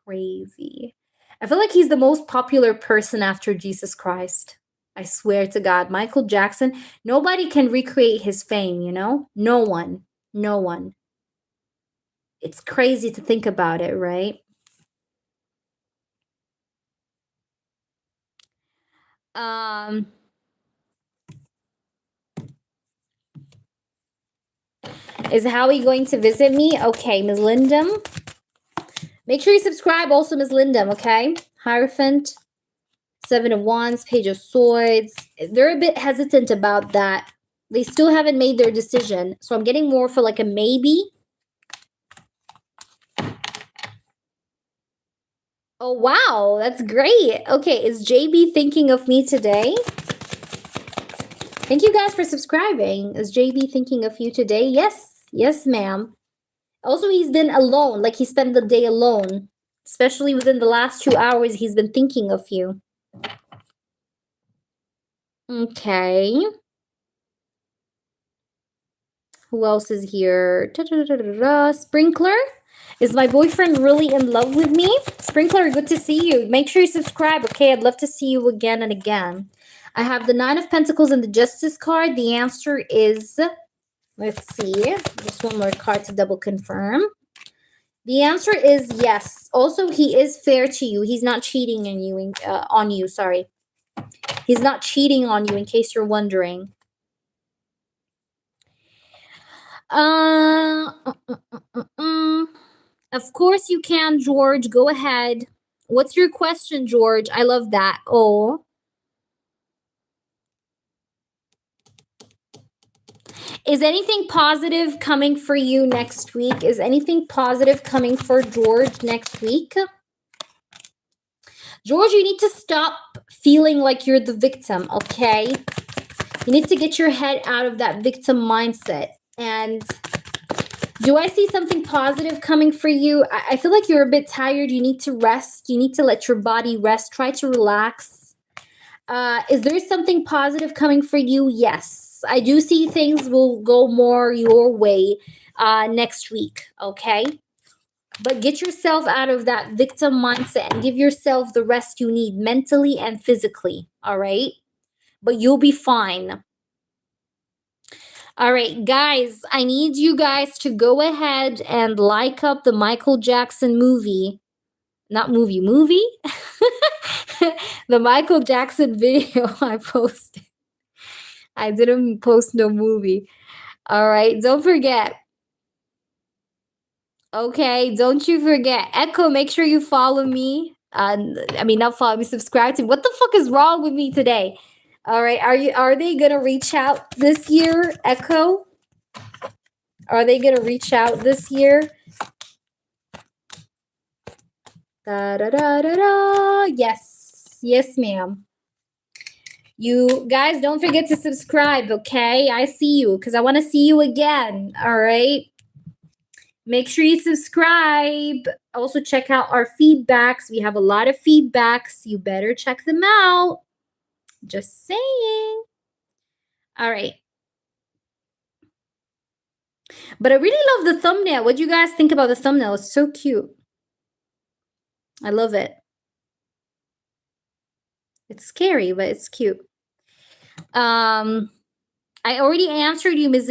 Crazy. I feel like he's the most popular person after Jesus Christ. I swear to God. Michael Jackson, nobody can recreate his fame, you know? No one. No one. It's crazy to think about it, right? Is Howie going to visit me? Okay, Ms. Lindum. Make sure you subscribe also, Ms. Lindum, okay? Hierophant, 7 of Wands, Page of Swords. They're a bit hesitant about that. They still haven't made their decision. So I'm getting more for like a maybe. Oh, wow. That's great. Okay, is JB thinking of me today? Thank you guys for subscribing. Is JB thinking of you today? Yes. Yes, ma'am. Also, he's been alone. Like, he spent the day alone. Especially within the last 2 hours, he's been thinking of you. Okay. Who else is here? Sprinkler? Is my boyfriend really in love with me? Sprinkler, good to see you. Make sure you subscribe, okay? I'd love to see you again and again. I have the Nine of Pentacles and the Justice card. The answer is, let's see, just one more card to double confirm. The answer is yes. Also, he is fair to you. He's not cheating on you. Sorry, he's not cheating on you. In case you're wondering. Of course you can, George. Go ahead. What's your question, George? I love that. Oh. Is anything positive coming for you next week? Is anything positive coming for George next week? George, you need to stop feeling like you're the victim, okay? You need to get your head out of that victim mindset. And do I see something positive coming for you? I feel like you're a bit tired. You need to rest. You need to let your body rest. Try to relax. Is there something positive coming for you? Yes. I do see things will go more your way next week, okay? But get yourself out of that victim mindset and give yourself the rest you need mentally and physically, all right? But you'll be fine. All right, guys, I need you guys to go ahead and like up the Michael Jackson movie. Not movie. The Michael Jackson video I posted. I didn't post no movie. All right, don't forget. Okay, don't you forget. Echo, make sure you follow me. Not follow me, subscribe to me. What the fuck is wrong with me today? All right, are they gonna reach out this year, Echo? Are they gonna reach out this year? Da da da da da. Yes, ma'am. You guys don't forget to subscribe, okay? I see you because I want to see you again. All right. Make sure you subscribe. Also, check out our feedbacks. We have a lot of feedbacks. You better check them out. Just saying. All right. But I really love the thumbnail. What do you guys think about the thumbnail? It's so cute. I love it. It's scary, but it's cute. I already answered you, Ms.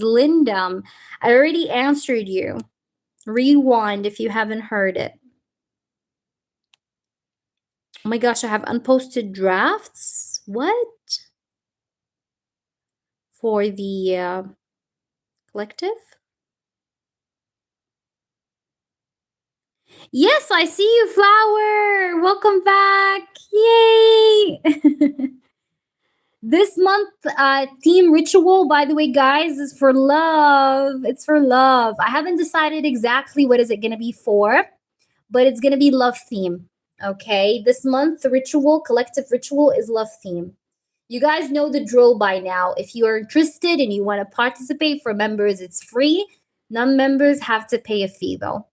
Lindum. I already answered you. Rewind if you haven't heard it. Oh my gosh, I have unposted drafts. What? For the collective? Yes, I see you, Flower. Welcome back. Yay. This month theme ritual, by the way, guys, is for love. It's for love. I haven't decided exactly what is it going to be for, but it's going to be love theme. Okay. This month, the ritual, collective ritual, is love theme. You guys know the drill by now. If you are interested and you want to participate, for members, it's free. Non-members have to pay a fee, though.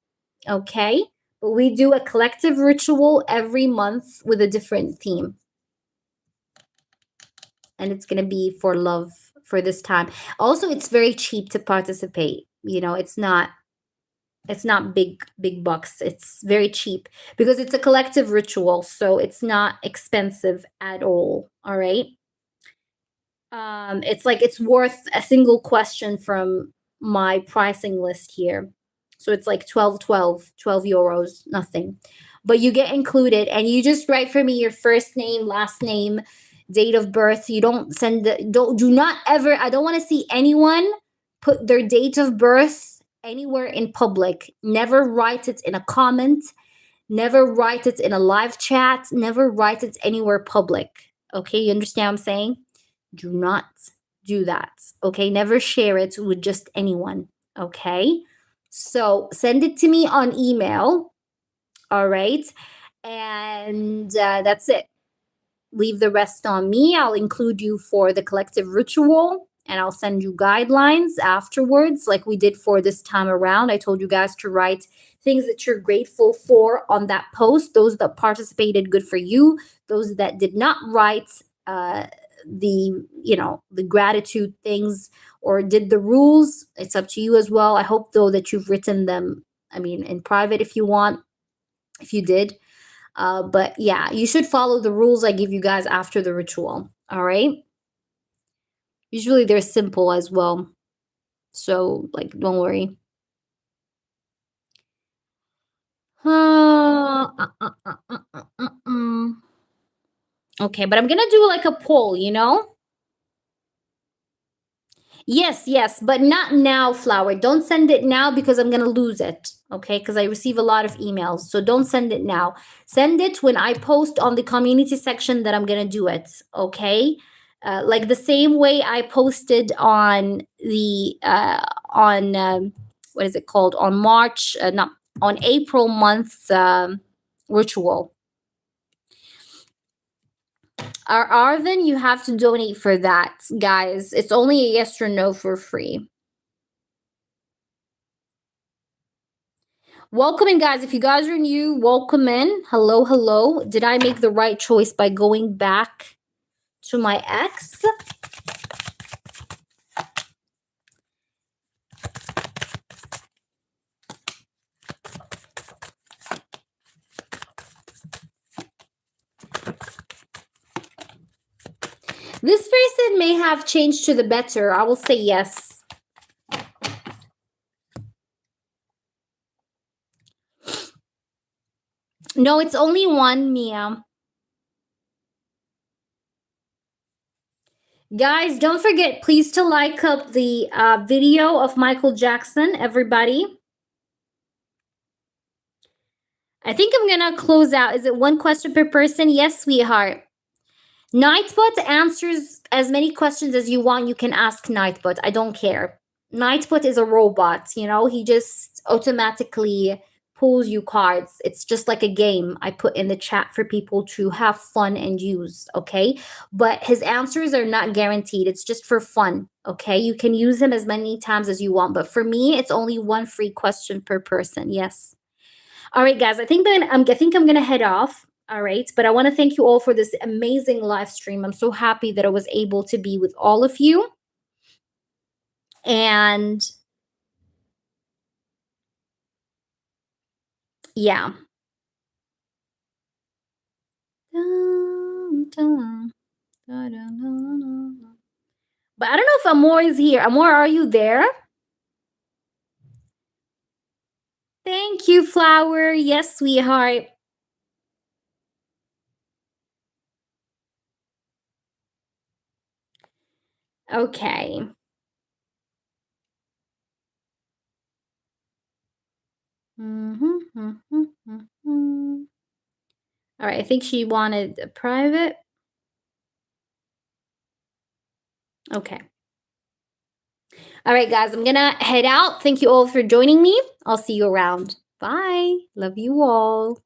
Okay? But we do a collective ritual every month with a different theme. And it's going to be for love for this time. Also, it's very cheap to participate. You know, it's not big bucks. It's very cheap because it's a collective ritual. So it's not expensive at all. All right? It's like it's worth a single question from my pricing list here. So it's like 12 euros, nothing. But you get included and you just write for me your first name, last name, date of birth. You don't send do not ever, I don't want to see anyone put their date of birth anywhere in public. Never write it in a comment. Never write it in a live chat. Never write it anywhere public. Okay, you understand what I'm saying? Do not do that. Okay, never share it with just anyone. Okay, so send it to me on email. All right, and that's it. Leave the rest on me. I'll include you for the collective ritual and I'll send you guidelines afterwards, like we did for this time around. I told you guys to write things that you're grateful for on that post. Those that participated, good for you. Those that did not write the gratitude things or did the rules, it's up to you as well. I hope though that you've written them, in private if you want. If you did, But yeah, you should follow the rules I give you guys after the ritual. All right. Usually they're simple as well. So, like, don't worry. Okay, but I'm gonna do like a poll, you know? Yes, yes, but not now, Flower. Don't send it now because I'm going to lose it. Okay, because I receive a lot of emails. So don't send it now. Send it when I post on the community section that I'm going to do it. Okay. Like the same way I posted on the, what is it called? On March, not on April month ritual. Arvin, you have to donate for that, guys. It's only a yes or no for free. Welcome in, guys. If you guys are new, welcome in. Hello, hello. Did I make the right choice by going back to my ex? This person may have changed to the better. I will say yes. No, it's only one, Mia. Guys, don't forget, please, to like up the video of Michael Jackson, everybody. I think I'm going to close out. Is it one question per person? Yes, sweetheart. Nightbot answers as many questions as you want. You can ask Nightbot. I don't care. Nightbot is a robot, you know? He just automatically pulls you cards. It's just like a game I put in the chat for people to have fun and use, okay? But his answers are not guaranteed. It's just for fun, okay? You can use him as many times as you want, but for me, it's only one free question per person. Yes. All right, guys, I think I'm gonna head off. All right, but I want to thank you all for this amazing live stream. I'm so happy that I was able to be with all of you. And yeah. But I don't know if Amor is here. Amor, are you there? Thank you, Flower. Yes, sweetheart. Okay. All right, I think she wanted a private. Okay. All right, guys, I'm going to head out. Thank you all for joining me. I'll see you around. Bye. Love you all.